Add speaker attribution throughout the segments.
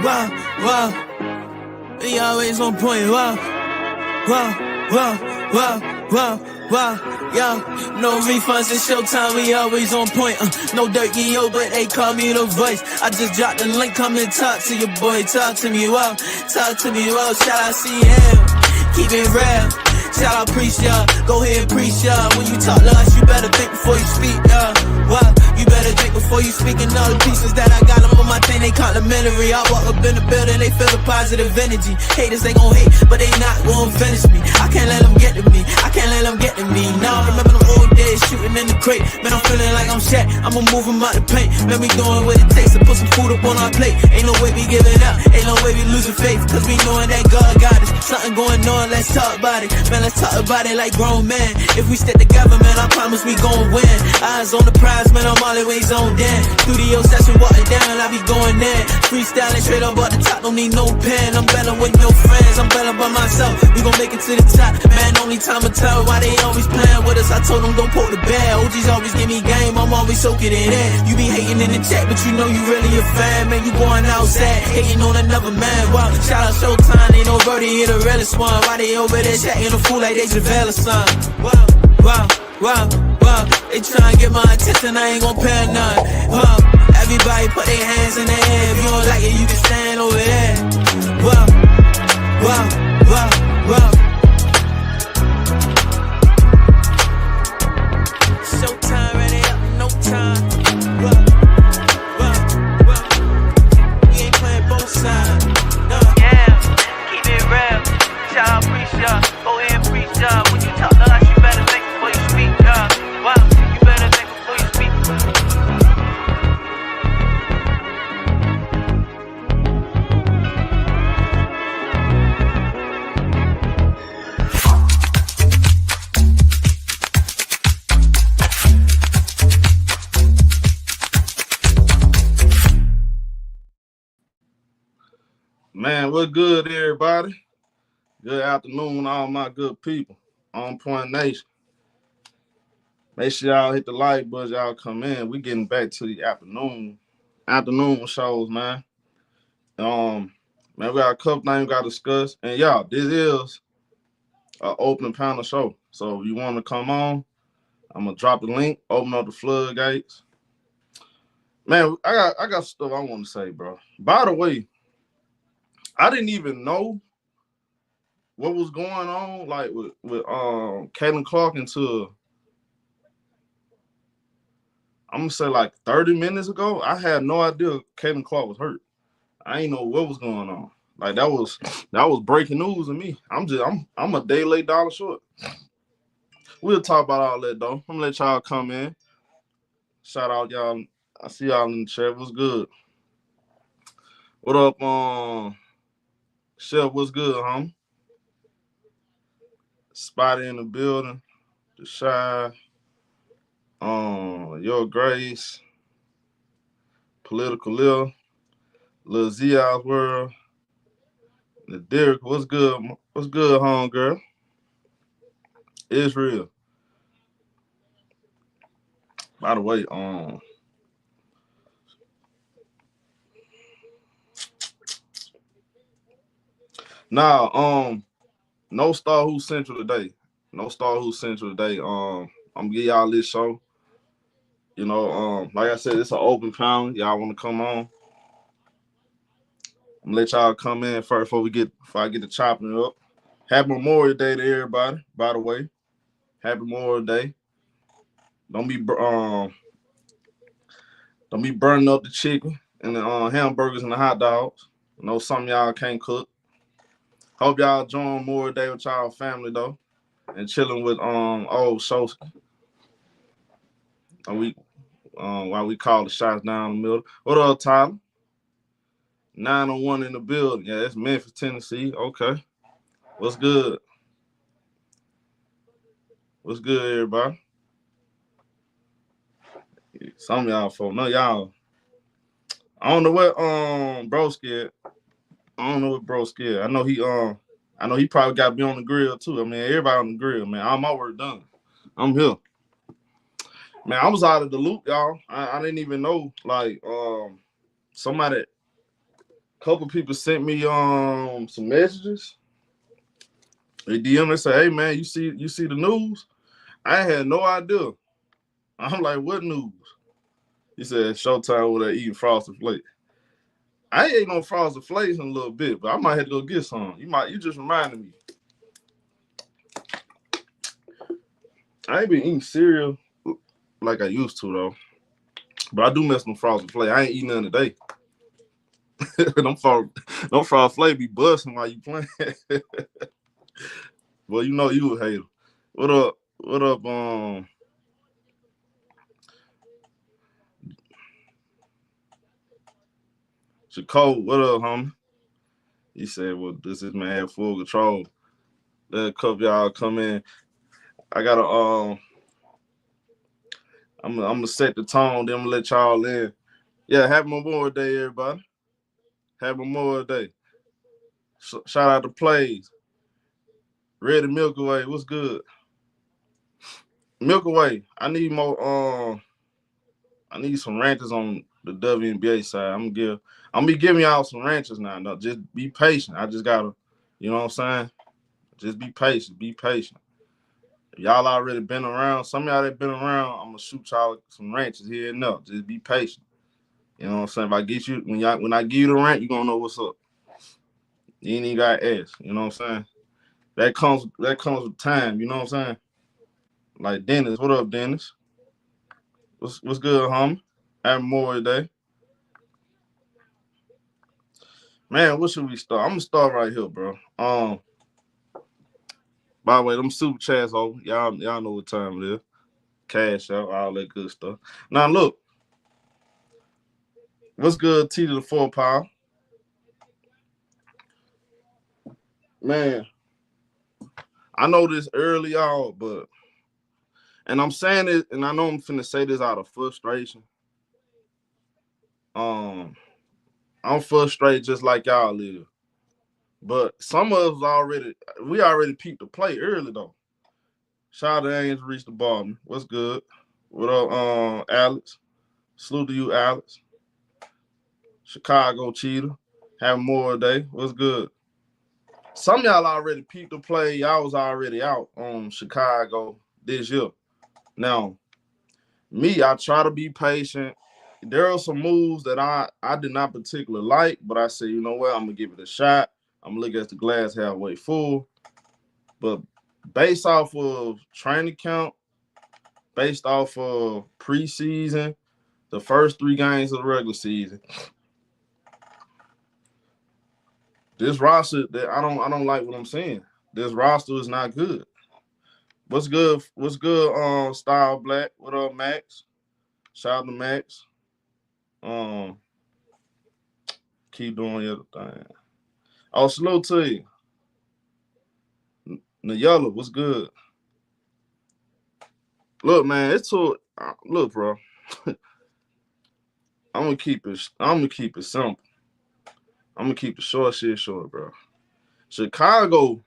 Speaker 1: Wow, wow. We always on point. Wow, wow, wow, wow, wow, wow. Yo, no refunds, it's showtime, we always on point. No dirt, yo, but they call me the voice. I just dropped the link, come and talk to your boy. Talk to me, wow, talk to me, wow. Shout out CM, keep it real. Shout out preach, y'all, go ahead and preach, y'all. When you talk to us, you better think before you speak, y'all. Wow, you better think before you speak. And all the pieces that I got, them on my thing, they complimentary. I walk up in the building, they feel the positive energy. Haters, they gon' hate, but they not gon' finish me. I can't let them get to me, I can't let them get to me. Now I remember them old days, shooting in the crate. Man, I'm feeling like I'm Shaq, I'ma move them out the paint. Man, we doing what it takes to put some food up on our plate. Ain't no way we giving up, ain't no way we losing faith. Cause we knowing that God got us. Something going on, let's talk about it. Man, let's talk about it like grown men. If we stick together, man, I promise we gon' win. Eyes on the prize, man, I'm always on down. Studio session, walking down, I be going in. Freestyling straight up at the top, don't need no pen. I'm better with no friends, I'm better by myself. We gon' make it to the top, man, only time will tell why they always playing with us. I told them don't poke the bear. OGs always give me game, I'm always soaking it in. You be hating in the chat, but you know you really a fan. Man, you going outside, hating on another man. Wow, shout out Showtime, ain't no birdie here the realest one. Why they over there chatting a fool like they Javelle or something? Wow, wow, wow, wow. They tryna get my attention, I ain't gon' pay none. Wow, everybody put their hands in the air. If you don't like it, you can stand over there. Wow, wow, wow, wow. Showtime, ready up, no time. Wow, wow, wow. We ain't playing both sides. No. Yeah, keep it real. Shout out, preach y'all. Go ahead and preach y'all. When you talk to us, you better think before you speak, y'all. Wow, you better think before you speak.
Speaker 2: Man, what's good, everybody? Good afternoon, all my good people. On Point Nation. Make sure y'all hit the like button, y'all come in. We getting back to the afternoon shows, man. Man, we got a couple things we got to discuss. And y'all, this is an open panel show. So if you want to come on, I'm gonna drop the link, open up the floodgates. Man, I got stuff I want to say, bro. By the way, I didn't even know what was going on, like with Caitlin Clark until I'm gonna say like 30 minutes ago. I had no idea Caitlin Clark was hurt. I ain't know what was going on. Like that was breaking news to me. I'm a day late, dollar short. We'll talk about all that though. I'm gonna let y'all come in. Shout out y'all. I see y'all in the chat. What's good? What up, Chef? What's good, homie? Spotty in the building. The Shy. Your Grace. Political Lil Zia's World. The Derek, what's good? What's good, home girl? Israel. By the way, no Star Who Central today. No Star Who Central today. I'm gonna give y'all this show. You know, like I said, it's an open panel. Y'all want to come on? I'm gonna let y'all come in first before I get to chopping it up. Happy Memorial Day to everybody. By the way, Happy Memorial Day. Don't be burning up the chicken and the hamburgers and the hot dogs. I know some of y'all can't cook. Hope y'all enjoying Memorial Day with y'all family though, and chilling with old Soski. While we call the shots down the middle. What up, Tyler? 901 in the building. Yeah, that's Memphis, Tennessee. Okay. What's good? What's good, everybody? Some of y'all folk know y'all. I don't know what bro scared. I don't know what bro scared. I know he probably got to be on the grill too. I mean, everybody on the grill, man. All my work done. I'm here. Man, I was out of the loop, y'all. I didn't even know, like, somebody couple people sent me some messages. They DM and say, "Hey man, you see the news?" I had no idea. I'm like, "What news?" He said, "Showtime over there eating Frosted Flakes." I ain't no Frosted Flakes in a little bit, but I might have to go get some. You just reminded me. I ain't been eating cereal like I used to though. But I do miss them Frosted Flakes. I ain't eating none today. them Frosted Flakes be busting while you playing. Well, you know you a hater. What up? What up? Chicago, what up, homie? He said, "Well, this is man have full control." Let a couple y'all come in. I gotta I'm gonna set the tone. Then I'm gonna let y'all in. Yeah, happy Memorial Day, everybody. Happy Memorial Day. Shout out to Plays. Ready Milky Way, what's good? Milky Way, I need more. I need some ranches on the WNBA side. I'm gonna be giving y'all some ranches now. No, just be patient. I just gotta, you know what I'm saying? Just be patient. Be patient. If y'all already been around, some of y'all that been around, I'm gonna shoot y'all some ranches here and there. Just be patient. You know what I'm saying? If I get you when I give you the rant, you gonna know what's up. You ain't even gotta ask. You know what I'm saying? That comes with time. You know what I'm saying? Like Dennis, what up, Dennis? What's good, homie? Happy Memorial Day. Man, what should we start? I'm gonna start right here, bro. By the way, them super chats over. Y'all know what time it is. Cash out, all that good stuff. Now look, what's good, T to the 4 power? Man, I know this early y'all, but and I'm saying it, and I know I'm finna say this out of frustration. I'm frustrated just like y'all live. But some of us we already peeped the play early though. Shout out to Angel Reese the Ballman. What's good? What up, Alex? Salute to you, Alex. Chicago Cheetah. Have more day. What's good? Some of y'all already peeped the play. Y'all was already out on Chicago this year. Now, me, I try to be patient. There are some moves that I did not particularly like, but I said, you know what? I'm going to give it a shot. I'm going to look at the glass halfway full. But based off of training camp, based off of preseason, the first 3 games of the regular season, this roster, I don't like what I'm seeing. This roster is not good. What's good? What's good? Style Black. What up, Max? Shout out to Max. Keep doing your thing. Oh, salute to you. The yellow, what's good? Look, man, look, bro. I'm gonna keep it simple. I'm gonna keep the short shit short, bro. Chicago,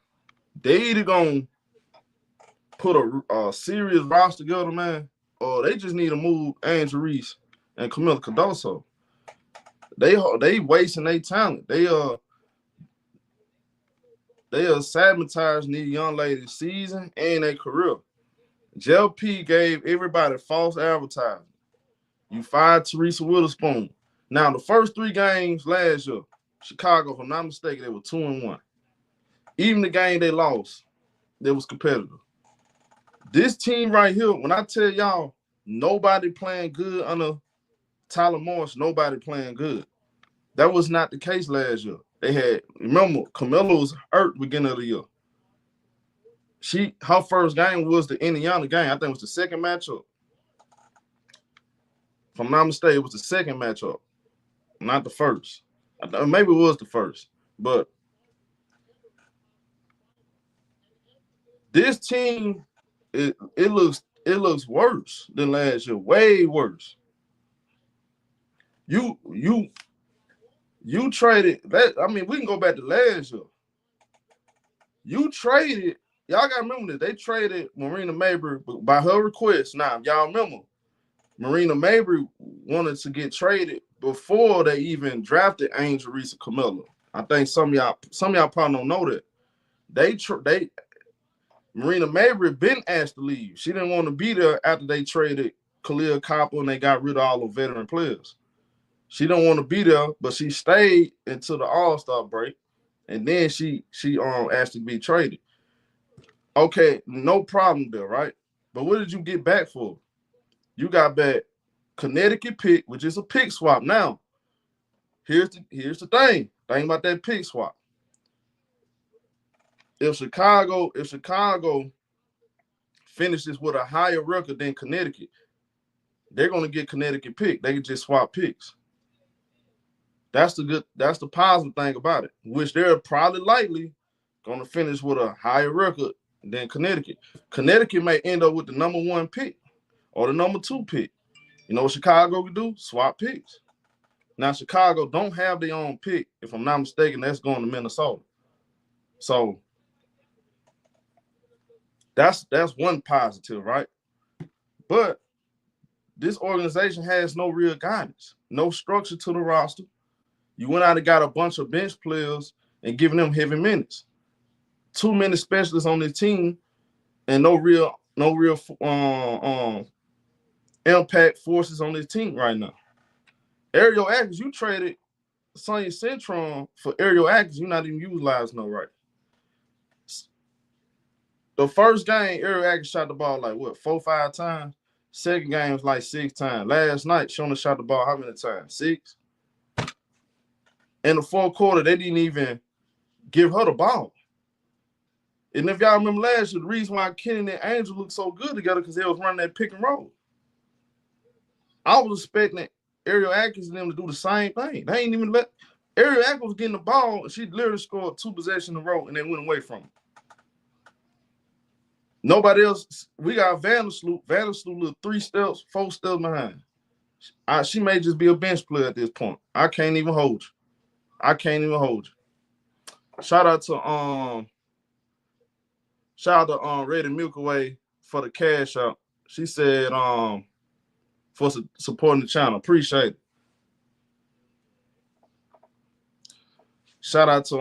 Speaker 2: they either gonna put a serious roster together, man, or they just need to move Angel Reese and Camila Cardoso. They wasting their talent. They sabotaging these young ladies' season and their career. JLP gave everybody false advertising. You fired Teresa Witherspoon. Now, the first 3 games last year, Chicago, if I'm not mistaken, they were 2-1. Even the game they lost, they was competitive. This team right here, when I tell y'all, nobody playing good under Tyler Morris, nobody playing good. That was not the case last year. Remember, Camilla was hurt beginning of the year. Her first game was the Indiana game. I think it was the second matchup. If I'm not mistaken, it was the second matchup, not the first. Maybe it was the first. But this team, it looks worse than last year, way worse. You traded that. I mean, we can go back to last year. You traded. Y'all gotta remember that they traded Marina Mabry by her request. Now, y'all remember, Marina Mabry wanted to get traded before they even drafted Angel, Reese, and Camilla. I think some of y'all probably don't know that. Marina Mabry been asked to leave. She didn't want to be there after they traded Collier, Copper, and they got rid of all the veteran players. She don't want to be there, but she stayed until the All-Star break, and then she asked to be traded. Okay, no problem there, right? But what did you get back for? You got back Connecticut pick, which is a pick swap. Now, here's the thing. Think about that pick swap. If Chicago finishes with a higher record than Connecticut, they're gonna get Connecticut pick. They can just swap picks. That's the positive thing about it, which they're probably likely gonna finish with a higher record than Connecticut. Connecticut may end up with the number 1 pick or the number 2 pick. You know what Chicago can do? Swap picks. Now, Chicago don't have their own pick. If I'm not mistaken, that's going to Minnesota. So that's one positive, right? But this organization has no real guidance, no structure to the roster. You went out and got a bunch of bench players and giving them heavy minutes. Too many specialists on the team and no real impact forces on this team right now. Ariel Atkins, you traded Sonya Centron for Ariel Atkins. You're not even utilizing no right. The first game, Ariel Atkins shot the ball like 4 or 5 times. Second game was like 6 times. Last night, Shona shot the ball how many times? 6. In the fourth quarter, they didn't even give her the ball. And if y'all remember last year, the reason why Kenny and Angel looked so good together because they was running that pick and roll. I was expecting Ariel Atkins and them to do the same thing. They ain't even let Ariel Atkins was getting the ball, and she literally scored 2 possessions in a row, and they went away from her. Nobody else. We got Vandersloot. Vandersloot looked 3 steps, 4 steps behind. She may just be a bench player at this point. I can't even hold you. Shout out to Reddy Milkaway for the cash out. She said for supporting the channel. Appreciate it. Shout out to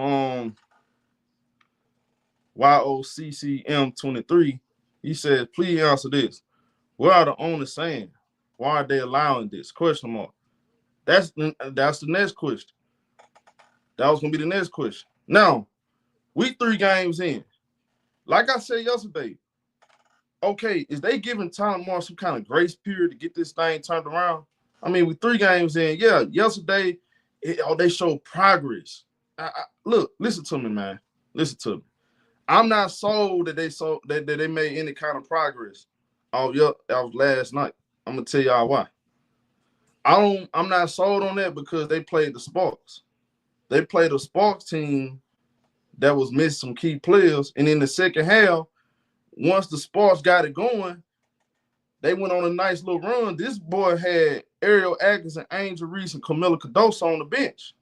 Speaker 2: YOCCM23. He says, please answer this. What are the owners saying? Why are they allowing this? Question mark. That's the next question. That was going to be the next question. Now, we 3 games in. Like I said yesterday, okay, is they giving Tyler Moore some kind of grace period to get this thing turned around? I mean, we 3 games in. Yeah, yesterday, they showed progress. Look, listen to me, man. Listen to me. I'm not sold that they made any kind of progress off last night. I'm gonna tell y'all why. I'm not sold on that because they played the Sparks. They played a Sparks team that was missing some key players, and in the second half, once the Sparks got it going, they went on a nice little run. This boy had Ariel Atkins and Angel Reese and Camilla Cardoso on the bench.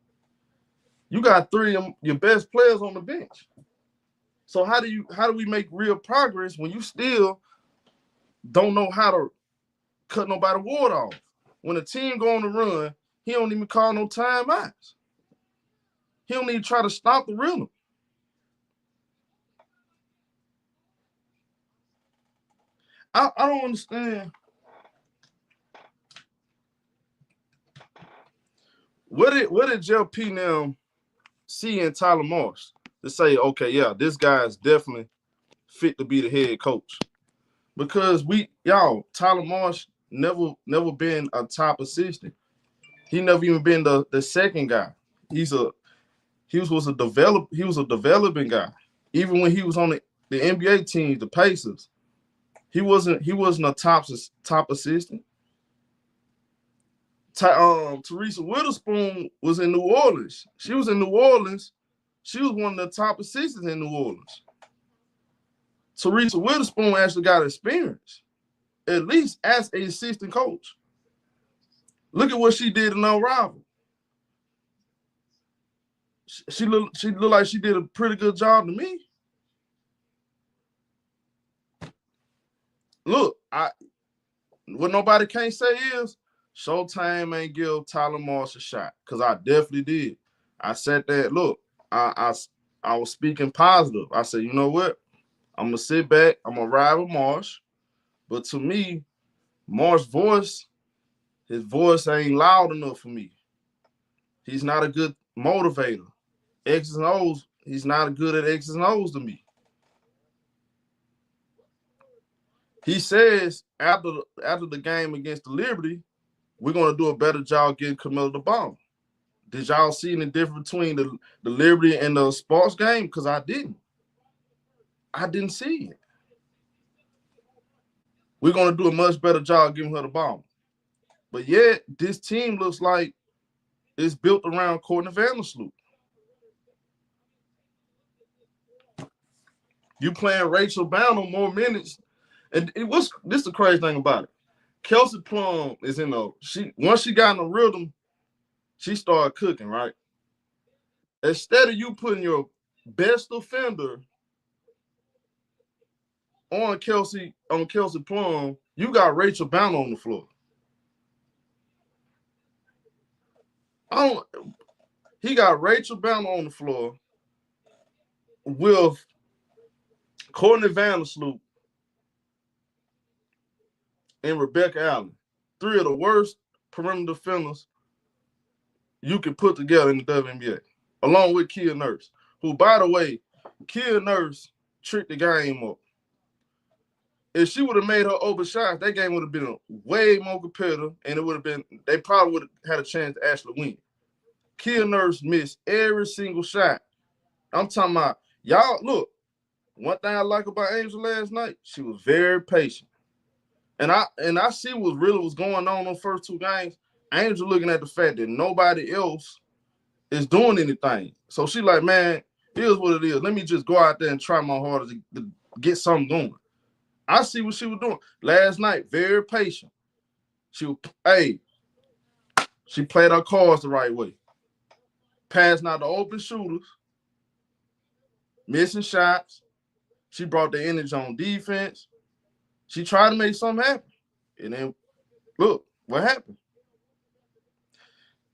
Speaker 2: You got 3 of your best players on the bench. So how do we make real progress when you still don't know how to cut nobody water off? When a team go on the run, he don't even call no timeouts. He don't even try to stop the rhythm. I don't understand. What did Jeff P. now see in Tyler Marsh to say, okay, yeah, this guy is definitely fit to be the head coach? Because Tyler Marsh never been a top assistant. He never even been the second guy. He was a developing guy. Even when he was on the NBA team, the Pacers, he wasn't a top assistant. Teresa Witherspoon was in New Orleans. She was in New Orleans. She was one of the top assistants in New Orleans. Teresa Witherspoon actually got experience, at least as an assistant coach. Look at what she did in Unrivaled. She looked like she did a pretty good job to me. Look, what nobody can't say is Showtime ain't give Tyler Morse a shot, because I definitely did. I said that, look, I was speaking positive. I said, you know what? I'm going to sit back. I'm going to ride with Marsh. But to me, Marsh's voice, his voice ain't loud enough for me. He's not a good motivator. X's and O's, he's not good at X's and O's to me. He says after the game against the Liberty, we're going to do a better job getting Camilla the ball. Did y'all see any difference between the Liberty and the sports game? Because I didn't. I didn't see it. We're going to do a much better job giving her the ball. But yet, this team looks like it's built around Courtney Vandersloot. You playing Rachel Bound on more minutes. And this is the crazy thing about it. Kelsey Plum is once she got in the rhythm, she started cooking, right? Instead of you putting your best offender on Kelsey Plum, you got Rachel Bound on the floor. He got Rachel Bound on the floor with Courtney Vandersloot and Rebecca Allen. 3 of the worst perimeter defenders you can put together in the WNBA, along with Kia Nurse, who, by the way, Kia Nurse tricked the game up. If she would have made her open shots, that game would have been way more competitive, and they probably would have had a chance to actually win. Kia Nurse missed every single shot. I'm talking about, y'all, look, one thing I like about Angel last night, she was very patient. And I see what really was going on the first 2 games. Angel looking at the fact that nobody else is doing anything. So she like, man, here's what it is. Let me just go out there and try my hardest to get something going. I see what she was doing. Last night, very patient. She played her cards the right way. Passing out the open shooters, missing shots. She brought the energy on defense. She tried to make something happen. And then, look, what happened?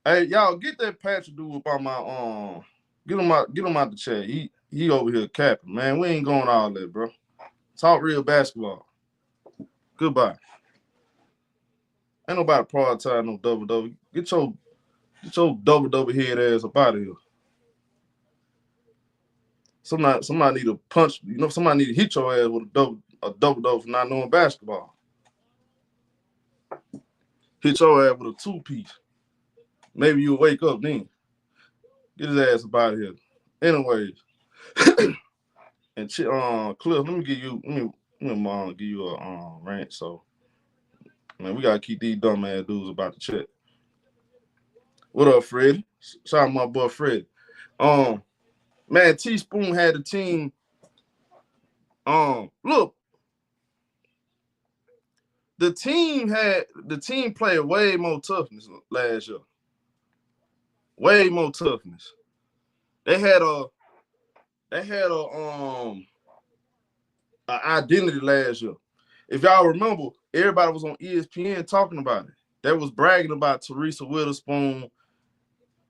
Speaker 2: Hey, y'all, get that Patrick dude up on my get him out the chat. He over here capping, man. We ain't going all that, bro. Talk real basketball. Goodbye. Ain't nobody prioritize no double. Get your double head ass up out of here. Somebody need to punch, somebody need to hit your ass with a double for not knowing basketball. Hit your ass with a 2-piece. Maybe you'll wake up then. Get his ass up out of here. Anyways. And Cliff, let me give you a rant. So, man, we gotta keep these dumb ass dudes about the chat. What up, Freddie? Shout out to my boy Freddie. Man, Teaspoon had the team. Look, the team played way more toughness last year. Way more toughness. They had an identity last year. If y'all remember, everybody was on ESPN talking about it. They was bragging about Teresa Witherspoon,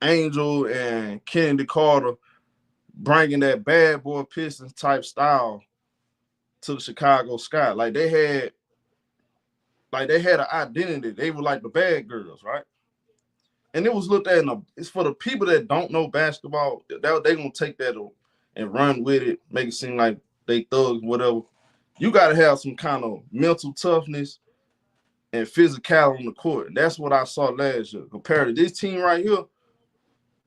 Speaker 2: Angel, and Kennedy Carter bringing that bad boy Pistons type style to the Chicago Sky. Like they had an identity. They were like the bad girls, right? And it was looked at it's for the people that don't know basketball. They gonna take that and run with it, make it seem like they thugs, whatever. You gotta have some kind of mental toughness and physicality on the court. And that's what I saw last year compared to this team right here.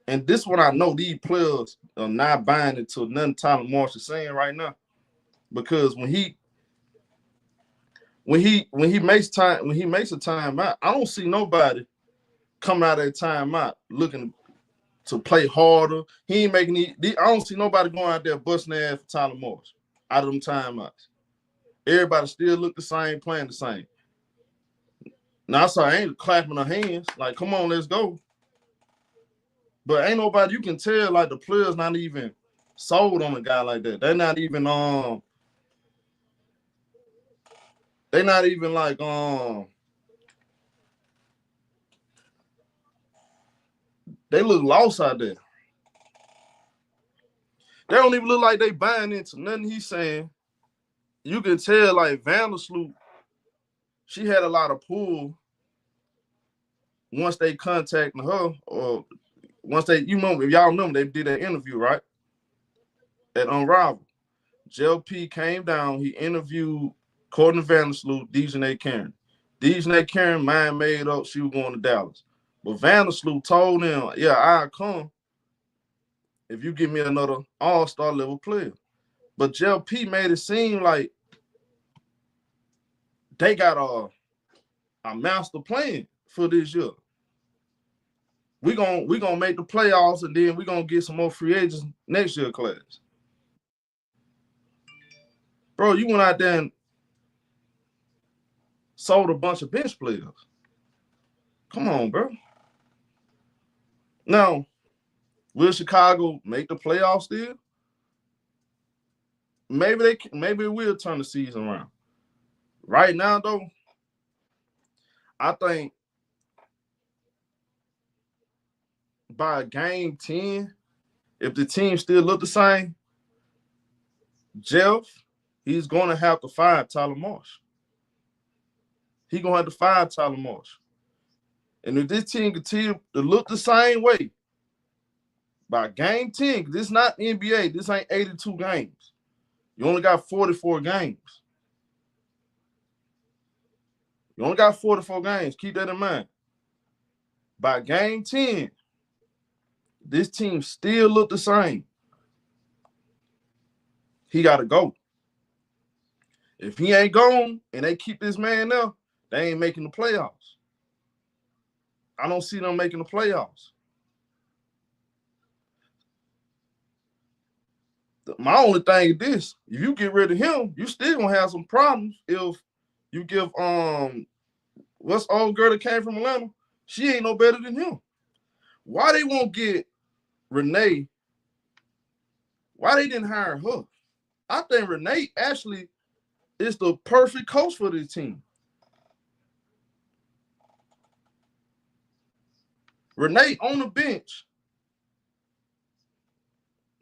Speaker 2: And this one, I know these players are not buying into nothing Tyler Marsh is saying right now, because when he makes a timeout, I don't see nobody coming out of that timeout looking to play harder. He ain't making I don't see nobody going out there busting their ass for Tyler Marsh out of them timeouts. Everybody still look the same, playing the same. Now I saw Angel clapping her hands like, "Come on, let's go." But ain't nobody, you can tell like the players not even sold on a guy like that. They're not even like They look lost out there. They don't even look like they buying into nothing he's saying. You can tell, like, Vandersloot, she had a lot of pull once they contacted her, or once they, you know, if y'all remember, they did that interview, right? At Unrivaled. JLP came down, he interviewed Courtney Vandersloot, Dejanay Karen. Dejanay Karen, mind made up, she was going to Dallas. But Vandersloot told him, yeah, I'll come if you give me another all-star level player. But JLP made it seem like they got a master plan for this year. We gonna make the playoffs, and then we're gonna get some more free agents next year class. Bro, you went out there and sold a bunch of bench players. Come on, bro. Now, will Chicago make the playoffs still? Maybe it will turn the season around. Right now, though, I think by game 10, if the team still look the same, Jeff, he's going to have to fire Tyler Marsh. He's going to have to fire Tyler Marsh. And if this team continue to look the same way, by game 10, this is not NBA, this ain't 82 games. You only got 44 games. You only got 44 games. Keep that in mind. By game 10, this team still look the same. He got to go. If he ain't gone and they keep this man there, they ain't making the playoffs. I don't see them making the playoffs. My only thing is this: if you get rid of him, you still gonna have some problems. If you give what's the old girl that came from Atlanta? She ain't no better than him. Why they won't get Renee? Why they didn't hire her? I think Renee actually is the perfect coach for this team. Renee on the bench.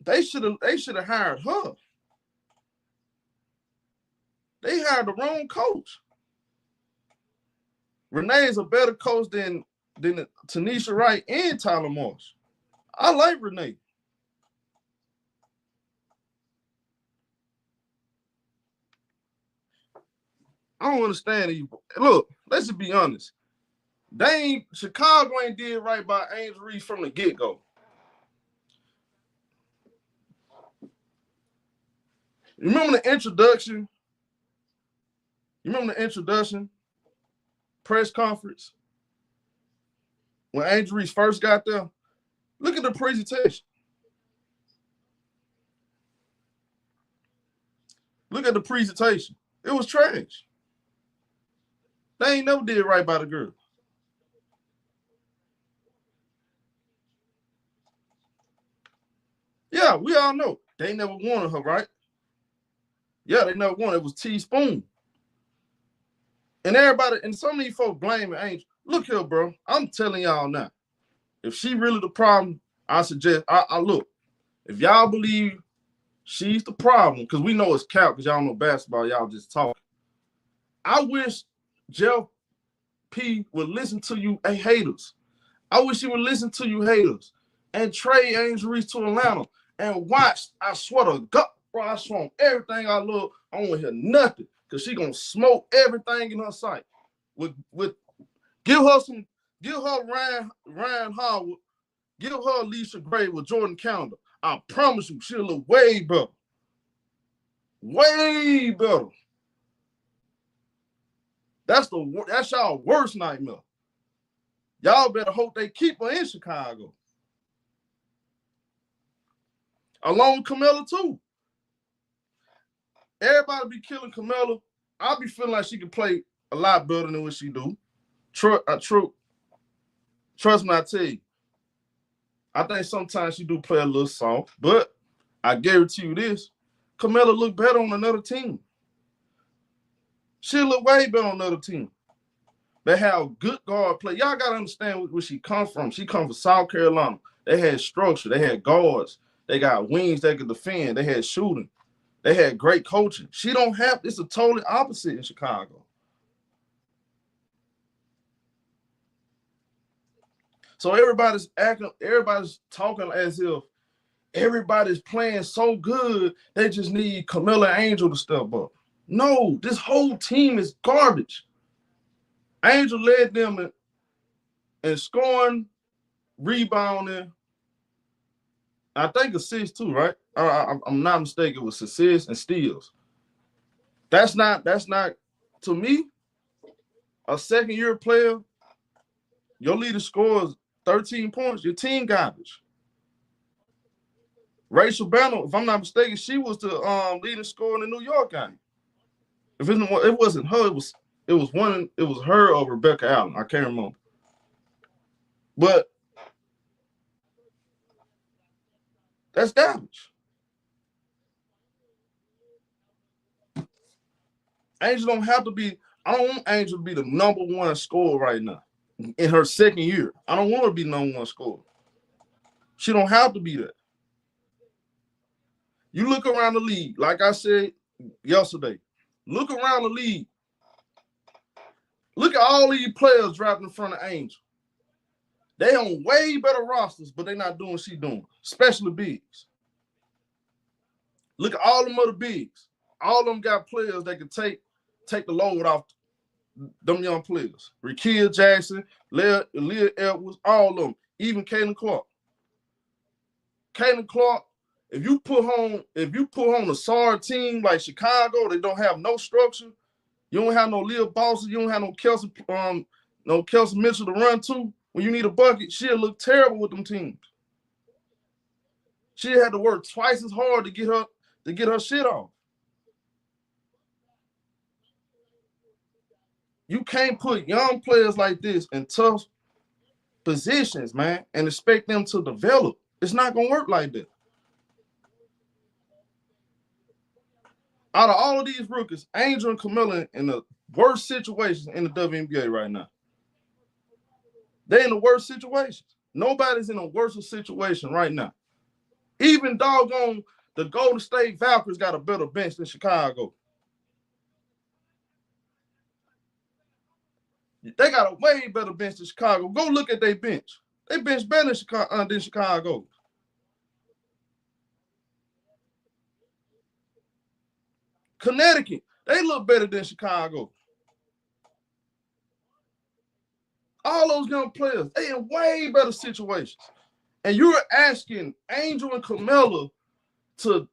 Speaker 2: They should have hired her. They hired the wrong coach. Renee is a better coach than Tanisha Wright and Tyler Marsh. I like Renee. I don't understand you. Look, let's just be honest. Chicago ain't did right by Angel Reese from the get-go. Remember the introduction? You remember the introduction? Press conference? When Angel Reese first got there? Look at the presentation. Look at the presentation. It was trash. They ain't never did right by the girl. Yeah, we all know. They never wanted her, right? Yeah, they never won. It was Teaspoon. And everybody, and some of these folks blaming Angel. Look here, bro. I'm telling y'all now. If she really the problem, I suggest, I look. If y'all believe she's the problem, because we know it's cap, because y'all know basketball, y'all just talking. I wish Jeff P would listen to you haters. I wish he would listen to you haters and trade Angel Reese to Atlanta and watch, I swear to God, bro, I swear on everything I love, I don't want to hear nothing, because she going to smoke everything in her sight. Give her Ryan Howard, give her Alicia Gray with Jordan Calendar. I promise you, she'll look way better. Way better. That's y'all worst nightmare. Y'all better hope they keep her in Chicago. Along with Camilla, too. Everybody be killing Camilla. I be feeling like she can play a lot better than what she do. True. Trust me, I tell you. I think sometimes she do play a little soft, but I guarantee you this, Camilla look better on another team. She'll look way better on another team. They have good guard play. Y'all got to understand where she come from. She come from South Carolina. They had structure. They had guards. They got wings that could defend. They had shooting. They had great coaching. She don't have – it's a totally opposite in Chicago. So everybody's talking as if everybody's playing so good, they just need Camilla Angel to step up. No, this whole team is garbage. Angel led them in scoring, rebounding, I think assists too, right? I'm not mistaken, it was assists and steals. That's not, to me, a second-year player, your leader scores 13 points, your team garbage. Rachel Banner, if I'm not mistaken, she was the leading scorer in the New York game. If it wasn't her, it was her or Rebecca Allen. I can't remember. But that's garbage. Angel don't have to be. I don't want Angel to be the number one scorer right now in her second year. I don't want her to be the number one scorer. She don't have to be that. You look around the league, like I said yesterday, look around the league. Look at all these players drafted in front of Angel. They on way better rosters, but they're not doing what she's doing, especially bigs. Look at all them other bigs. All of them got players that can take the load off them young players. Rakia Jackson, Leah Edwards, all of them, even Caitlin Clark. Caitlin Clark, if you put on a SAR team like Chicago, they don't have no structure. You don't have no Leah Boston. You don't have no Kelsey Mitchell to run to. When you need a bucket, she'll look terrible with them teams. She had to work twice as hard to get her shit off. You can't put young players like this in tough positions, man, and expect them to develop. It's not gonna work like that. Out of all of these rookies, Angel and Camilla in the worst situations in the WNBA right now. They're in the worst situations. Nobody's in a worse situation right now. Even doggone the Golden State Valkyries got a better bench than Chicago. They got a way better bench than Chicago. Go look at their bench. They bench better than Chicago. Connecticut, they look better than Chicago. All those young players, they in way better situations. And you're asking Angel and Camilla to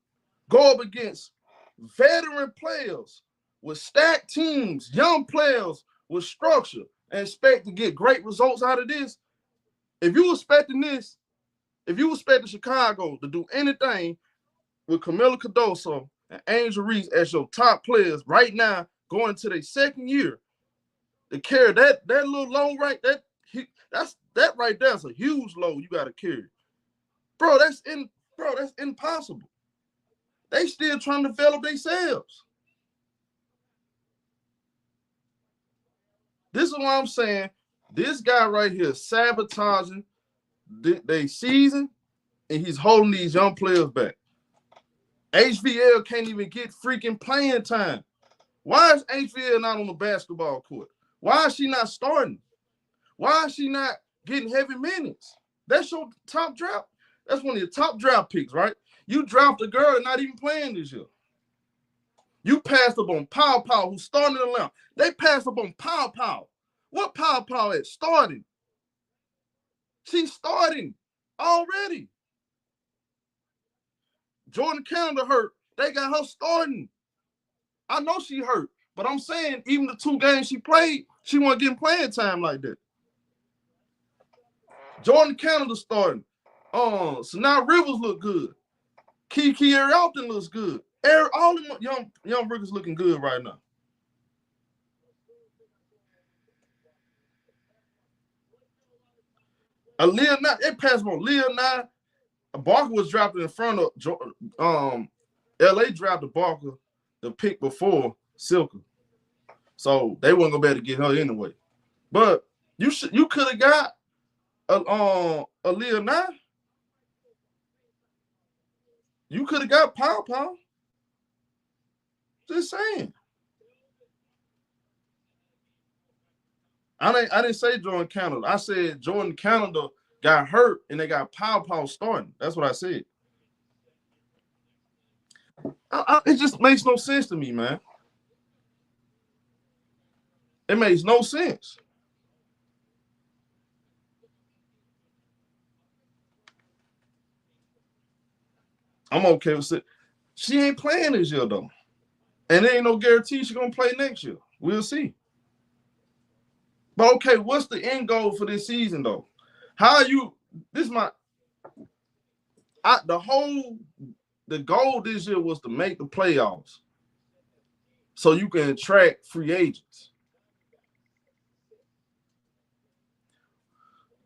Speaker 2: go up against veteran players with stacked teams, young players with structure, and expect to get great results out of this. If you expecting Chicago to do anything with Camilla Cardoso and Angel Reese as your top players right now going into their second year, to carry that little load right, that right there is a huge load you got to carry. Bro, that's impossible. They still trying to develop themselves. This is what I'm saying. This guy right here is sabotaging their season, and he's holding these young players back. HVL can't even get freaking playing time. Why is HVL not on the basketball court? Why is she not starting? Why is she not getting heavy minutes? That's your top draft. That's one of your top draft picks, right? You draft a girl and not even playing this year. You passed up on Pow Pow, who's starting in the line. They passed up on Pow Pow. What Pow Pow is starting? She's starting already. Jordan Canada hurt. They got her starting. I know she hurt, but I'm saying even the 2 games she played, she wasn't getting playing time like that. Jordan Canada starting. So now Rivers look good. Kiki Arielton looks good. All the young rookies looking good right now. They passed on Leonard. Barker was drafted in front of LA drafted Barker the pick before Silka. So they weren't gonna be able to get her anyway. But you could have got a Lil Nas. You could have got Pow. Just saying. I didn't say Jordan Canada. I said Jordan Canada got hurt and they got Pow starting. That's what I said. It just makes no sense to me, man. It makes no sense. I'm okay with it. She ain't playing this year, though. And there ain't no guarantee she's going to play next year. We'll see. But, okay, what's the end goal for this season, though? How are you – this is my – the goal this year was to make the playoffs so you can attract free agents.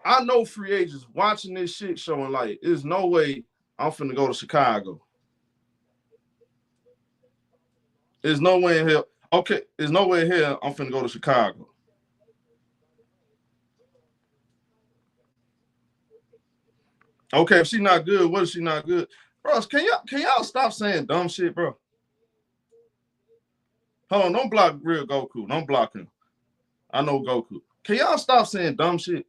Speaker 2: I know free agents watching this shit showing like, there's no way I'm finna go to Chicago. There's no way in hell. Okay, there's no way in hell I'm finna go to Chicago. Okay, if she's not good, what is she not good? Bro, can y'all stop saying dumb shit, bro? Hold on, don't block real Goku. Don't block him. I know Goku. Can y'all stop saying dumb shit?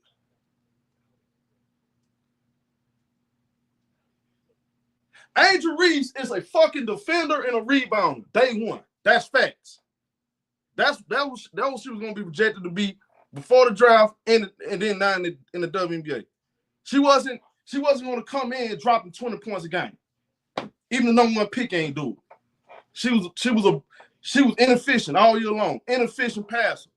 Speaker 2: Angel Reese is a fucking defender and a rebounder. Day one. That's facts. That was she was gonna be projected to be before the draft and then now in the WNBA. She wasn't gonna come in dropping 20 points a game. Even the number one pick ain't do it. She was inefficient all year long. Inefficient passer.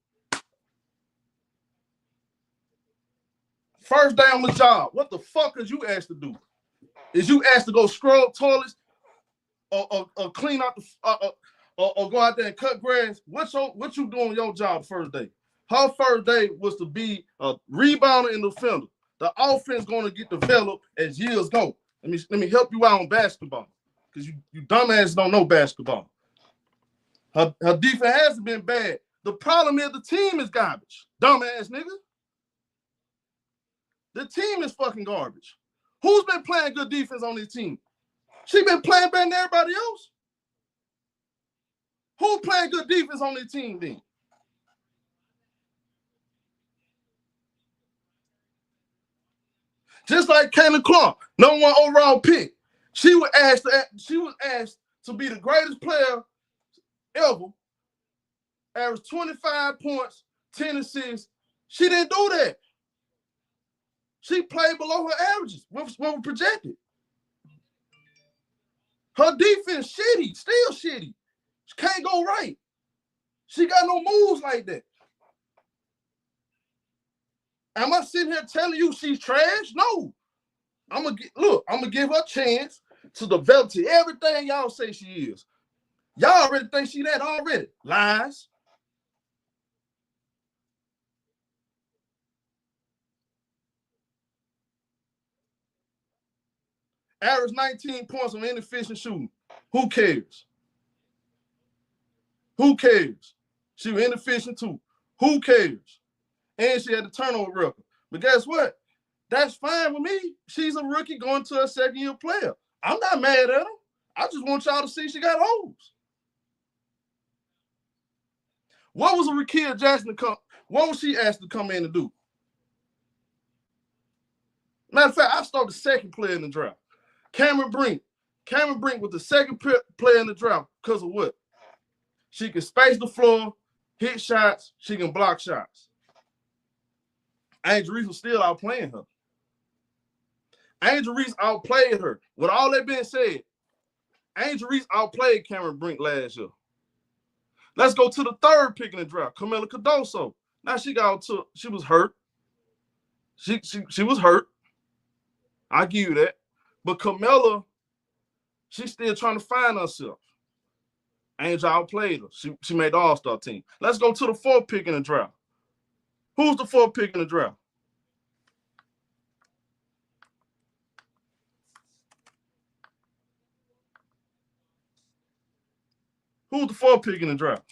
Speaker 2: First day on the job. What the fuck is you asked to do? Is you asked to go scrub toilets or clean out the or go out there and cut grass? What you doing your job first day? Her first day was to be a rebounder and defender. The offense going to get developed as years go. Let me help you out on basketball because you dumbasses don't know basketball. Her defense hasn't been bad. The problem is the team is garbage. Dumbass nigga. The team is fucking garbage. Who's been playing good defense on this team? She been playing better than everybody else. Who's playing good defense on this team then? Just like Kayla Clark, number one overall pick. She was asked to be the greatest player ever. Averaged 25 points, 10 assists. She didn't do that. She played below her averages. What was projected. Her defense shitty, still shitty. She can't go right. She got no moves like that. Am I sitting here telling you she's trash? No. I'm gonna give her a chance to develop to everything y'all say she is. Y'all already think she that already. Lies. Average 19 points on inefficient shooting. Who cares? Who cares? She was inefficient too. Who cares? And she had the turnover record. But guess what? That's fine with me. She's a rookie going to a second-year player. I'm not mad at her. I just want y'all to see she got holes. What was a Rakia Jackson to come? What was she asked to come in and do? Matter of fact, I started the second player in the draft. Cameron Brink. Cameron Brink was the second player in the draft because of what? She can space the floor, hit shots, she can block shots. Angel Reese was still outplaying her. Angel Reese outplayed her. With all that being said, Angel Reese outplayed Cameron Brink last year. Let's go to the third pick in the draft, Camila Cardoso. Now she was hurt. She was hurt. I give you that. But Camila, she's still trying to find herself. Angel outplayed her. She made the All-Star team. Let's go to the fourth pick in the draft. Who's the fourth pick in the draft? Who's the fourth pick in the draft?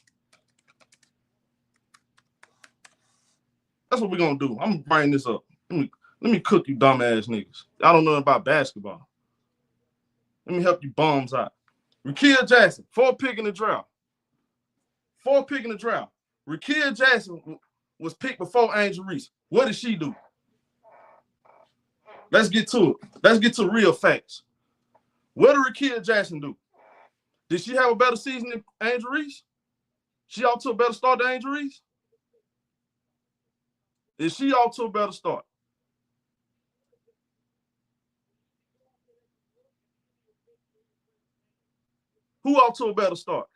Speaker 2: That's what we're gonna do. I'm gonna bring this up. Let me cook you dumbass niggas. I don't know about basketball. Let me help you bums out. Rickea Jackson, 4th pick in the draft. 4th pick in the draft. Rickea Jackson was picked before Angel Reese. What did she do? Let's get to it. Let's get to real facts. What did Rickea Jackson do? Did she have a better season than Angel Reese? She off to a better start than Angel Reese? Is she off to a better start? Who off to a better start?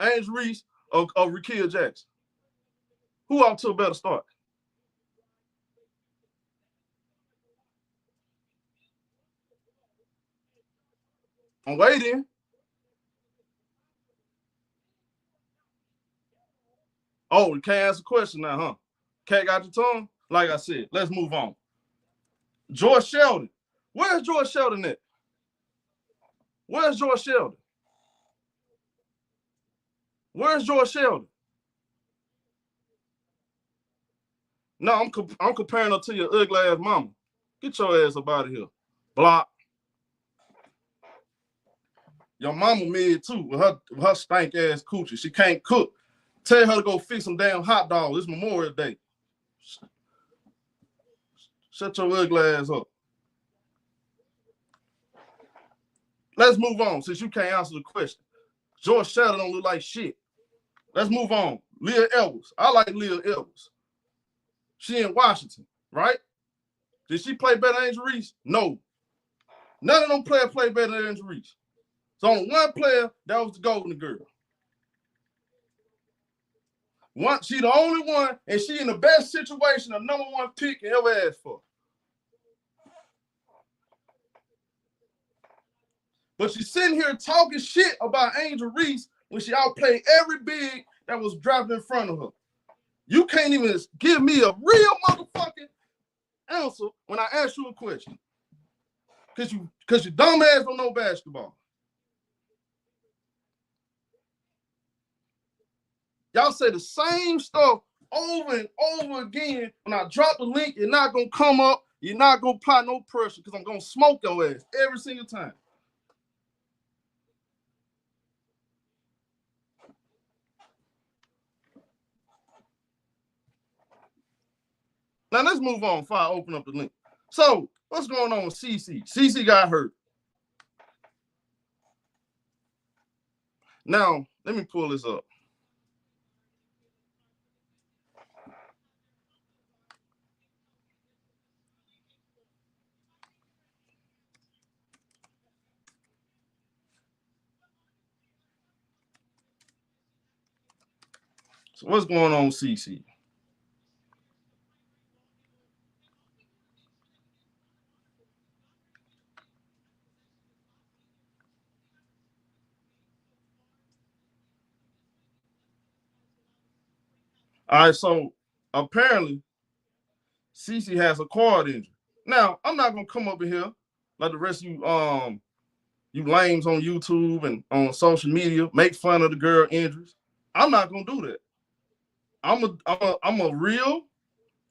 Speaker 2: Angel Reese or Rickea Jackson? Who off to a better start? I'm waiting. Oh, you can't ask a question now, huh? Cat got your tongue? Like I said, let's move on. George Sheldon. Where's George Sheldon at? Where's George Sheldon? Where's George Sheldon? No, I'm comparing her to your ugly ass mama. Get your ass up out of here. Block. Your mama mid too with her stank ass coochie. She can't cook. Tell her to go fix some damn hot dogs. It's Memorial Day. Shut your ugly ass up. Let's move on since you can't answer the question. George Sheldon don't look like shit. Let's move on. Leah Edwards. I like Leah Edwards. She in Washington, right? Did she play better than Angel Reese? No. None of them players play better than Angel Reese. So only one player that was the golden girl. She the only one, and she in the best situation, a number 1 pick you ever asked for. But she's sitting here talking shit about Angel Reese when she outplayed every big that was drafted in front of her. You can't even give me a real motherfucking answer when I ask you a question. Because your dumb ass don't know basketball. Y'all say the same stuff over and over again. When I drop the link, you're not going to come up. You're not going to apply no pressure because I'm going to smoke your ass every single time. Now, let's move on before I open up the link. So, what's going on with CC? CC got hurt. Now, let me pull this up. So, what's going on with CC? All right, so apparently CC has a quad injury. Now, I'm not gonna come up in here like the rest of you lames on YouTube and on social media make fun of the girl injuries. I'm not gonna do that. I'm a real,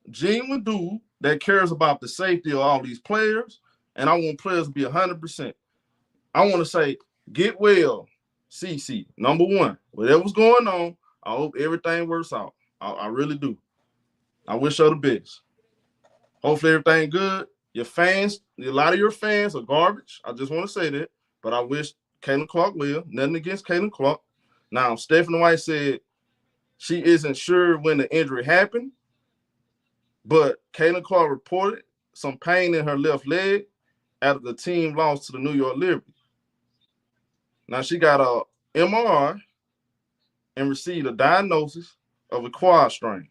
Speaker 2: genuine dude that cares about the safety of all these players, and I want players to be 100%. I want to say, get well, CC. Number 1, whatever's going on, I hope everything works out. I really do. I wish her the best. Hopefully everything good. Your fans, a lot of your fans are garbage. I just want to say that. But I wish Caitlin Clark well. Nothing against Caitlin Clark. Now, Stephanie White said she isn't sure when the injury happened, but Caitlin Clark reported some pain in her left leg after the team lost to the New York Liberty. Now, she got a MRI and received a diagnosis of a quad strain.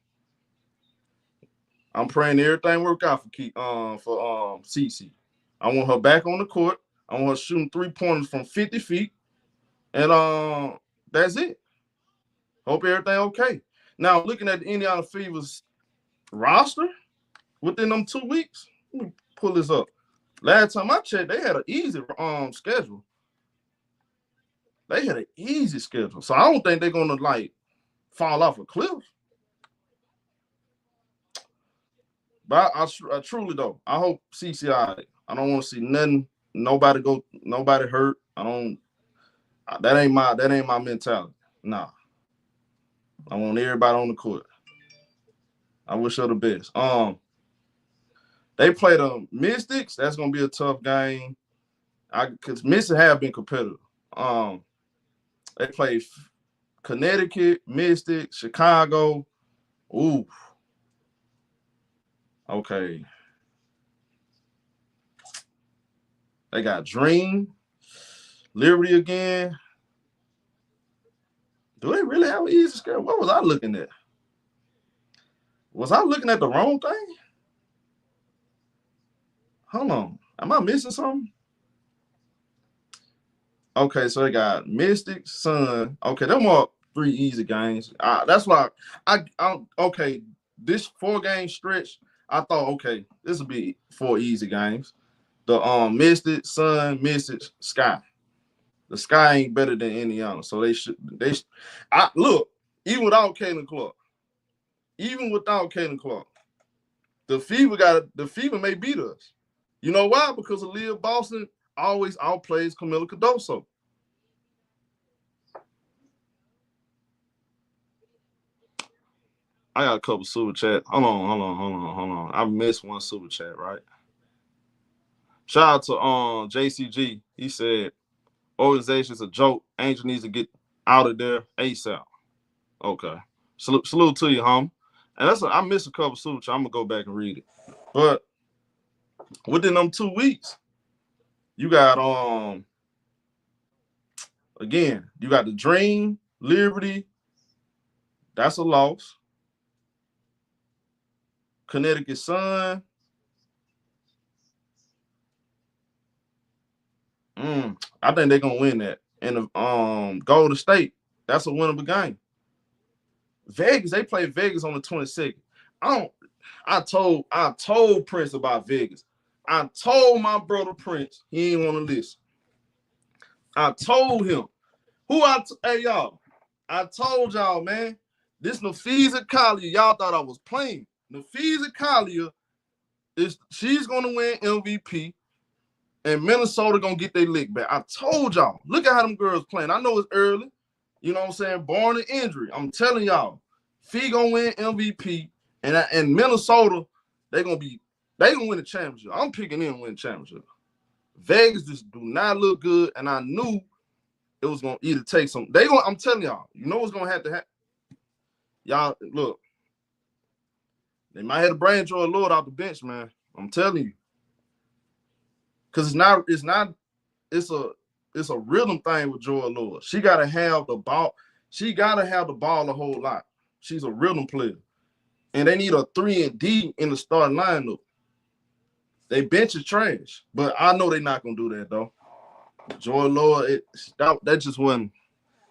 Speaker 2: I'm praying everything work out for CC. I want her back on the court. I want her shooting 3-pointers from 50 feet. And that's it. Hope everything okay. Now, looking at the Indiana Fever's roster within them 2 weeks, let me pull this up. Last time I checked, they had an easy schedule. They had an easy schedule. So I don't think they're going to, fall off a cliff. But I truly though, I hope CCI. I don't want to see nobody hurt. That ain't my mentality. Nah, I want everybody on the court. I wish her the best. They play the Mystics. That's gonna be a tough game. Because Mystics have been competitive. They play Connecticut, Mystics, Chicago. Ooh. Okay. They got Dream, Liberty again. Do they really have an easy schedule? What was I looking at? Was I looking at the wrong thing? Hold on. Am I missing something? Okay, so they got Mystic, Sun. Okay, them are 3 easy games. That's why okay, this 4-game stretch, I thought, okay, this will be 4 easy games. The Mystic, Sun, Mystic, Sky. The Sky ain't better than Indiana, so look, even without Caitlin Clark, the Fever may beat us. You know why? Because Aaliyah Boston always outplays Camila Cardoso. I got a couple super chat. Hold on. I missed one super chat, right? Shout out to JCG. He said, organization's a joke. Angel needs to get out of there ASAP. Okay. Salute to you, home. And I missed a couple super chats. I'm gonna go back and read it. But within them 2 weeks, you got again, you got the Dream, Liberty. That's a loss. Connecticut Sun. I think they're gonna win that. And the Golden State, that's a winnable game. Vegas, they play Vegas on the 22nd. I told Prince about Vegas. I told my brother Prince, he ain't want to listen. I told him. Hey y'all, I told y'all, man, this Naphessa Collier, y'all thought I was playing. Naphessa Collier, she's gonna win MVP, and Minnesota gonna get their lick back. I told y'all. Look at how them girls playing. I know it's early. You know what I'm saying? Born an injury. I'm telling y'all, Fee gonna win MVP, and Minnesota, they gonna win the championship. I'm picking them to win the championship. Vegas just do not look good, and I knew it was gonna either take some. I'm telling y'all, you know what's gonna have to happen. Y'all look, they might have to bring Joy Lord off the bench, man. I'm telling you, because it's a rhythm thing with Joy Lord. She gotta have the ball. She gotta have the ball a whole lot. She's a rhythm player, and they need a 3-and-D in the starting lineup. They bench is trash, but I know they're not gonna do that though. Joy Lord, that just wasn't.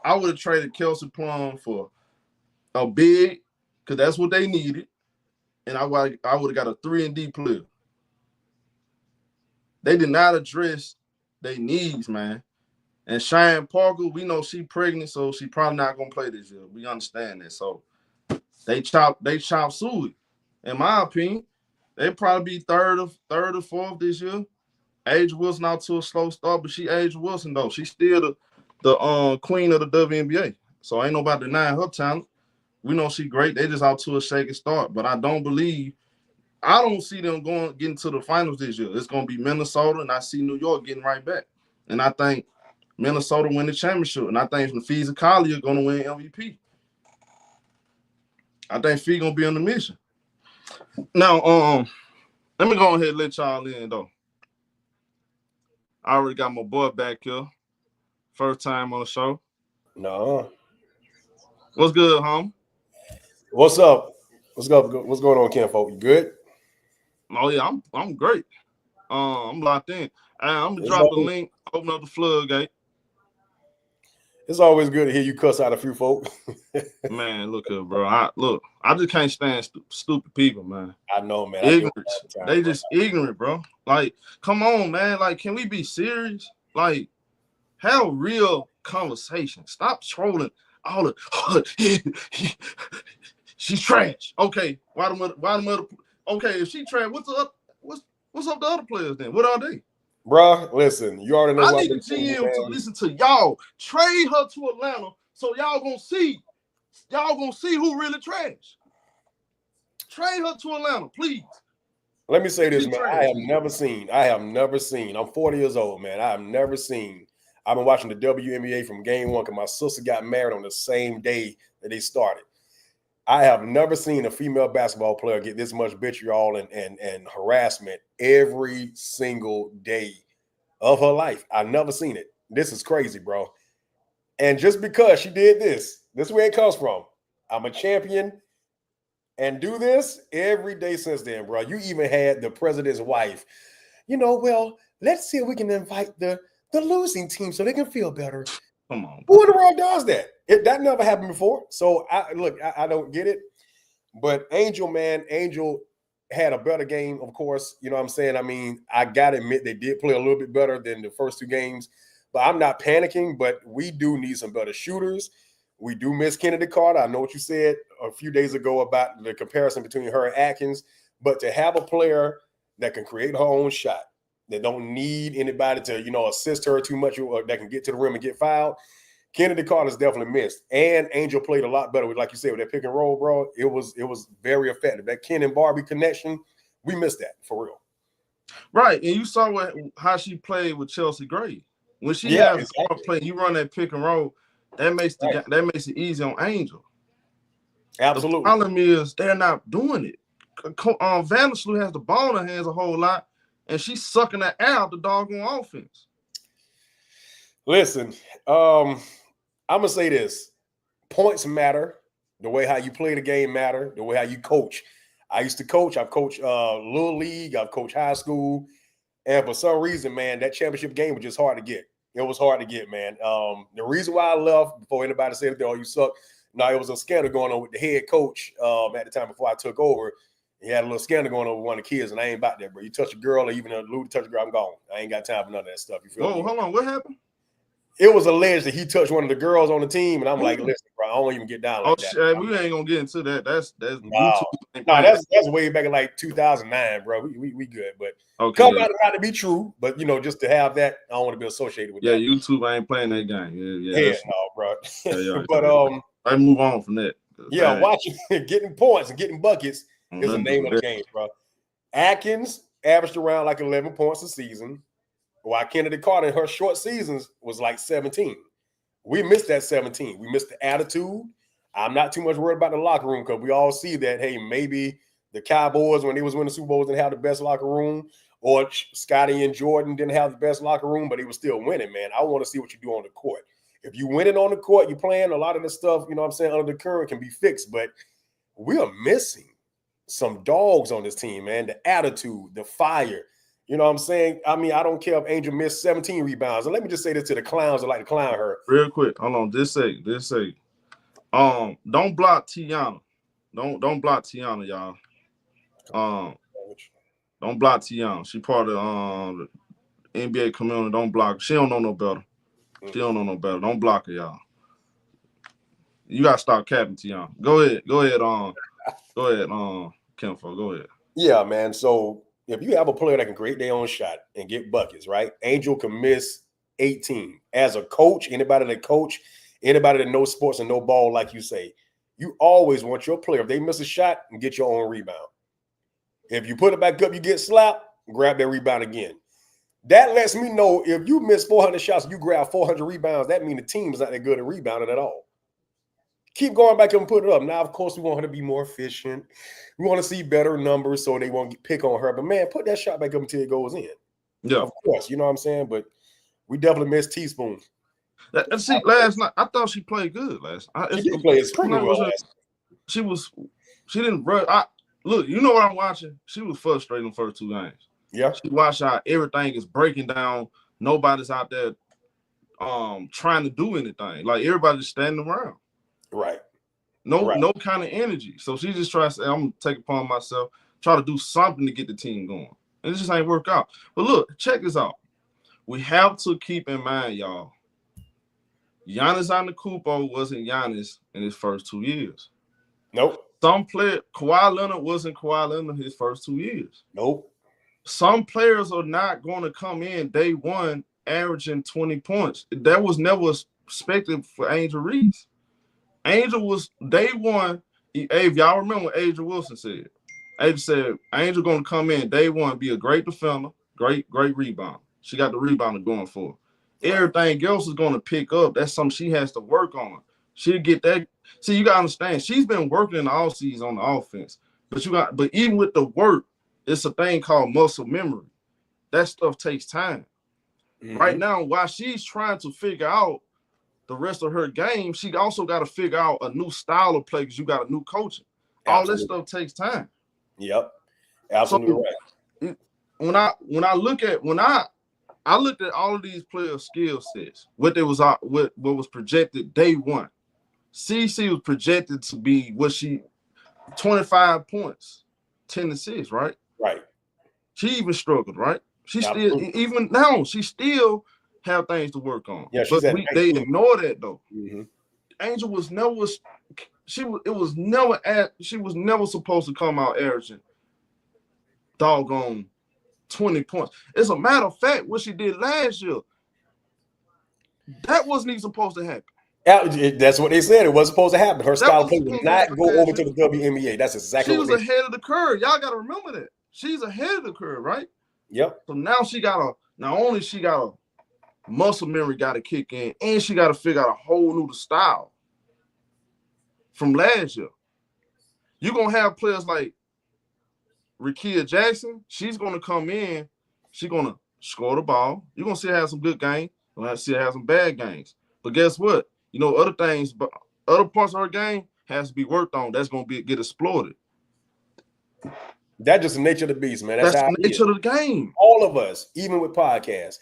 Speaker 2: I would have traded Kelsey Plum for a big, because that's what they needed, and I would have got a 3-and-D player. They did not address their needs, man. And Cheyenne Parker, we know she pregnant, so she probably not gonna play this year. We understand that. So they chop suey. In my opinion, they probably be third or fourth this year. Age Wilson out to a slow start, but she Age Wilson though. She's still the queen of the WNBA. So ain't nobody denying her talent. We know she great. They just out to a shaky start. But I don't see them getting to the finals this year. It's gonna be Minnesota, and I see New York getting right back. And I think Minnesota win the championship. And I think Naphessa Collier gonna win MVP. I think Fee gonna be on the mission. Now, let me go ahead and let y'all in though. I already got my boy back here. First time on the show.
Speaker 3: No.
Speaker 2: What's good, home?
Speaker 3: What's up? What's going on, Kinfolk? You good?
Speaker 2: Oh yeah, I'm great. I'm locked in. I'm gonna drop the link, open up the floodgate.
Speaker 3: It's always good to hear you cuss out a few folk.
Speaker 2: Man, look here, bro. I just can't stand stupid people, man.
Speaker 3: I know, man.
Speaker 2: Ignorance. They just ignorant, bro. Like, come on, man. Like, can we be serious? Like, have real conversation. Stop trolling all the she's trash. Okay, why the mother okay, if she trade, what's up the other players then? What are they?
Speaker 3: Bruh, listen, you already know
Speaker 2: I
Speaker 3: what
Speaker 2: need the GM to listen to y'all. Trade her to Atlanta so y'all gonna see who really trash. Trade her to Atlanta, please.
Speaker 3: Let me say this, man. I have never seen. I'm 40 years old, man. I have never seen. I've been watching the WNBA from game one because my sister got married on the same day that they started. I have never seen a female basketball player get this much vitriol and harassment every single day of her life. I've never seen it. This is crazy, bro. And just because she did this is where it comes from. I'm a champion and do this every day since then, bro. You even had the president's wife. Well, let's see if we can invite the losing team so they can feel better.
Speaker 2: Come on.
Speaker 3: Who in the world does that? That never happened before. So I don't get it. But Angel had a better game, of course. You know what I'm saying? I mean, I got to admit they did play a little bit better than the first 2 games. But I'm not panicking, but we do need some better shooters. We do miss Kennedy Carter. I know what you said a few days ago about the comparison between her and Atkins. But to have a player that can create her own shot, that don't need anybody to, assist her too much or that can get to the rim and get fouled, Kennedy Carter's definitely missed. And Angel played a lot better with, like you said, with that pick and roll, bro. It was very effective. That Ken and Barbie connection, we missed that for real.
Speaker 2: Right. And you saw how she played with Chelsea Gray. When she play, you run that pick and roll, that makes it easy on Angel.
Speaker 3: Absolutely.
Speaker 2: The problem is they're not doing it. Vandersloot has the ball in her hands a whole lot, and she's sucking that air out the doggone offense.
Speaker 3: Listen, I'm gonna say this: points matter. The way how you play the game matter. The way how you coach. I used to coach. I've coached little league. I've coached high school, and for some reason, man, that championship game was just hard to get. It was hard to get, man. The reason why I left before anybody said anything, "Oh, you suck." No, it was a scandal going on with the head coach at the time before I took over. He had a little scandal going on with one of the kids, and I ain't about that, bro. You touch a girl or even allude to touch a girl, I'm gone. I ain't got time for none of that stuff. You feel me?
Speaker 2: Hold on. What happened?
Speaker 3: It was alleged that he touched one of the girls on the team, and I'm like, listen, bro, I don't even get down like that.
Speaker 2: We ain't gonna get into that. That's
Speaker 3: YouTube. No, that's way back in like 2009, bro. We good, but come out to be true. But just to have that, I don't want to be associated with that.
Speaker 2: Yeah, YouTube ain't playing that game.
Speaker 3: Yeah, no, bro.
Speaker 2: But I move on from that.
Speaker 3: Yeah, watching getting points and getting buckets is the name of the game, bro. Atkins averaged around like 11 points a season, while Kennedy Carter in her short seasons was like 17. We missed that 17. We missed the attitude. I'm not too much worried about the locker room because we all see that, hey, maybe the Cowboys, when they was winning Super Bowls, didn't have the best locker room, or Scotty and Jordan didn't have the best locker room, but they were still winning, man. I want to see what you do on the court. If you winning on the court, you're playing, a lot of the stuff, under the current can be fixed, but we are missing some dogs on this team, man. The attitude, the fire. You know what I'm saying? I mean, I don't care if Angel missed 17 rebounds. And let me just say this to the clowns that like to clown her.
Speaker 2: Real quick. Hold on. This say. Don't block Tiana. Don't block Tiana, y'all. Don't block Tiana. She part of the NBA community. Don't block her. She don't know no better. She don't know no better. Don't block her, y'all. You gotta stop capping Tiana. Go ahead, Kenfo. Go ahead.
Speaker 3: Yeah, man. So if you have a player that can create their own shot and get buckets, right? Angel can miss 18. As a coach, anybody that knows sports and know ball, like you say, you always want your player, if they miss a shot, and get your own rebound. If you put it back up, you get slapped, grab that rebound again. That lets me know if you miss 400 shots and you grab 400 rebounds, that means the team is not that good at rebounding at all. Keep going back up and put it up. Now, of course, we want her to be more efficient. We want to see better numbers so they won't pick on her. But, man, put that shot back up until it goes in.
Speaker 2: Yeah.
Speaker 3: Of course, you know what I'm saying? But we definitely missed Teaspoon.
Speaker 2: See, last night, I thought she played good last night.
Speaker 3: She did play extremely well.
Speaker 2: She didn't run. Look, you know what I'm watching? She was frustrated in the first 2 games.
Speaker 3: Yeah.
Speaker 2: She watched how everything is breaking down. Nobody's out there trying to do anything. Like, everybody's standing around.
Speaker 3: Right.
Speaker 2: No kind of energy. So she just tries to say, I'm going to take it upon myself, try to do something to get the team going. And it just ain't work out. But look, check this out. We have to keep in mind, y'all, Giannis Antetokounmpo wasn't Giannis in his first 2 years.
Speaker 3: Nope.
Speaker 2: Kawhi Leonard wasn't Kawhi Leonard his first 2 years.
Speaker 3: Nope.
Speaker 2: Some players are not going to come in day one averaging 20 points. That was never expected for Angel Reese. Angel was day one. If y'all remember what Angel Wilson said, Angel said Angel going to come in day one, be a great defender, great rebound. She got the rebound going for her. Everything else is going to pick up. That's something she has to work on. She'll get that. See, you got to understand, she's been working in the offseason on the offense. But even with the work, it's a thing called muscle memory. That stuff takes time. Mm-hmm. Right now, while she's trying to figure out the rest of her game, she also got to figure out a new style of play because you got a new coaching. Absolutely. All this stuff takes time.
Speaker 3: Yep. Absolutely
Speaker 2: right. When I looked at all of these players' skill sets, what was projected day one. CC was projected to be 25 points, 10 assists, right?
Speaker 3: Right.
Speaker 2: She even struggled, right? She still have things to work on.
Speaker 3: Yeah,
Speaker 2: but they ignore that though. Mm-hmm. Angel was never supposed to come out averaging doggone 20 points. As a matter of fact, what she did last year, that wasn't even supposed to happen.
Speaker 3: That's what they said. It wasn't supposed to happen. Her style of play did not go over to the WNBA. That's exactly what
Speaker 2: she was ahead of the curve. Y'all got to remember that. She's ahead of the curve, right?
Speaker 3: Yep.
Speaker 2: So now not only she got a muscle memory got to kick in, and she got to figure out a whole new style from last year. You're going to have players like Rickea Jackson. She's going to come in. She's going to score the ball. You're going to see her have some good games. You're going to see her have some bad games. But guess what? Other things, but other parts of her game has to be worked on. That's going to get exploited.
Speaker 3: That's just the nature of the beast, man.
Speaker 2: That's the nature of the game.
Speaker 3: All of us, even with podcasts,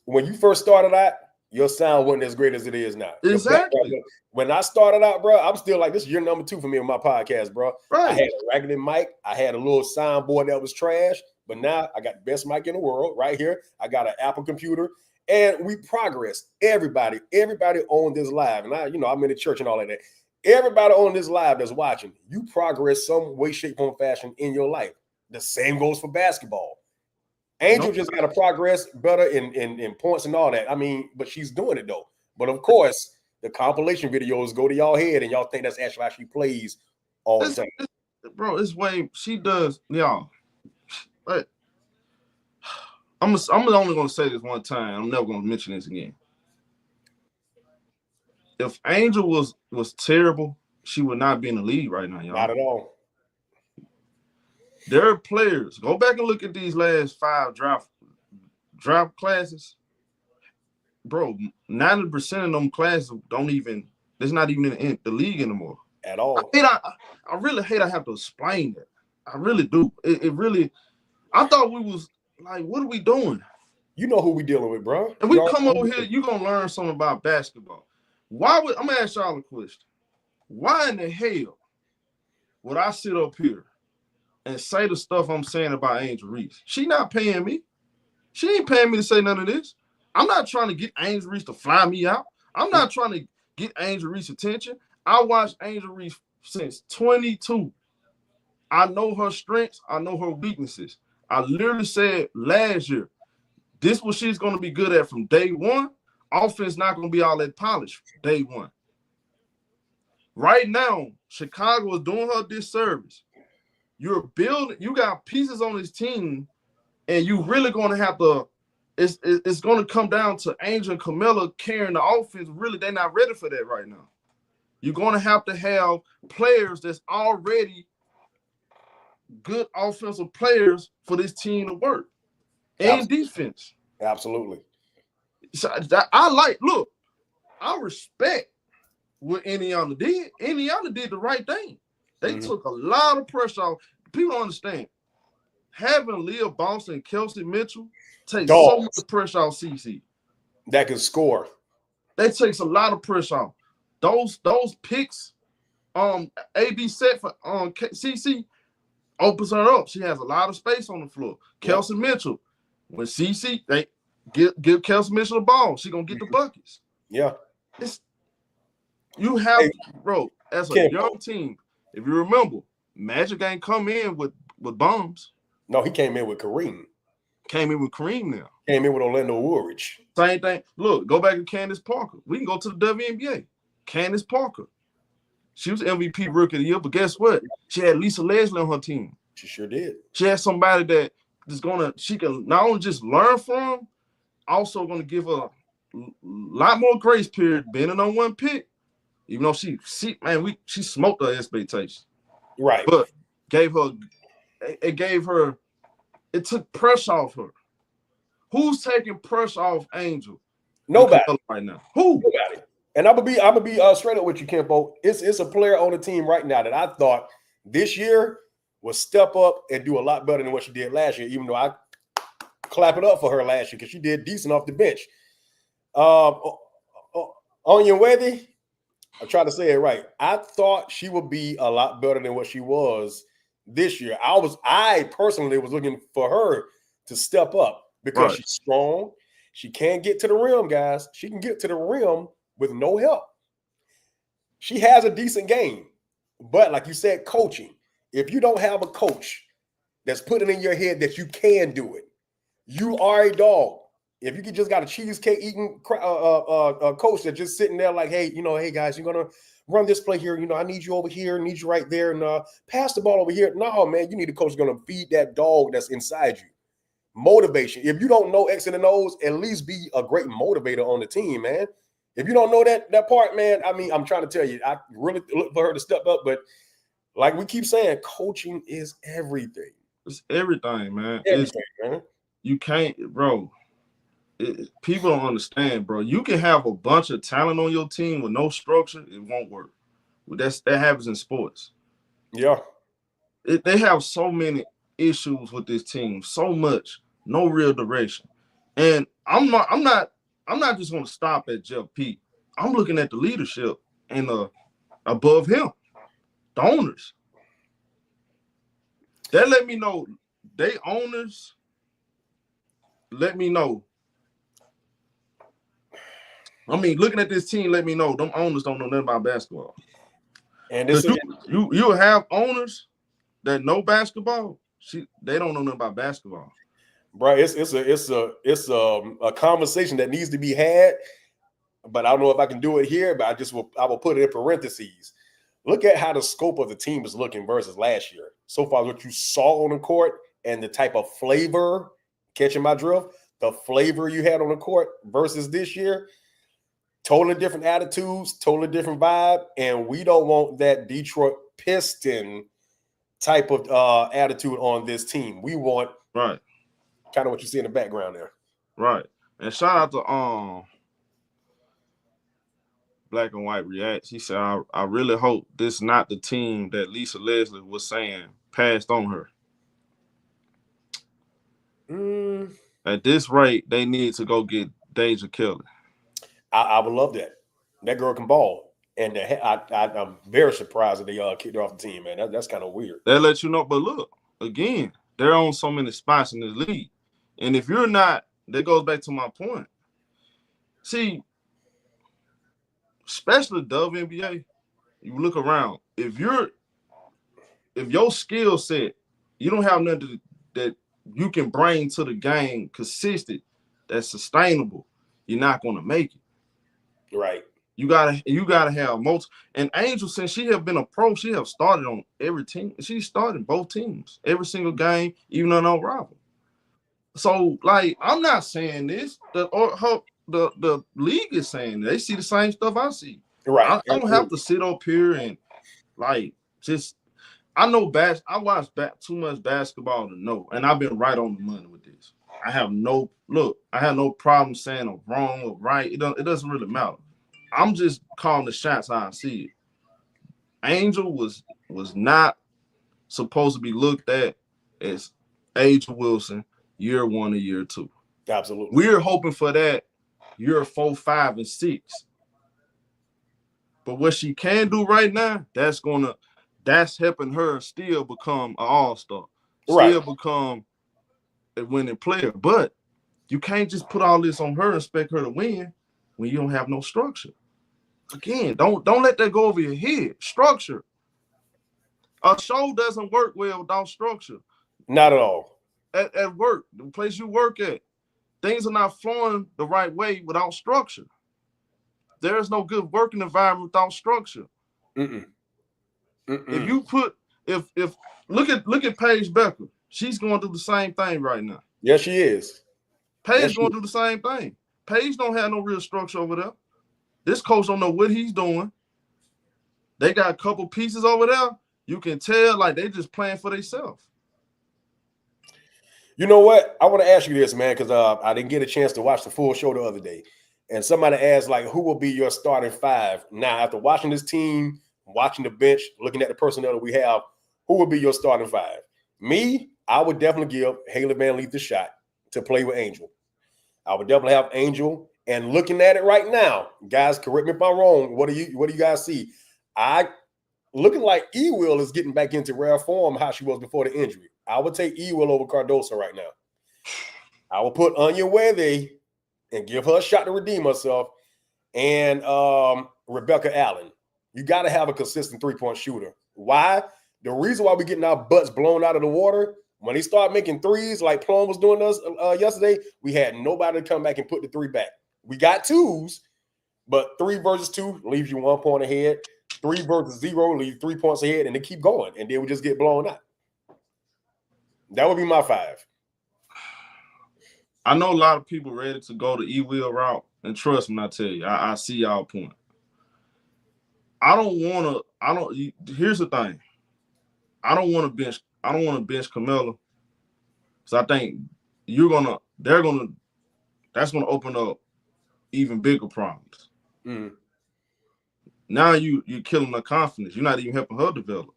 Speaker 3: when you first started out, your sound wasn't as great as it is now.
Speaker 2: Exactly.
Speaker 3: When I started out, bro, I'm still like, this is year number 2 for me on my podcast, bro.
Speaker 2: Right.
Speaker 3: I had a raggedy mic. I had a little soundboard that was trash, but now I got the best mic in the world right here. I got an Apple computer. And we progress. Everybody on this live, and I'm in the church and all of that. Everybody on this live that's watching, you progress some way, shape, form, fashion in your life. The same goes for basketball. Angel just got to progress better in points and all that. I mean, but she's doing it though. But of course, the compilation videos go to y'all head, and y'all think that's actually how she plays all the time.
Speaker 2: Bro, it's way she does, y'all. But I'm only going to say this one time. I'm never going to mention this again. If Angel was terrible, she would not be in the league right now, y'all.
Speaker 3: Not at all.
Speaker 2: There are players. Go back and look at these last 5 draft classes. Bro, 90% of them classes there's not even in the league anymore.
Speaker 3: At all.
Speaker 2: I really hate I have to explain that. I really do. It really, I thought we was like, what are we doing?
Speaker 3: You know who we dealing with, bro.
Speaker 2: And we come over here, you're going to learn something about basketball. I'm going to ask y'all a question. Why in the hell would I sit up here and say the stuff I'm saying about Angel Reese? She not paying me. She ain't paying me to say none of this. I'm not trying to get Angel Reese to fly me out. I'm not trying to get Angel Reese attention. I watched Angel Reese since 22. I know her strengths. I know her weaknesses. I literally said last year, this is what she's going to be good at from day one. Offense not going to be all that polished day one. Right now, Chicago is doing her disservice. You got pieces on this team, and you really going to have to, it's going to come down to Angel and Camilla carrying the offense. Really, they're not ready for that right now. You're going to have players that's already good offensive players for this team to work. And defense.
Speaker 3: Absolutely.
Speaker 2: So I respect what Indiana did. Indiana did the right thing. They took a lot of pressure off. People don't understand. Having Leah Boston and Kelsey Mitchell takes so much pressure off CC.
Speaker 3: That can score.
Speaker 2: That takes a lot of pressure off. Those picks, AB set for CC opens her up. She has a lot of space on the floor. Kelsey Mitchell, when CC, they give Kelsey Mitchell the ball, she's gonna get the buckets.
Speaker 3: Yeah.
Speaker 2: You have, bro, as a young team, If you remember, Magic ain't come in with bombs.
Speaker 3: No, he came in with Kareem.
Speaker 2: Came in with Kareem now.
Speaker 3: Came in with Orlando Woolridge.
Speaker 2: Same thing. Look, go back to Candace Parker. We can go to the WNBA. Candace Parker. She was MVP Rookie of the Year, but guess what? She had Lisa Leslie on her team.
Speaker 3: She sure did.
Speaker 2: She had somebody that is she can not only just learn from, also going to give her a lot more grace period being on one pick. Even though she smoked her expectations.
Speaker 3: Right.
Speaker 2: But it took pressure off her. Who's taking pressure off Angel?
Speaker 3: Nobody
Speaker 2: right now. Who?
Speaker 3: Nobody. And I'm gonna be straight up with you, Kempo. It's a player on the team right now that I thought this year would step up and do a lot better than what she did last year, even though I clap it up for her last year because she did decent off the bench. Onyenwethy, I'm trying to say it right. I thought she would be a lot better than what she was this year. I personally was looking for her to step up because she's strong. She can get to the rim, guys. She can get to the rim with no help. She has a decent game. But like you said, coaching. If you don't have a coach that's putting in your head that you can do it, you are a dog. If you just got a cheesecake eating coach that's just sitting there like, hey, hey guys, you're gonna run this play here. I need you over here, need you right there, and pass the ball over here. No, man, you need a coach who's gonna feed that dog that's inside you. Motivation. If you don't know X and O's, at least be a great motivator on the team, man. If you don't know that part, man, I mean, I'm trying to tell you, I really look for her to step up, but like we keep saying, coaching is everything.
Speaker 2: It's everything, man.
Speaker 3: Everything, man.
Speaker 2: You can't, bro. People don't understand, bro. You can have a bunch of talent on your team with no structure, it won't work. That happens in sports.
Speaker 3: Yeah.
Speaker 2: They have so many issues with this team, so much, no real direction. And I'm not just going to stop at Jeff Pete. I'm looking at the leadership and above him, the owners. That let me know, they owners let me know. I mean, looking at this team, let me know them owners don't know nothing about basketball. And you have owners that know basketball. They don't know nothing about basketball.
Speaker 3: Bro, it's a conversation that needs to be had, but I don't know if I can do it here. But I will put it in parentheses. Look at how the scope of the team is looking versus last year. So far, what you saw on the court and the type of flavor, catching my drift, the flavor you had on the court versus this year. Totally different attitudes, totally different vibe, and we don't want that Detroit Piston type of attitude on this team. We want
Speaker 2: kind
Speaker 3: of what you see in the background there.
Speaker 2: Right. And shout out to Black and White Reacts. He said, I really hope this is not the team that Lisa Leslie was saying passed on her. At this rate, they need to go get Deja Kelly.
Speaker 3: I would love that. That girl can ball. And I'm very surprised that they kicked her off the team, man. That's kind of weird.
Speaker 2: That lets you know. But look, again, they're on so many spots in this league. And if you're not, that goes back to my point. See, especially WNBA, you look around. If your skill set, you don't have nothing that you can bring to the game consistent, that's sustainable, you're not going to make it.
Speaker 3: Right.
Speaker 2: You gotta have most. And Angel, since she have been a pro, she have started on every team. She started both teams, every single game, even on no rival. So, like, I'm not saying this. The league is saying they see the same stuff I see.
Speaker 3: Right.
Speaker 2: I don't have to sit up here and just. I know I watch too much basketball to know, and I've been right on the money with this. I have no problem saying I'm wrong or right. It doesn't really matter. I'm just calling the shots how I see it. Angel was not supposed to be looked at as Angel Wilson year 1 or year 2.
Speaker 3: Absolutely.
Speaker 2: We're hoping for that year 4, 5, and 6. But what she can do right now, that's helping her still become an all-star. Still become a winning player. But you can't just put all this on her and expect her to win when you don't have no structure. Again, don't let that go over your head. Structure. A show doesn't work well without structure.
Speaker 3: Not at all.
Speaker 2: At work, the place you work at, things are not flowing the right way without structure. There is no good working environment without structure.
Speaker 3: Mm-mm. Mm-mm.
Speaker 2: If you put if look at Paige Becker, she's going through the same thing right now.
Speaker 3: Yeah, she is.
Speaker 2: Paige going through the same thing. Paige don't have no real structure over there. This coach don't know what he's doing. They got a couple pieces over there. You can tell like they just playing for themselves.
Speaker 3: You know what? I want to ask you this, man, because I didn't get a chance to watch the full show the other day. And somebody asked, like, who will be your starting five? Now, after watching this team, watching the bench, looking at the personnel that we have, who would be your starting five? Me, I would definitely give Haley Van Leet the shot to play with Angel. I would definitely have Angel. And looking at it right now, guys, correct me if I'm wrong. What do you guys see? Looking like E-Will is getting back into rare form, how she was before the injury. I would take E-Will over Cardoso right now. I will put Anya Wethe and give her a shot to redeem herself. And Rebecca Allen. You got to have a consistent three-point shooter. Why? The reason why we're getting our butts blown out of the water, when they start making threes like Plum was doing us yesterday, we had nobody to come back and put the three back. We got twos, but 3 versus 2 leaves you 1 point ahead. 3 versus 0 leaves 3 points ahead, and they keep going, and then we just get blown out. That would be my 5.
Speaker 2: I know a lot of people ready to go the E-Will route, and trust me, I tell you, I see y'all point. Here's the thing. I don't want to bench Camilla, because I think that's gonna open up even bigger problems.
Speaker 3: Mm-hmm.
Speaker 2: Now you're killing her confidence. You're not even helping her develop.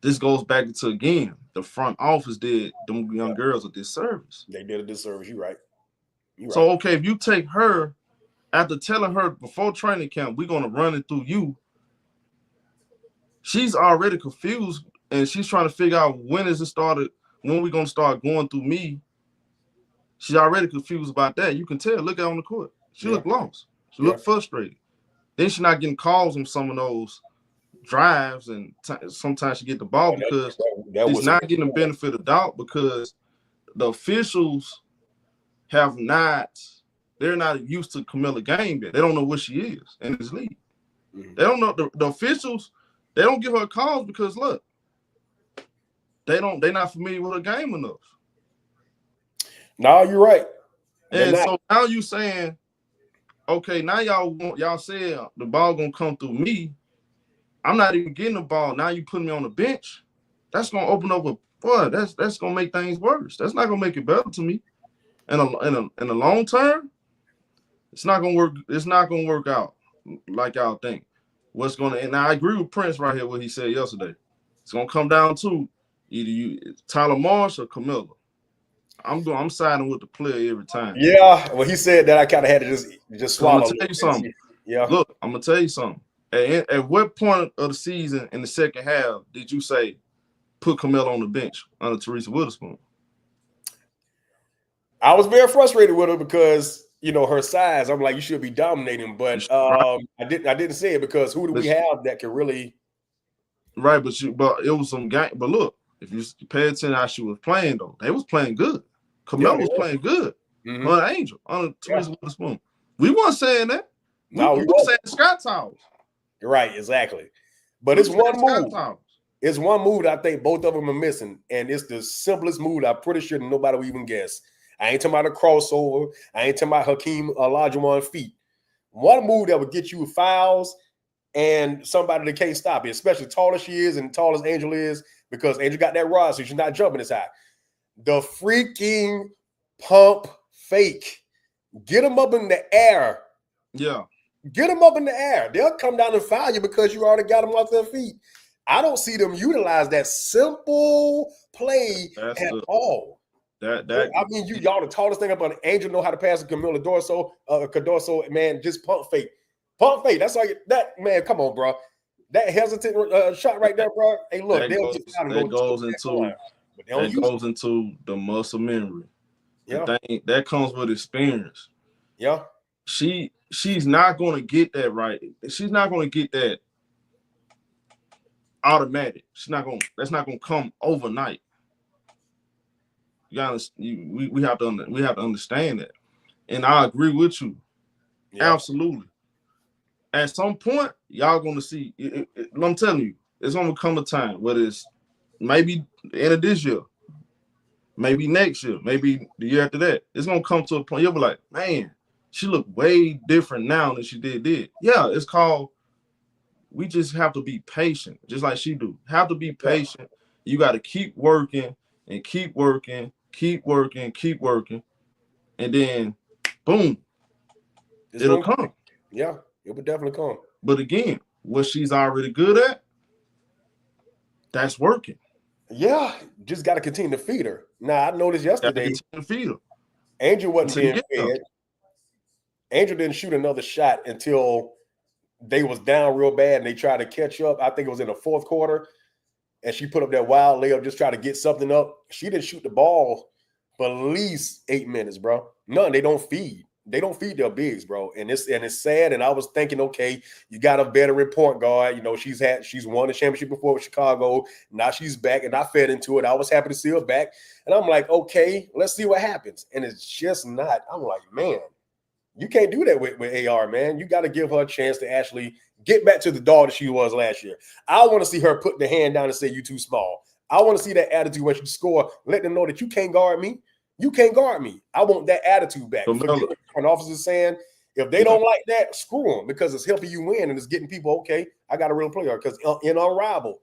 Speaker 2: This goes back to, again, the front office did them young girls a disservice.
Speaker 3: They did a disservice. You're right.
Speaker 2: So, okay, if you take her, after telling her before training camp, we're going to run it through you, she's already confused, and she's trying to figure out when we're going to start going through me. She's already confused about that. You can tell. Look at her on the court. She looked lost. She looked frustrated. Then she's not getting calls on some of those drives, and sometimes she get the ball because she's not getting the benefit of doubt because the officials they're not used to Camilla game yet. They don't know what she is in this league. Mm-hmm. They don't know the officials. They don't give her calls because look, they're not familiar with her game enough.
Speaker 3: No, you're right.
Speaker 2: And so now you saying, okay, now y'all said the ball gonna come through me. I'm not even getting the ball. Now you put me on the bench. That's gonna open up that's gonna make things worse. That's not gonna make it better to me. In the long term, it's not gonna work. It's not gonna work out like y'all think. And I agree with Prince right here what he said yesterday. It's gonna come down to either Tyler Marsh or Camilla. I'm siding with the player every time.
Speaker 3: Yeah, well, he said that I kind of had to just swallow.
Speaker 2: I'm gonna tell you something.
Speaker 3: Yeah.
Speaker 2: Look, I'm gonna tell you something. At what point of the season in the second half did you say put Camilla on the bench under Teresa Witherspoon?
Speaker 3: I was very frustrated with her because her size. I'm like, you should be dominating, but I didn't say it because who do we have that can really? Right,
Speaker 2: but it was some game. But look, if you pay attention how she was playing, though, they was playing good. Camilla was playing good. Mm-hmm. On Angel, on Teresa Witherspoon. We weren't saying that. No, we were saying Scott Towers.
Speaker 3: Right, exactly. But it's one move. It's one move that I think both of them are missing, and it's the simplest move I'm pretty sure nobody will even guess. I ain't talking about a crossover. I ain't talking about Hakeem Olajuwon feet. One move that would get you fouls and somebody that can't stop it, especially tall as she is and tall as Angel is, because Angel got that rod, so she's not jumping as high. The freaking pump fake. Get them up in the air.
Speaker 2: Yeah.
Speaker 3: Get them up in the air. They'll come down and foul you because you already got them off their feet. I don't see them utilize that simple play at all. I mean, y'all the tallest thing up on Angel know how to pass a Camilla Cardoso, man, just pump fake. Pump fake. That's all man, come on, bro. That hesitant shot right there, bro. Hey, look, that goes
Speaker 2: into the muscle memory.
Speaker 3: Yeah.
Speaker 2: That comes with experience.
Speaker 3: Yeah.
Speaker 2: She's not going to get that right. She's not going to get that automatic. That's not gonna come overnight. We have to understand that. And I agree with you. Yeah. Absolutely. At some point, y'all gonna see. I'm telling you, it's gonna come a time whether it's maybe the end of this year, maybe next year, maybe the year after that. It's gonna come to a point you'll be like, man, she look way different now than she did. Yeah, it's called. We just have to be patient, just like she do. Have to be patient. You got to keep working and keep working, and then, boom, it'll come.
Speaker 3: Yeah, it would definitely come.
Speaker 2: But again, what she's already good at, that's working.
Speaker 3: Yeah, just got to continue to feed her. Now, I noticed yesterday,
Speaker 2: feed her.
Speaker 3: Angel wasn't being fed. Angel didn't shoot another shot until they was down real bad and they tried to catch up. I think it was in the fourth quarter, and she put up that wild layup, just try to get something up. She didn't shoot the ball for at least 8 minutes, bro. None. They don't feed. They don't feed their bigs, bro. And it's sad. And I was thinking, okay, you got a veteran point guard. You know, she's won the championship before with Chicago. Now she's back, and I fed into it. I was happy to see her back. And I'm like, okay, let's see what happens. And it's just not. I'm like, man, you can't do that with AR, man. You got to give her a chance to actually get back to the dog that she was last year. I want to see her put the hand down and say, you too small. I want to see that attitude when she score. Let them know that you can't guard me. You can't guard me. I want that attitude back. An officer's saying, if they don't like that, screw them, because it's helping you win and it's getting people, okay, I got a real player. Because in Unrivaled,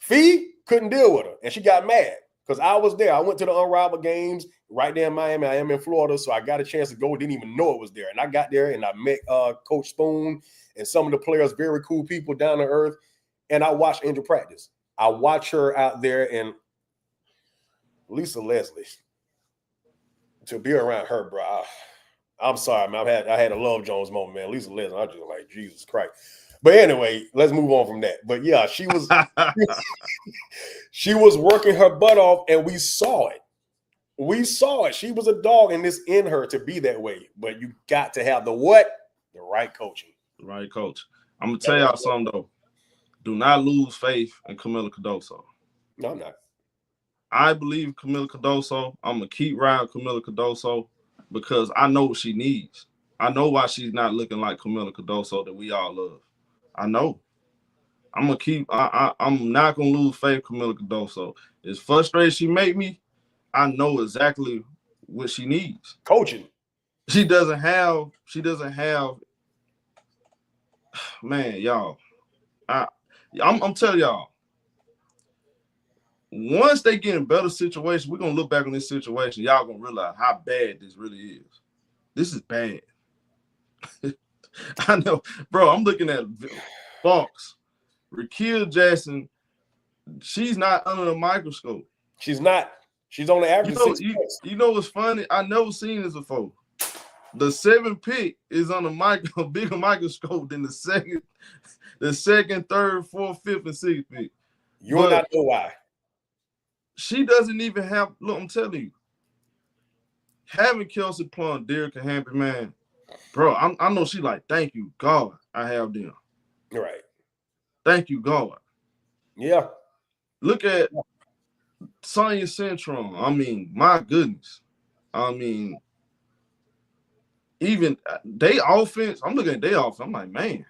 Speaker 3: Fee couldn't deal with her, and she got mad because I was there. I went to the Unrivaled games right there in Miami. I am in Florida, so I got a chance to go. Didn't even know it was there. And I got there, and I met Coach Spoon and some of the players, very cool people down to earth, and I watched Angel practice. I watched her out there, and Lisa Leslie, to be around her, bro, I'm sorry, man. I had a Love Jones moment, man. Lisa Leslie, I just like, Jesus Christ. But anyway, let's move on from that. But yeah, she was she was working her butt off, and we saw it. We saw it. She was a dog, and it's in her to be that way. But you got to have the what? The right coaching.
Speaker 2: The right coach. I'm gonna tell y'all something though. Do not lose faith in Camila Cardoso.
Speaker 3: No, I'm not.
Speaker 2: I believe Camila Cardoso. I'm going to keep riding Camila Cardoso because I know what she needs. I know why she's not looking like Camila Cardoso that we all love. I know. I'm going to keep – I'm not going to lose faith in Camila Cardoso. As frustrated she make me, I know exactly what she needs.
Speaker 3: Coaching.
Speaker 2: She doesn't have – man, y'all. I'm telling y'all. Once they get in better situations, we're going to look back on this situation. Y'all going to realize how bad this really is. This is bad. I know. Bro, I'm looking at Fox. Raquel Jackson, she's not under the microscope.
Speaker 3: She's not. She's on the average.
Speaker 2: You know what's funny? I never seen this before. The 7th pick is on a bigger microscope than the second, 3rd, 4th, 5th, and 6th pick.
Speaker 3: You will not know why.
Speaker 2: She doesn't even have. Look, I'm telling you, having Kelsey, Plum, Derek, and Happy, man, bro. I know she like. Thank you, God. I have them.
Speaker 3: Right.
Speaker 2: Thank you, God.
Speaker 3: Yeah.
Speaker 2: Look at Sonya Centron. I mean, my goodness. I mean, even they offense. I'm looking at their offense. I'm like, man.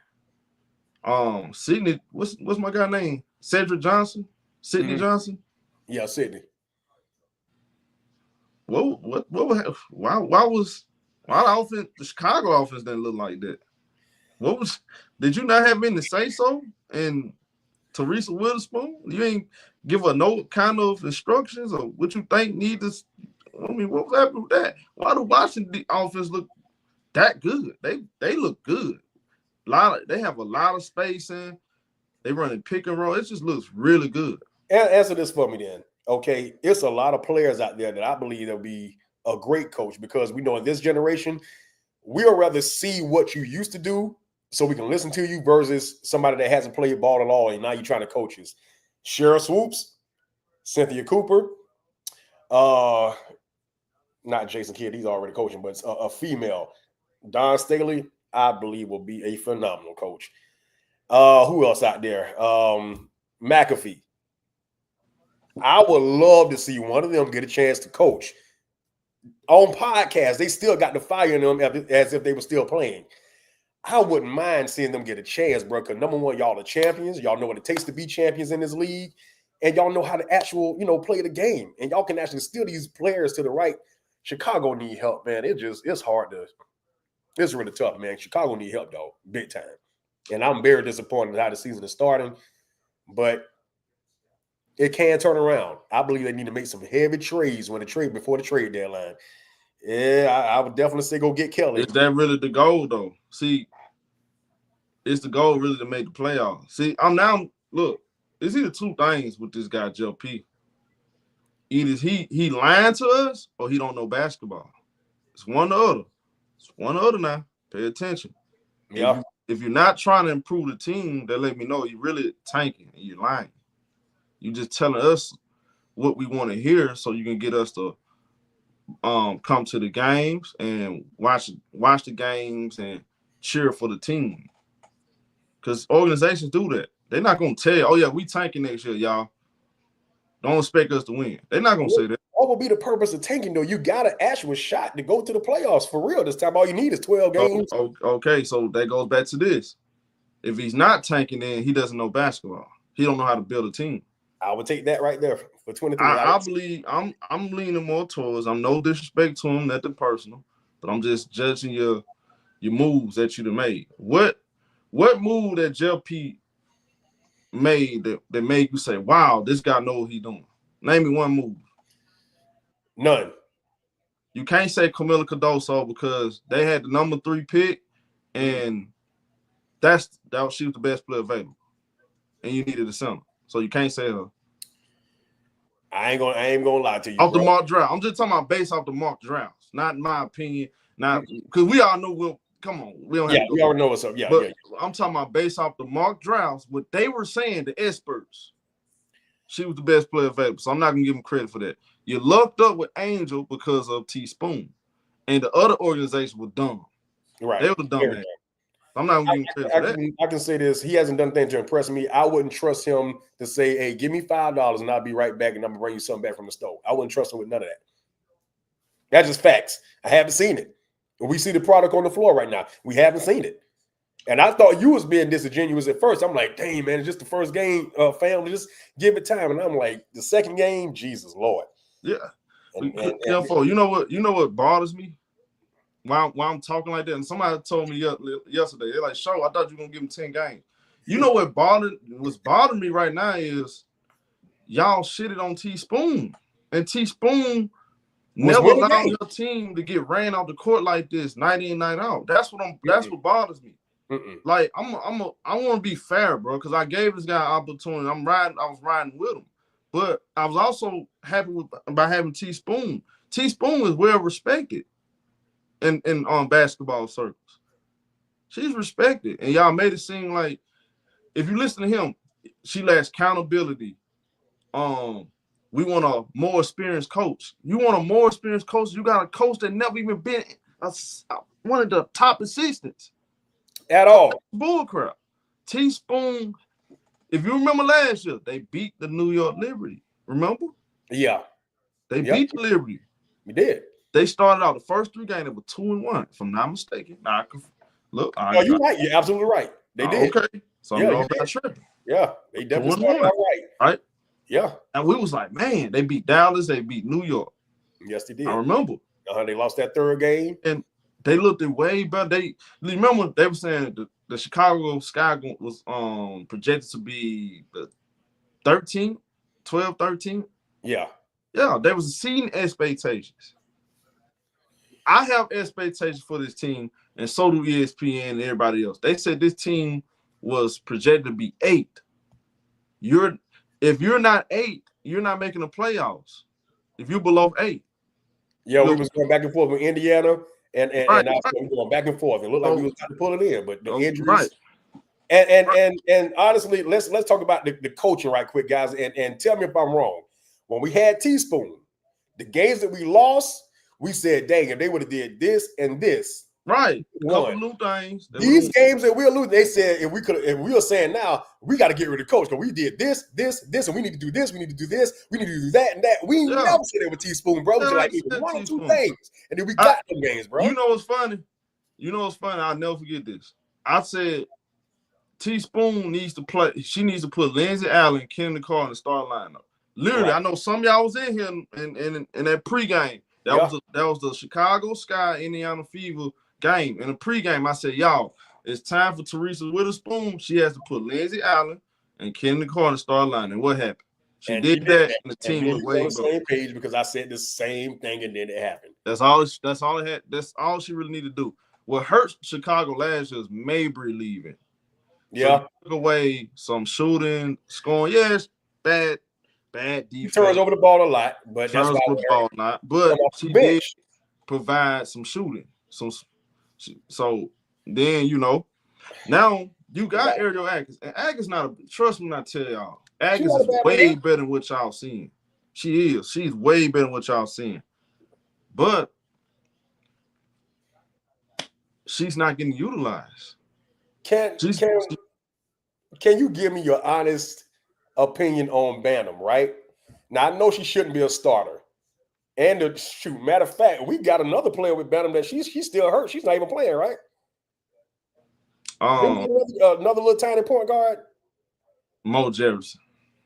Speaker 2: Sydney. What's my guy name? Cedric Johnson. Sydney Johnson.
Speaker 3: Yeah, Sydney.
Speaker 2: Why the offense, the Chicago offense didn't look like that? Did you not have any say so? And Teresa Witherspoon, you ain't give her no kind of instructions or what you think need to. I mean, what was happening with that? Why do Washington offense look that good? They look good. They have a lot of spacing. They running pick and roll. It just looks really good.
Speaker 3: Answer this for me then. Okay, it's a lot of players out there that I believe will be a great coach, because we know in this generation, we'll rather see what you used to do so we can listen to you versus somebody that hasn't played ball at all and now you're trying to coach us. Cheryl Swoops, Cynthia Cooper, not Jason Kidd, he's already coaching, but a female. Don Staley, I believe, will be a phenomenal coach. Who else out there? McAfee. I would love to see one of them get a chance to coach. On podcasts, they still got the fire in them as if they were still playing. I wouldn't mind seeing them get a chance, bro, because number one, y'all are champions. Y'all know what it takes to be champions in this league. And y'all know how to play the game. And y'all can actually steal these players to the right. Chicago need help, man. It's hard to – it's really tough, man. Chicago need help, dog, big time. And I'm very disappointed in how the season is starting. But it can turn around. I believe they need to make some heavy trades before the trade deadline. Yeah, I would definitely say go get Kelly.
Speaker 2: Is that really the goal, though? See, it's the goal really to make the playoffs. See, look, it's either two things with this guy, Joe P. Either he lying to us or he don't know basketball. It's one or the other. It's one or the other now. Pay attention.
Speaker 3: Yeah.
Speaker 2: If you're not trying to improve the team, then let me know you're really tanking and you're lying. You're just telling us what we want to hear so you can get us to come to the games and watch the games and cheer for the team. Because organizations do that. They're not going to tell you, oh, yeah, we tanking next year, y'all. Don't expect us to win. They're not going to say that.
Speaker 3: What will be the purpose of tanking, though? You got an actual shot to go to the playoffs for real. This time, all you need is 12 games.
Speaker 2: Okay, so that goes back to this. If he's not tanking, then he doesn't know basketball. He don't know how to build a team.
Speaker 3: I would take that right there for 23.
Speaker 2: I believe I'm leaning more towards. I'm no disrespect to him, nothing personal, but I'm just judging your moves that you've made. What move that Jeff P made that made you say, "Wow, this guy knows what he's doing"? Name me one move.
Speaker 3: None.
Speaker 2: You can't say Camila Cardoso because they had the number 3 pick, and she was the best player available, and you needed a center. So you can't say her.
Speaker 3: I ain't gonna lie to you.
Speaker 2: Off the mock draft. I'm just talking about based off the mock drafts, not in my opinion. Not because we all know come on. We don't have
Speaker 3: we already know what's up. Yeah,
Speaker 2: but I'm talking about based off the mock drafts, what they were saying, the experts. She was the best player available. So I'm not gonna give them credit for that. You lucked up with Angel because of Teaspoon. And the other organization was dumb.
Speaker 3: Right.
Speaker 2: They were dumb. I'm not gonna give him credit for that.
Speaker 3: I can say this. He hasn't done anything to impress me. I wouldn't trust him to say, hey, give me $5 and I'll be right back and I'm gonna bring you something back from the store. I wouldn't trust him with none of that. That's just facts. I haven't seen it. We see the product on the floor right now. We haven't seen it. And I thought you was being disingenuous at first. I'm like, dang, man, it's just the first game, family. Just give it time. And I'm like, the second game, Jesus Lord.
Speaker 2: Yeah. You know what bothers me? While I'm talking like that, and somebody told me yesterday, they're like, "Show, I thought you were gonna give him 10 games." You know what's bothering me right now is y'all shitted on Teaspoon, and Teaspoon never allowed your team to get ran off the court like this, night in, night out. That's what bothers me. Like I want to be fair, bro, because I gave this guy an opportunity. I was riding with him, but I was also happy by having Teaspoon. Teaspoon is well respected in basketball circles. She's respected, and y'all made it seem like if you listen to him, she lacks accountability. We want a more experienced coach. You want a more experienced coach? You got a coach that never even been one of the top assistants
Speaker 3: at all.
Speaker 2: Bullcrap. Teaspoon. If you remember last year, they beat the New York Liberty. Remember?
Speaker 3: Yeah.
Speaker 2: They beat the Liberty.
Speaker 3: We did.
Speaker 2: They started out the first 3 games. They were 2-1, if I'm not mistaken. Now, you're
Speaker 3: right. You're absolutely right. They did.
Speaker 2: Okay. So I'm not tripping.
Speaker 3: Yeah. They definitely started out
Speaker 2: right.
Speaker 3: Yeah.
Speaker 2: And we was like, man, they beat Dallas. They beat New York.
Speaker 3: Yes, they did.
Speaker 2: I remember.
Speaker 3: They lost that 3rd game.
Speaker 2: And they looked way better. They remember they were saying the Chicago Sky was projected to be the 13.
Speaker 3: Yeah.
Speaker 2: Yeah, there was seeding expectations. I have expectations for this team, and so do ESPN and everybody else. They said this team was projected to be 8. If you're not 8, you're not making the playoffs. If you're below 8.
Speaker 3: Yeah, we was going back and forth with Indiana and we were going back and forth. It looked like we was trying to pull it in, but the injuries. Right. And honestly, let's talk about the coaching right quick, guys, and tell me if I'm wrong. When we had Teaspoon, the games that we lost, we said, dang, if they would have did this and this,
Speaker 2: Right. Couple
Speaker 3: One.
Speaker 2: new things.
Speaker 3: These games that we're losing, they said if we were saying now, we got to get rid of coach because we did this, and we need to do this, we need to do this, we need to do that and that. We never said it with teaspoon, bro. It was like one or two things, and then we got them games, bro.
Speaker 2: You know what's funny? I'll never forget this. I said Teaspoon needs to play. She needs to put Lindsay Allen, Kennedy Carr in the start lineup. Literally, I know some of y'all was in here in that pregame. That was the Chicago Sky Indiana Fever game. In the pregame, I said, y'all, it's time for Teresa Witherspoon. She has to put Lindsay Allen and Kennedy Carr in the start line. And what happened? She did that, and the team was way
Speaker 3: on the same page because I said the same thing, and then it happened.
Speaker 2: That's all it had. That's all she really needed to do. What hurt Chicago last year is Mabry leaving.
Speaker 3: Yeah,
Speaker 2: so took away some shooting, scoring. Yes, bad defense.
Speaker 3: He turns over the ball a lot, but that's why
Speaker 2: the ball not. But she did provide some shooting. So then now you got Ariel Atkins, and Atkins trust me when I tell y'all, Atkins is way better than what y'all seeing. She is. She's way better than what y'all seeing. But she's not getting utilized.
Speaker 3: Can you give me your honest opinion on Bantam, right? Now, I know she shouldn't be a starter. And matter of fact, we got another player with Bantam that she's still hurt. She's not even playing, right? Another little tiny point guard.
Speaker 2: Mo Jefferson.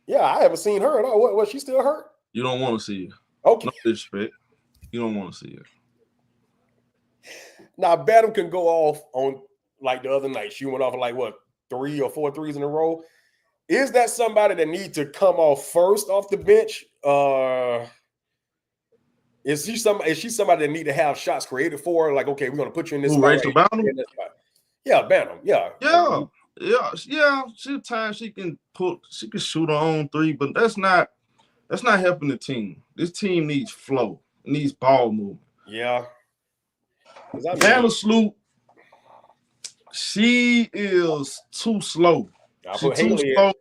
Speaker 3: Yeah, I haven't seen her at all. Was she still hurt?
Speaker 2: You don't want to see her.
Speaker 3: Okay.
Speaker 2: No disrespect. You don't want to see her.
Speaker 3: Now, Bantam can go off on like the other night. She went off like 3 or 4 threes in a row. Is that somebody that needs to come off first off the bench? Is she somebody that need to have shots created for her? Like, okay, we're gonna put you in this spot.
Speaker 2: Bantam?
Speaker 3: Yeah, Bantam. Yeah.
Speaker 2: She's time she can shoot her own three, but that's not helping the team. This team needs flow. It needs ball movement.
Speaker 3: Yeah.
Speaker 2: Hannah Sloop, she is too slow. She's too slow.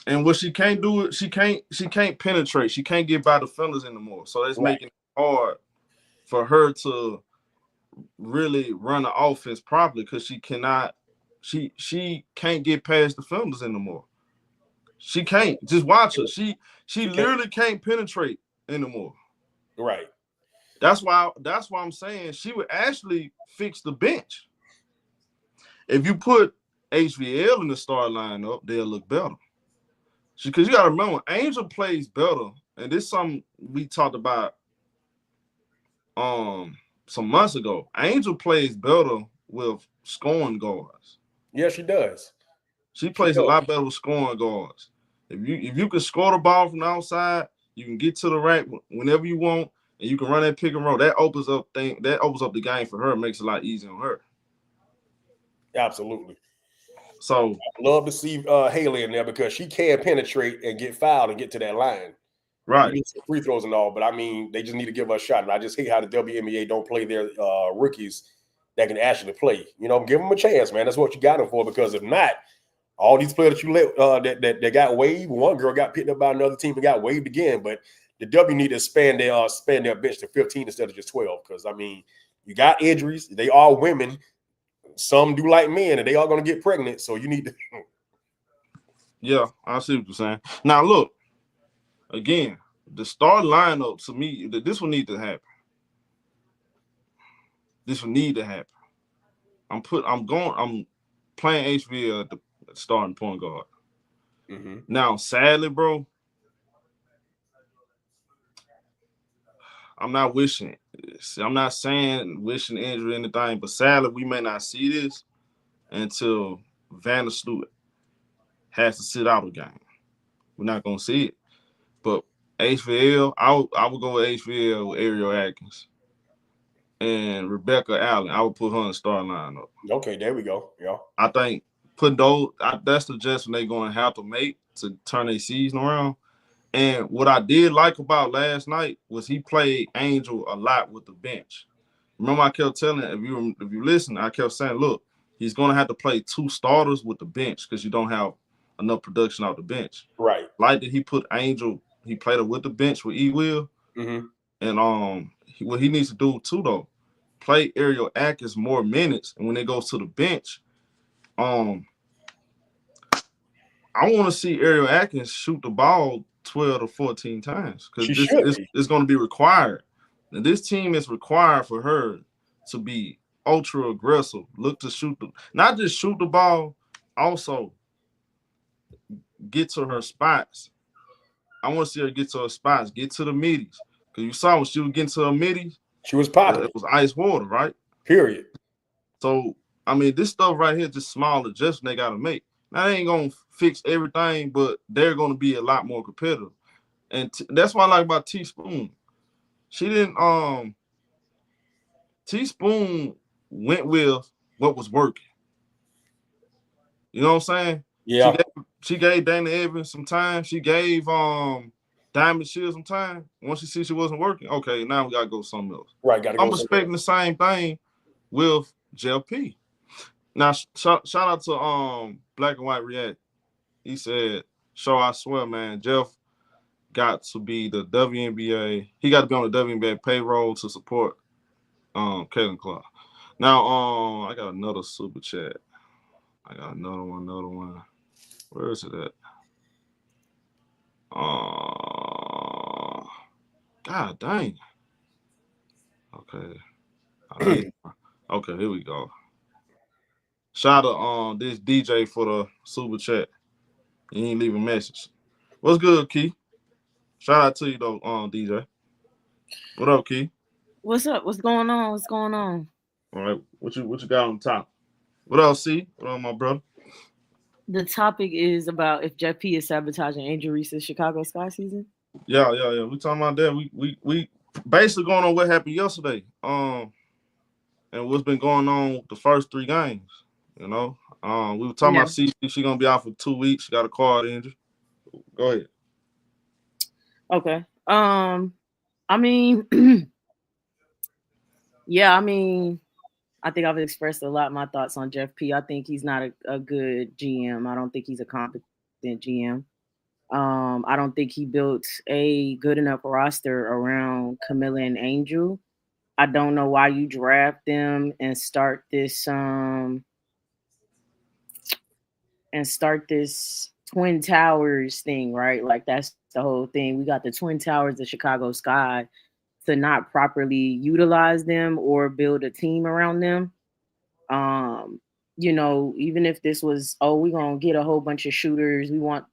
Speaker 2: And what she can't do, she can't penetrate. She can't get by defenders anymore. So that's making it hard for her to really run the offense properly because she can't get past defenders anymore. She can't. Just watch her. She literally can't penetrate anymore.
Speaker 3: Right.
Speaker 2: That's why I'm saying she would actually fix the bench. If you put HVL in the start lineup, they'll look better. Because you got to remember, Angel plays better, and this is something we talked about some months ago. Angel plays better with scoring guards.
Speaker 3: Yeah, she does.
Speaker 2: She plays a lot better with scoring guards. If you can score the ball from the outside, you can get to the rack whenever you want, and you can run that pick and roll. That opens up the game for her, makes it a lot easier on her.
Speaker 3: Absolutely.
Speaker 2: So
Speaker 3: I love to see Haley in there because she can penetrate and get fouled and get to that line.
Speaker 2: Right.
Speaker 3: Free throws and all, but I mean, they just need to give her a shot. And I just hate how the WNBA don't play their rookies that can actually play. Give them a chance, man. That's what you got them for. Because if not, all these players that you let that got waived, one girl got picked up by another team and got waived again. But the W need to expand their bench to 15 instead of just 12. Because I mean, you got injuries. They are women. Some do like men, and they are going to get pregnant. So you need to.
Speaker 2: Yeah, I see what you're saying. Now look, again, the start lineup to me, this will need to happen. This will need to happen. I'm playing HVL at the starting point guard.
Speaker 3: Mm-hmm.
Speaker 2: Now, sadly, bro, I'm not wishing. I'm not saying wishing injury or anything, but sadly, we may not see this until Vanna Stewart has to sit out a game. We're not gonna see it. But HVL, I would go with HVL with Ariel Atkins. And Rebecca Allen, I would put her in the starting lineup.
Speaker 3: Okay, there we go. Yeah.
Speaker 2: I think that's the adjustment they're going to have to make to turn their season around. And what I did like about last night was he played Angel a lot with the bench. Remember, I kept telling if you listen, I kept saying, look, he's going to have to play 2 starters with the bench because you don't have enough production off the bench.
Speaker 3: Right.
Speaker 2: Like that, he put Angel. He played it with the bench with E. Will.
Speaker 3: Mm-hmm.
Speaker 2: And what he needs to do too, though, play Ariel Atkins more minutes, and when it goes to the bench, I want to see Ariel Atkins shoot the ball 12 to 14 times because this is going to be required. And this team is required for her to be ultra aggressive, look to shoot not just shoot the ball, also get to her spots. I want to see her get to her spots, get to the middies. Because you saw when she was getting to her middies,
Speaker 3: she was popping.
Speaker 2: It was ice water, right?
Speaker 3: Period.
Speaker 2: So, I mean, this stuff right here, just small adjustments they got to make. Now, they ain't going to fix everything, but they're going to be a lot more competitive. And that's what I like about Teaspoon. She didn't, Teaspoon went with what was working. You know what I'm saying?
Speaker 3: Yeah.
Speaker 2: She gave Dana Evans some time. She gave Diamond Shield some time. Once she see she wasn't working, okay, now we gotta go something else.
Speaker 3: Right,
Speaker 2: I'm expecting the same thing with JLP. Now, shout out to Black and White React. He said, "Show, I swear, man, Jeff got to be the WNBA. He got to be on the WNBA payroll to support Caitlin Clark." Now, I got another super chat. I got another one. Where is it at? God dang. Okay. Okay, here we go. Shout out this DJ for the super chat. He ain't leave a message. What's good, Key? Shout out to you though, DJ. What up, Key?
Speaker 4: What's up? What's going on?
Speaker 2: All right. What you got on top? What else, C? What up, my brother?
Speaker 4: The topic is about if Jeff P is sabotaging Angel Reese's Chicago Sky season.
Speaker 2: Yeah. We talking about that. We basically going on what happened yesterday. And what's been going on the first 3 games. You know, we were talking about CC. She's gonna be out for 2 weeks. She got a quad injury. Go ahead.
Speaker 4: Okay. I mean, yeah. I mean, I think I've expressed a lot of my thoughts on Jeff P. I think he's not a good GM. I don't think he's a competent GM. I don't think he built a good enough roster around Camilla and Angel. I don't know why you draft them and start this Twin Towers thing, right? Like that's the whole thing. We got the Twin Towers of Chicago Sky to not properly utilize them or build a team around them. You know, even if this was, we're gonna get a whole bunch of shooters. We want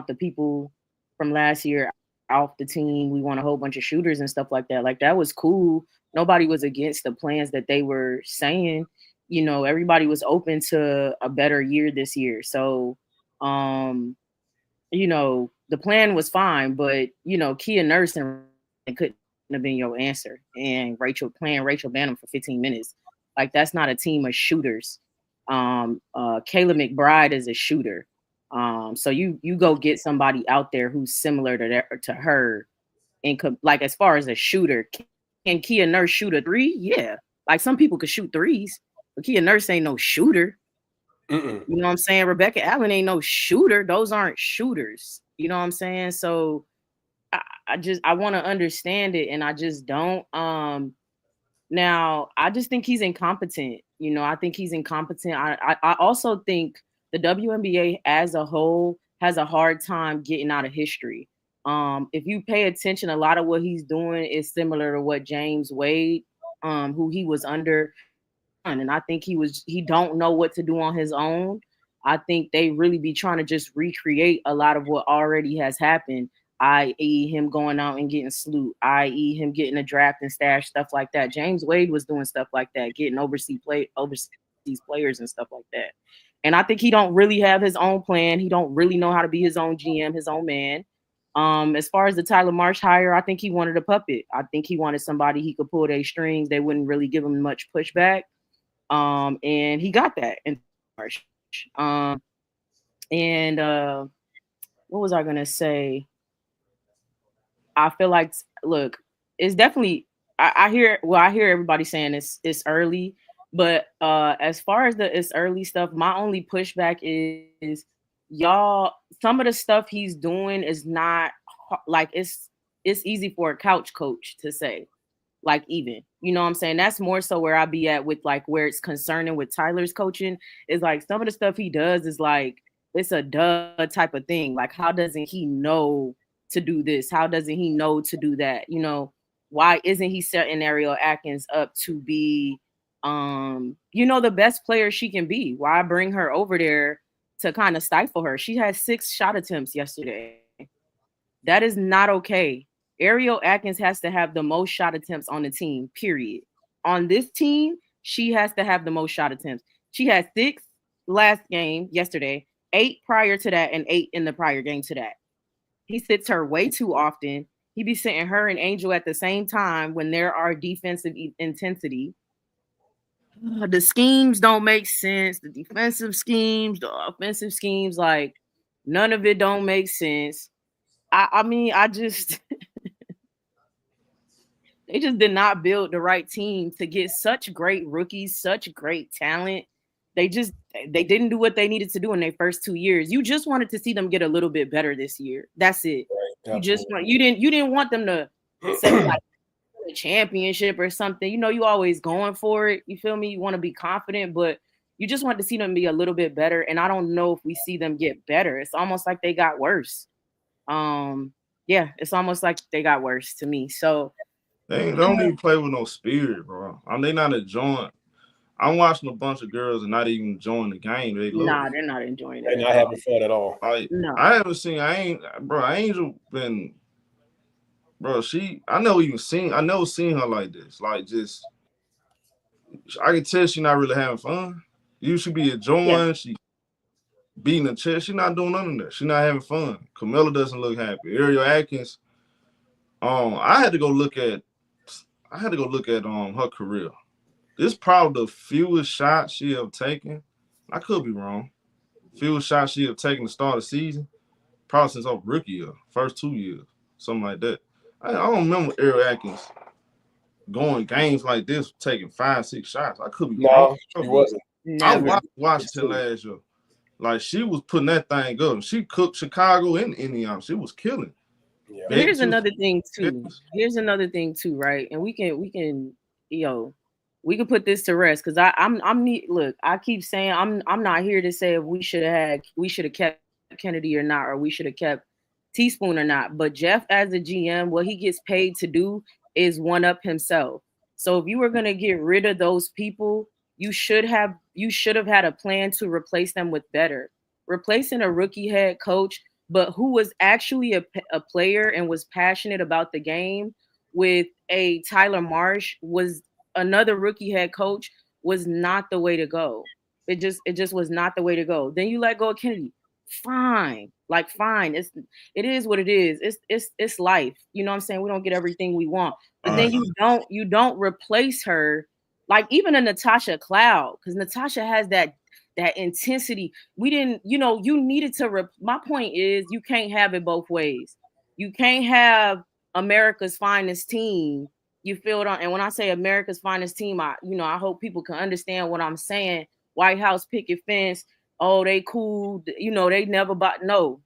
Speaker 4: the people from last year off the team. We want a whole bunch of shooters and stuff like that. Like that was cool. Nobody was against the plans that they were saying. You know, everybody was open to a better year this year. So, you know, the plan was fine, but you know, Kia Nurse and couldn't have been your answer. And Rachel Banham for 15 minutes. Like that's not a team of shooters. Kayla McBride is a shooter. So you go get somebody out there who's similar to her, and like as far as a shooter, can Kia Nurse shoot a 3? Yeah, like some people could shoot 3s, but Kia Nurse ain't no shooter. You know what I'm saying? Rebecca Allen ain't no shooter. Those aren't shooters. You know what I'm saying? So I want to understand it, and I just don't. Now I just think he's incompetent. You know, I think he's incompetent. I also think the WNBA as a whole has a hard time getting out of history. If you pay attention, a lot of what he's doing is similar to what James Wade, who he was under, and I think he don't know what to do on his own. I think they really be trying to just recreate a lot of what already has happened, i.e. him going out and getting sloot, i.e. him getting a draft and stash, stuff like that. James Wade was doing stuff like that, getting overseas players and stuff like that. And I think he don't really have his own plan. He don't really know how to be his own GM, his own man. As far as the Tyler Marsh hire, I think he wanted a puppet. I think he wanted somebody he could pull their strings. They wouldn't really give him much pushback. And he got that in Marsh. What was I gonna say? I feel like, look, it's definitely. I hear everybody saying it's early, but as far as it's early stuff, my only pushback is y'all. Some of the stuff he's doing is not like it's easy for a couch coach to say. like even. You know what I'm saying? That's more so where I be at with like where it's concerning with Tyler's coaching is like some of the stuff he does is like it's a duh type of thing. Like how doesn't he know to do this? How doesn't he know to do that? You know, why isn't he setting Ariel Atkins up to be the best player she can be? Why bring her over there to kind of stifle her? She had 6 shot attempts yesterday. That is not okay. Ariel Atkins has to have the most shot attempts on the team, period. On this team, she has to have the most shot attempts. She had 6 last game, yesterday, 8 prior to that, and 8 in the prior game to that. He sits her way too often. He be sitting her and Angel at the same time when there are defensive intensity. The schemes don't make sense. The defensive schemes, the offensive schemes, like none of it don't make sense. I mean, I just they just did not build the right team to get such great rookies, such great talent. They didn't do what they needed to do in their first 2 years. You just wanted to see them get a little bit better this year. That's it. Right, you didn't want them to say like a championship or something. You know, you always going for it. You feel me? You want to be confident, but you just want to see them be a little bit better. And I don't know if we see them get better. It's almost like they got worse. Yeah, it's almost like they got worse to me. So
Speaker 2: they don't even play with no spirit, bro. They not enjoying. I'm watching a bunch of girls and not even enjoying the game.
Speaker 4: They're not enjoying it.
Speaker 3: They're not having fun at all.
Speaker 4: No.
Speaker 2: I haven't seen. Angel been, bro. I never seen her like this. Like just, I can tell she not really having fun. You should be enjoying. Yeah. She beating the chest. She not doing none of that. She not having fun. Camilla doesn't look happy. Ariel Atkins. I had to go look at her career. This is probably the fewest shots she have taken. I could be wrong. Fewest shots she have taken to start the season, probably since her rookie year, first 2 years, something like that. I don't remember Ariel Atkins going games like this, taking 5-6 shots. I could be wrong.
Speaker 3: No, she wasn't.
Speaker 2: I watched Washington last year. Like she was putting that thing up. She cooked Chicago and Indiana. She was killing.
Speaker 4: Yeah. Here's another thing too, right? And we can we can put this to rest because I keep saying I'm not here to say if we should have kept Kennedy or not, or we should have kept Teaspoon or not. But Jeff, as a GM, what he gets paid to do is one up himself. So if you were gonna get rid of those people, you should have had a plan to replace them with better. Replacing a rookie head coach, but who was actually a player and was passionate about the game with a Tyler Marsh was another rookie head coach was not the way to go. It just was not the way to go. Then you let go of Kennedy. Fine. It is what it is. It's life. You know what I'm saying? We don't get everything we want. But then you don't replace her like even a Natasha Cloud, because Natasha has that intensity. We didn't, you needed to my point is you can't have it both ways. You can't have America's finest team. You feel it on, and when I say America's finest team, I hope people can understand what I'm saying. White House picket fence, oh, they cool, they never bought. No,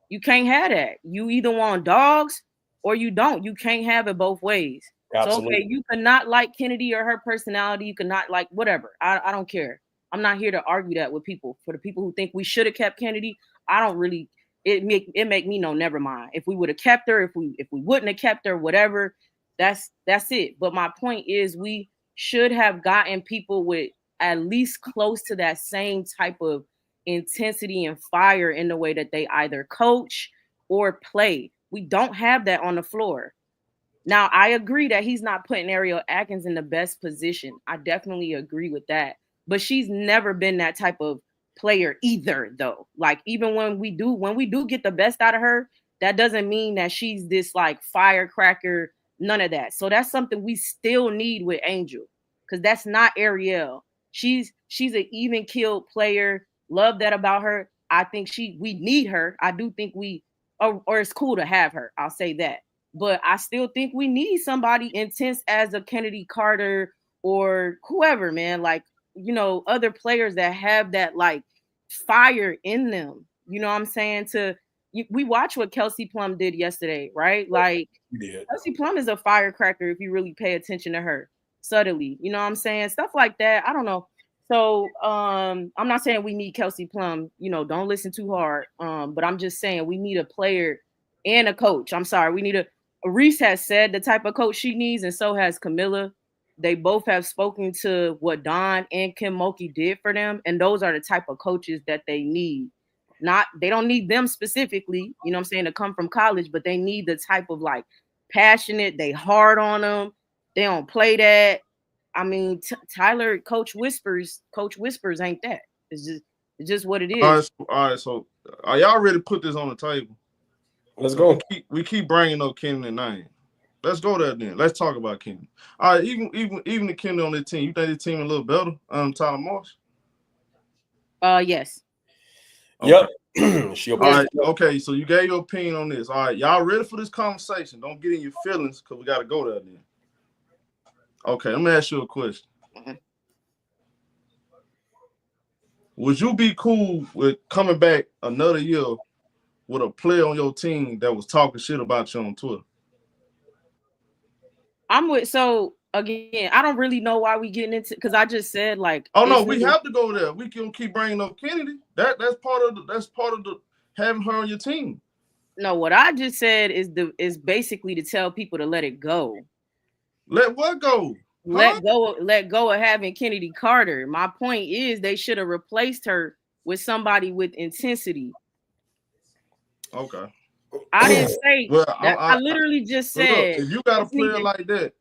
Speaker 4: you can't have that. You either want dogs or you don't. You can't have it both ways. Absolutely. So, okay, you cannot like Kennedy or her personality. You cannot like whatever. I don't care. I'm not here to argue that with people. For the people who think we should have kept Kennedy, I don't really. It make me know. Never mind. If we would have kept her, if we wouldn't have kept her, whatever. That's it. But my point is we should have gotten people with at least close to that same type of intensity and fire in the way that they either coach or play. We don't have that on the floor. Now, I agree that he's not putting Ariel Atkins in the best position. I definitely agree with that. But she's never been that type of player either, though. Like, even when we do get the best out of her, that doesn't mean that she's this like firecracker. None of that. So that's something we still need with Angel, because that's not Ariel. She's an even keeled player. Love that about her. I think we need her. I do think or it's cool to have her. I'll say that. But I still think we need somebody intense as a Kennedy Carter or whoever, man. Like, other players that have that like fire in them. You know what I'm saying? To we watched what Kelsey Plum did yesterday, right? Like Kelsey Plum is a firecracker if you really pay attention to her subtly. You know what I'm saying? Stuff like that. I don't know. So I'm not saying we need Kelsey Plum, you know, don't listen too hard. But I'm just saying we need a player and a coach. I'm sorry, we need a Reese has said the type of coach she needs, and so has Camilla. They both have spoken to what Don and Kim Mulkey did for them, and those are the type of coaches that they need. They don't need them specifically, you know what I'm saying, to come from college, but they need the type of like passionate, they hard on them, they don't play that. I mean, Tyler, Coach Whispers ain't that. It's just what it is.
Speaker 2: All right. So are y'all ready to put this on the table?
Speaker 3: Let's go.
Speaker 2: We keep bringing up Kenny name. Let's go there then. Let's talk about Kenny. All right, even the Kenny on the team, you think the team a little better? Tyler Marsh.
Speaker 4: Yes.
Speaker 2: Okay.
Speaker 3: Yep.
Speaker 2: All right. Okay. So you gave your opinion on this. All right, y'all ready for this conversation? Don't get in your feelings because we got to go there then. Okay, let me ask you a question.
Speaker 4: Mm-hmm.
Speaker 2: Would you be cool with coming back another year with a player on your team that was talking shit about you on Twitter?
Speaker 4: So again, I don't really know why we getting into, because I just said like.
Speaker 2: Oh no, we have to go there. We can keep bringing up Kennedy. That's part of the having her on your team.
Speaker 4: No, what I just said is basically to tell people to let it go.
Speaker 2: Let what go?
Speaker 4: Let go of having Kennedy Carter. My point is they should have replaced her with somebody with intensity.
Speaker 2: Okay.
Speaker 4: I didn't say
Speaker 2: well,
Speaker 4: that. I literally just said
Speaker 2: look, if you got a player like that,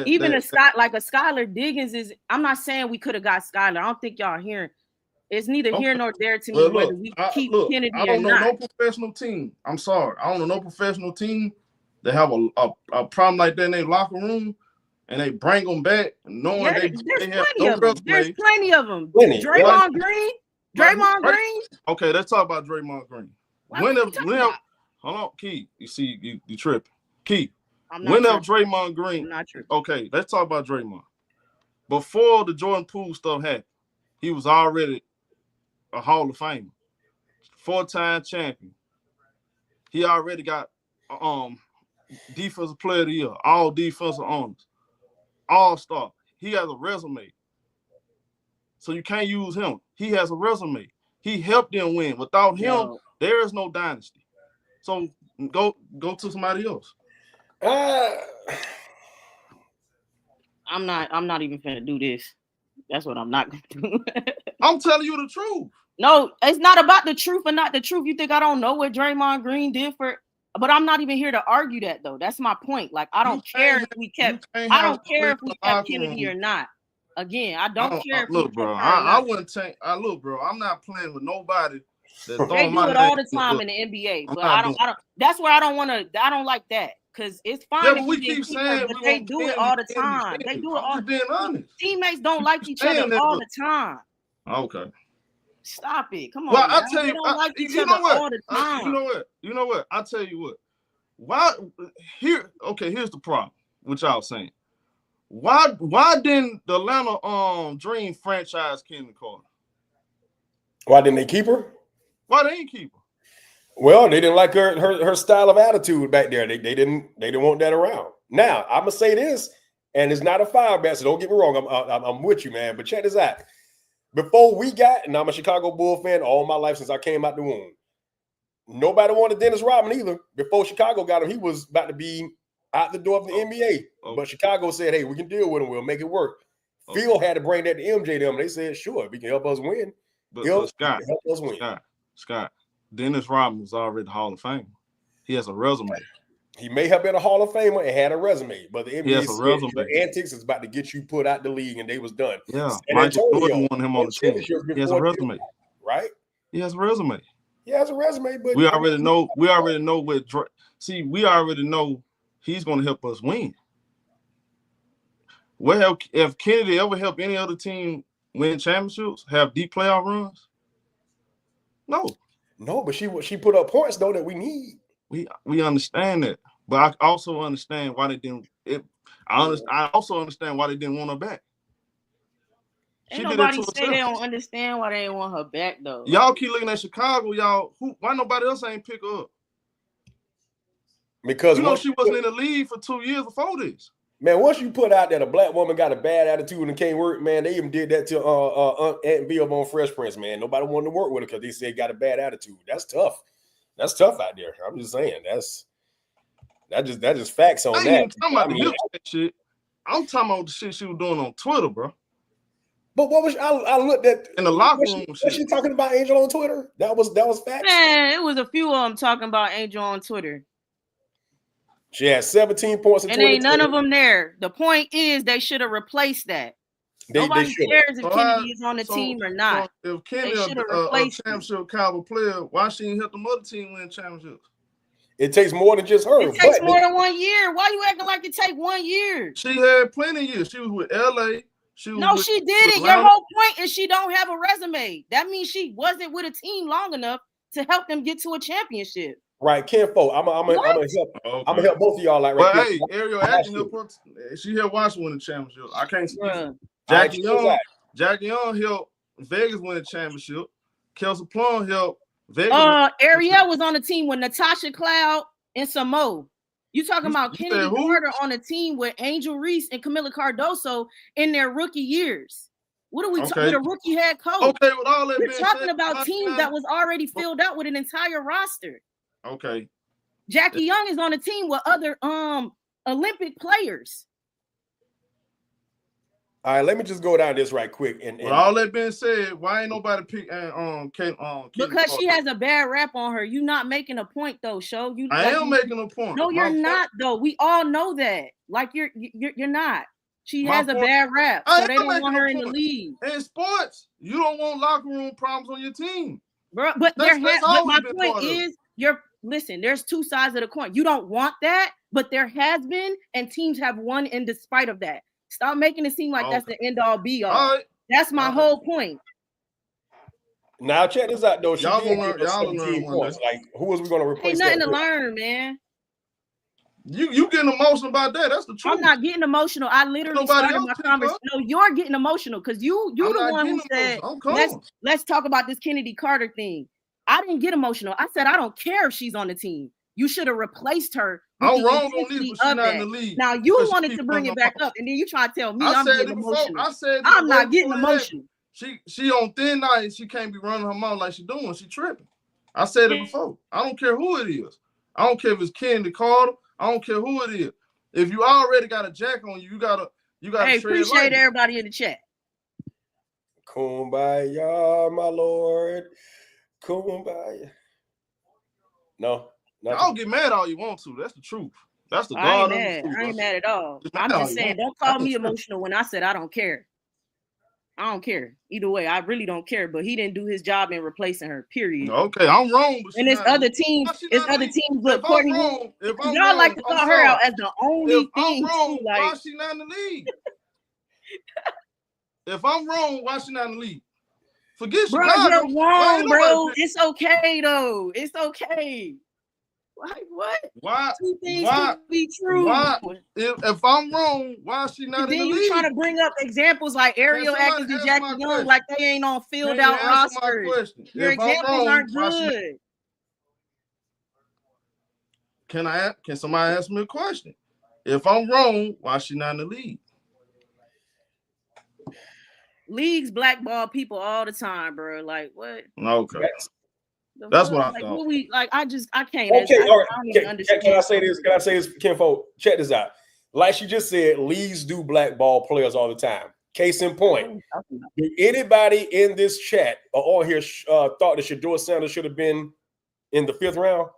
Speaker 4: even a Skylar Diggins is. I'm not saying we could have got Skylar. I don't think y'all hearing. It's neither here nor there to me whether we keep Kennedy
Speaker 2: I don't
Speaker 4: or
Speaker 2: know
Speaker 4: not.
Speaker 2: no professional team. I'm sorry. I don't know no professional team that have a problem like that in their locker room and they bring them back knowing they have no resume.
Speaker 4: There's plenty of them. Draymond Green.
Speaker 2: Okay, let's talk about Draymond Green. Hold on, Key. You see, you tripping. Key. Draymond Green.
Speaker 4: I'm not tripping.
Speaker 2: Okay, let's talk about Draymond. Before the Jordan Poole stuff happened, he was already a Hall of Famer, 4-time champion. He already got defensive player of the year, all defensive honors, all-star. He has a resume. So you can't use him. He has a resume. He helped them win. Without him, there is no dynasty. So go to somebody else.
Speaker 4: I'm not even finna do this. That's what I'm not gonna do.
Speaker 2: I'm telling you the truth.
Speaker 4: No, it's not about the truth or not the truth. You think I don't know what Draymond Green did but I'm not even here to argue that though. That's my point. Like I don't care if we kept Kennedy or not. Again, I don't care.
Speaker 2: Look, bro, I wouldn't take. Look, bro, I'm not playing with nobody.
Speaker 4: They do it all the time in the NBA, but I don't. That's where I don't want to. I don't like that because it's fine.
Speaker 2: Yeah, but we keep saying,
Speaker 4: but they do it all the time. They do it all.
Speaker 2: I'm being honest.
Speaker 4: Teammates don't like each other all the time.
Speaker 2: Okay.
Speaker 4: Stop it. Come on.
Speaker 2: Well, I tell you,
Speaker 4: they don't like each
Speaker 2: you
Speaker 4: other
Speaker 2: know what?
Speaker 4: all the time.
Speaker 2: You know what? I tell you what. Why here? Okay, here's the problem. What y'all saying? Why didn't the Atlanta Dream franchise Kennedy Carter?
Speaker 3: Why didn't they keep her?
Speaker 2: Why they ain't keep her?
Speaker 3: Well, they didn't like her style of attitude back there. They didn't want that around. Now I'm gonna say this, and it's not a foul bet, so don't get me wrong. I'm with you, man. But check this out. Before we got, and I'm a Chicago Bull fan all my life since I came out the womb. Nobody wanted Dennis Rodman either. Before Chicago got him, he was about to be out the door of the NBA. But Chicago said, hey, we can deal with him. We'll make it work. Phil had to bring that to MJ them. They said, sure, if he can help us win.
Speaker 2: But Scott, help us win. Scott, Dennis Rodman was already the Hall of Fame. He has a resume.
Speaker 3: He may have been a Hall of Famer and had a resume, but the NBA
Speaker 2: said
Speaker 3: the antics is about to get you put out the league, and they was done.
Speaker 2: Yeah, Michael Jordan wanted him on the team. He has a resume,
Speaker 3: right?
Speaker 2: He has a resume.
Speaker 3: He has a resume, but
Speaker 2: we already know. We already know what. We already know he's going to help us win. Have Kennedy ever helped any other team win championships? Have deep playoff runs? No,
Speaker 3: but she put up points though that we need.
Speaker 2: We understand that, but I also understand why they didn't. I also understand why they didn't want her back.
Speaker 4: Ain't nobody say they don't understand why they ain't want her back though.
Speaker 2: Y'all keep looking at Chicago, y'all. Why nobody else ain't pick her up?
Speaker 3: Because
Speaker 2: she wasn't in the league for 2 years before this.
Speaker 3: Man, once you put out that a black woman got a bad attitude and can't work, man, they even did that to Aunt Bill on Fresh Prince, man. Nobody wanted to work with her because they said got a bad attitude. That's tough. That's tough out there. I'm just saying that's just facts on that.
Speaker 2: I ain't talking about the hip shit. I'm talking about the shit she was doing on Twitter, bro.
Speaker 3: But what was I looked at
Speaker 2: in the locker room?
Speaker 3: Was she talking about Angel on Twitter? That was facts.
Speaker 4: Man, it was a few of them talking about Angel on Twitter.
Speaker 3: She had 17 points in
Speaker 4: and ain't none of them there. The point is they should have replaced that. Nobody cares if Kennedy is on the team or not.
Speaker 2: If Kennedy is a championship caliber player, why she ain't help the other team win championships?
Speaker 3: It takes more than just her.
Speaker 4: It takes more than 1 year. Why you acting like it take 1 year?
Speaker 2: She had plenty of years. She was with LA. She
Speaker 4: didn't. Your whole point is she don't have a resume. That means she wasn't with a team long enough to help them get to a championship.
Speaker 3: Right, Kenfo. I'm gonna help both of y'all like right.
Speaker 2: But hey, Ariel Action helped. She helped Washington win the championship. I can't see Jackie Young helped Vegas win the championship. Kelsey Plum helped Vegas.
Speaker 4: Ariel was on the team with Natasha Cloud and Samo. You talking about Kennedy Carter on a team with Angel Reese and Camila Cardoso in their rookie years? What are we talking about? A rookie head coach?
Speaker 2: Okay, with all that
Speaker 4: we're talking about teams that was already filled out with an entire roster.
Speaker 2: Okay.
Speaker 4: Jackie Young is on a team with other Olympic players.
Speaker 3: All right, let me just go down this right quick. And
Speaker 2: with all that being said, why ain't nobody pick
Speaker 4: because she has a bad rap on her. You not making a point though, Show.
Speaker 2: I am making a point.
Speaker 4: No, you're not though. We all know that. Like you're not. She has a bad rap, so they don't want her in the league.
Speaker 2: In sports, you don't want locker room problems on your team,
Speaker 4: bro. But my point is, listen. There's two sides of the coin. You don't want that, but there has been, and teams have won in despite of that. Stop making it seem like that's the end all be all. Right. That's my whole point.
Speaker 3: Now check this out though. Y'all learn points. Like who was we going to replace?
Speaker 4: Ain't nothing to learn, man.
Speaker 2: You getting emotional about that? That's the truth.
Speaker 4: I'm not getting emotional. I literally started my conversation. No, you're getting emotional because you the one who said let's talk about this Kennedy Carter thing. I didn't get emotional. I said I don't care if she's on the team. You should have replaced her.
Speaker 2: I'm wrong on this, but she's not in the league.
Speaker 4: Now you wanted to bring it back up, and then you try to tell me I'm getting emotional. I'm not getting emotional.
Speaker 2: She on thin ice. She can't be running her mouth like she doing. She tripping. I said it before. I don't care who it is. I don't care if it's Kennedy Carter. I don't care who it is. If you already got a jack on you, you gotta. Hey,
Speaker 4: appreciate everybody in the chat.
Speaker 3: Kumbaya, my lord. Kumbaya. No.
Speaker 2: I'll get mad all you want to. That's the truth. That's the God.
Speaker 4: I ain't mad at all. I'm just saying, don't call me emotional when I said I don't care. I don't care. Either way, I really don't care. But he didn't do his job in replacing her, period.
Speaker 2: Okay, I'm wrong.
Speaker 4: And it's other teams. Look, Courtney, y'all like to call her out as the only thing.
Speaker 2: Why she not in the league? If I'm wrong, why she not in the league? Forget Chicago.
Speaker 4: You're wrong, bro. It's okay, though. It's okay. Like what?
Speaker 2: Why?
Speaker 4: Two things can be true.
Speaker 2: Why? If I'm wrong, why is she not in the league?
Speaker 4: Then you trying to bring up examples like Ariel Atkins and Jackie Young like they ain't on filled out rosters. Your examples aren't good.
Speaker 2: Can somebody ask me a question? If I'm wrong, why is she not in the league?
Speaker 4: Leagues blackball people all the time, bro. Like what?
Speaker 2: Okay. That's what I thought.
Speaker 4: I can't.
Speaker 3: Okay, all right. Can I say this? Kenfo? Check this out. Like she just said, leagues do blackball players all the time. Case in point, do anybody in this chat or on here thought that Shedeur Sanders should have been in the 5th round?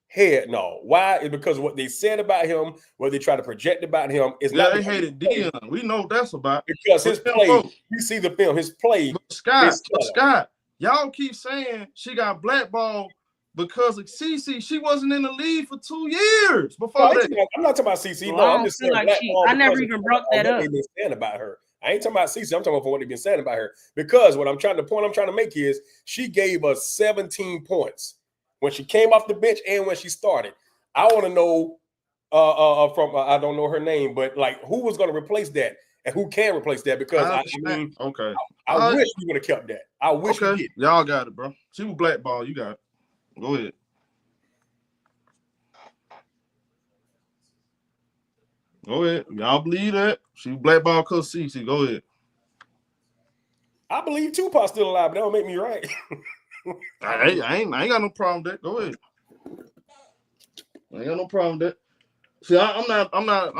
Speaker 3: Heck no. Why? It's because what they said about him, what they try to project about him, is not.
Speaker 2: They hated Dion. We know what that's about.
Speaker 3: Because his play, you see the film, his play.
Speaker 2: Scott. Y'all keep saying she got blackballed because of CC. She wasn't in the league for 2 years before that.
Speaker 3: I'm not talking about CC.
Speaker 4: Well, I'm just saying I never even brought that up.
Speaker 3: They've been saying about her. I ain't talking about CC. I'm talking about what they've been saying about her. Because the point I'm trying to make is she gave us 17 points when she came off the bench and when she started. I want to know from I don't know her name, but like who was going to replace that? and who can replace that? Because I mean,
Speaker 2: okay,
Speaker 3: I wish we would have kept that. I wish we did.
Speaker 2: Y'all got it, bro. She was blackball. You got it. Go ahead. Go ahead. Y'all believe that? She was blackball because CC. Go ahead.
Speaker 3: I believe Tupac's still alive, but that don't make me right.
Speaker 2: I ain't got no problem with that. Go ahead. I ain't got no problem with that. See, I'm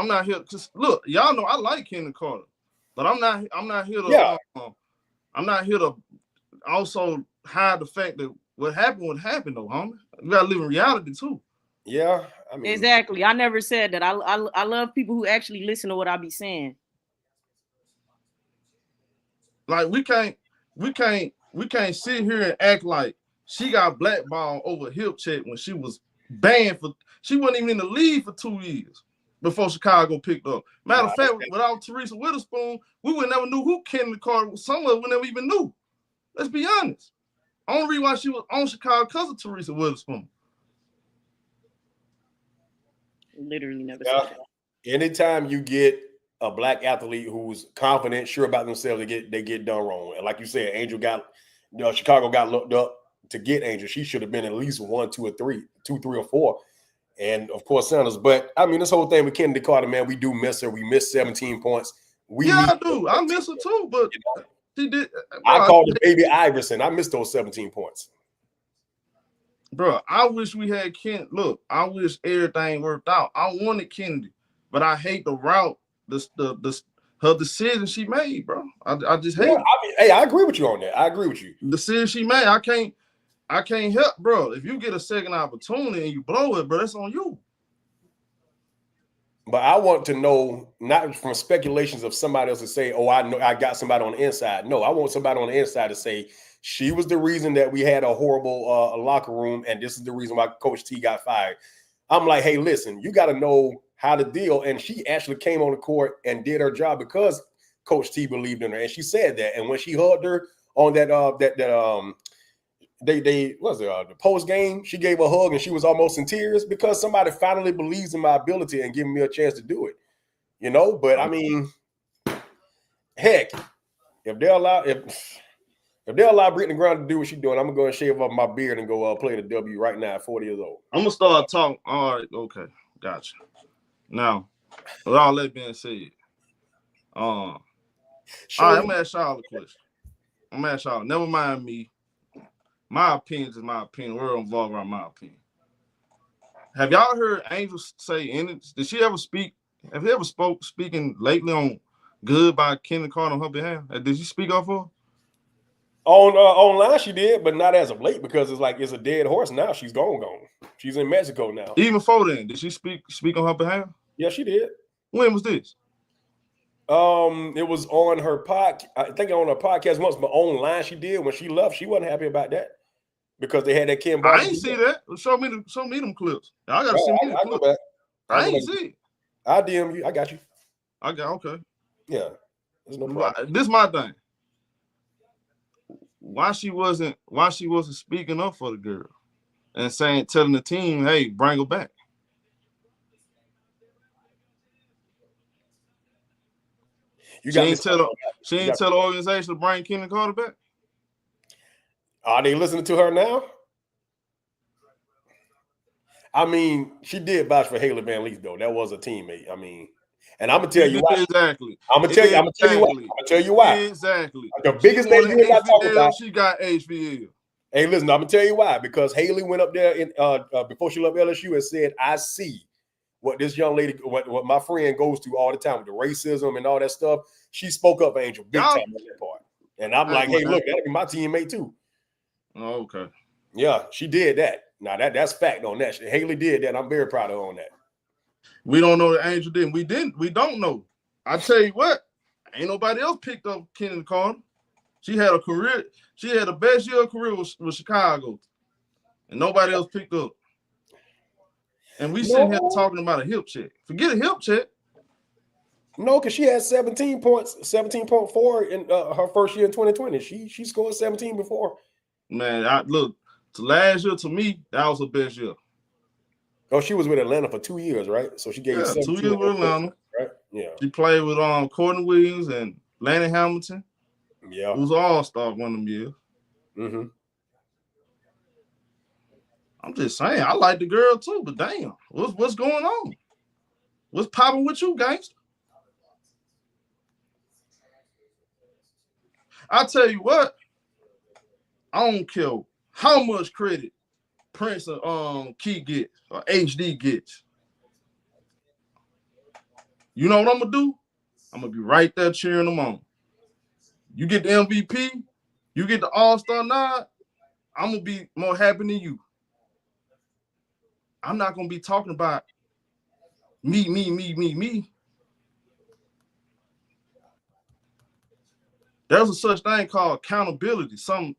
Speaker 2: not here. Cause look, y'all know I like Kendall Carter, but I'm not here to. I'm not here to also hide the fact that what happened though, homie. You gotta live in reality too.
Speaker 3: Yeah, I mean,
Speaker 4: exactly. I never said that. I love people who actually listen to what I be saying.
Speaker 2: Like we can't sit here and act like she got blackballed over hip check when she was banned for. She wasn't even in the league for 2 years before Chicago picked up. Matter of fact, without Teresa Witherspoon, we would never knew who Kendall Carter was. Some of us we never even knew. Let's be honest. Only reason why she was on Chicago because of Teresa Witherspoon.
Speaker 4: Literally never said that.
Speaker 3: Anytime you get a black athlete who's confident, sure about themselves, they get done wrong. And like you said, Chicago got looked up to get Angel. She should have been at least 1, 2, or 3, 2, 3, or 4. And of course, Sanders. But I mean, this whole thing with Kennedy Carter, man, we do miss her. We missed 17 points.
Speaker 2: I do. I miss her too, but she did.
Speaker 3: I called her Baby Iverson. I missed those 17 points.
Speaker 2: Bro, I wish we had Kennedy. Look, I wish everything worked out. I wanted Kennedy, but I hate the route, her decision she made, bro. I just hate it.
Speaker 3: I agree with you on that. I agree with you.
Speaker 2: The decision she made, I can't help, bro. If you get a second opportunity and you blow it, bro, that's on you.
Speaker 3: But I want to know, not from speculations of somebody else to say, oh, I know I got somebody on the inside. No, I want somebody on the inside to say she was the reason that we had a horrible locker room, and this is the reason why Coach T got fired. I'm like, hey, listen, you got to know how to deal. And she actually came on the court and did her job because Coach T believed in her, and she said that. And when she hugged her on the post game, she gave a hug and she was almost in tears because somebody finally believes in my ability and giving me a chance to do it, you know. But I mean, heck, if they allow Breanna Griner to do what she's doing, I'm gonna go and shave off my beard and go play the W right now at 40 years old.
Speaker 2: I'm gonna start talking. All right, okay, gotcha. Now, with all that being said, all right, I'm gonna ask y'all a question. I'm gonna ask y'all. Never mind me. My opinion is my opinion. We're involved around my opinion. Have y'all heard Angel say anything? Did she ever speak? Have you ever speaking lately on good by Kendall Carter on her behalf? Did she speak up for her?
Speaker 3: Online she did, but not as of late because it's a dead horse now. She's gone. She's in Mexico now.
Speaker 2: Even before then, did she speak on her behalf?
Speaker 3: Yeah, she did.
Speaker 2: When was this?
Speaker 3: It was on her podcast. I think on her podcast once, but online she did. When she left, she wasn't happy about that because they had that Kim.
Speaker 2: I ain't see that. Show me them clips. I gotta see them clips. I ain't see it.
Speaker 3: I DM you. I got you.
Speaker 2: Okay.
Speaker 3: Yeah. There's no problem.
Speaker 2: This is my thing. Why she wasn't speaking up for the girl and telling the team, hey, bring her back. She ain't tell the organization to bring Kendall Carter back.
Speaker 3: Are they listening to her now? I mean, she did vouch for Haley Van Leaf, though. That was a teammate. I mean, and I'm gonna tell you why.
Speaker 2: Exactly.
Speaker 3: I'm gonna tell you why.
Speaker 2: Exactly.
Speaker 3: The biggest thing you not talking about.
Speaker 2: She got HVL.
Speaker 3: Hey, listen, I'm gonna tell you why. Because Haley went up there before she left LSU and said, "I see what this young lady, what my friend goes through all the time with the racism and all that stuff." She spoke up for Angel big time on that part, and I'm like, "Hey, look, that'll be my teammate too."
Speaker 2: Oh, okay.
Speaker 3: Yeah, she did that. Now that's fact on that. Haley did that. I'm very proud of her on that.
Speaker 2: We don't know that Angel didn't. We don't know. I tell you what, ain't nobody else picked up Kendall Carter. She had a career. She had the best year of career with Chicago, and nobody else picked up. And we sitting here talking about a hip check. Forget a hip check.
Speaker 3: No, because she had 17 points, 17.4 in her first year in 2020. She scored 17 before.
Speaker 2: Man, last year to me, that was her best year.
Speaker 3: Oh, she was with Atlanta for 2 years, right? So she gave 2
Speaker 2: years with Atlanta,
Speaker 3: right? Yeah.
Speaker 2: She played with Courtney Williams and Lanny Hamilton.
Speaker 3: Yeah.
Speaker 2: Who's an all-star one of them years.
Speaker 3: Mm-hmm.
Speaker 2: I'm just saying, I like the girl too, but damn, what's going on? What's popping with you, gangster? I tell you what, I don't care how much credit Prince and Key gets or HD gets. You know what I'm gonna do? I'm gonna be right there cheering them on. You get the MVP, you get the All-Star nod, I'm gonna be more happy than you. I'm not gonna be talking about me. There's a such thing called accountability. Some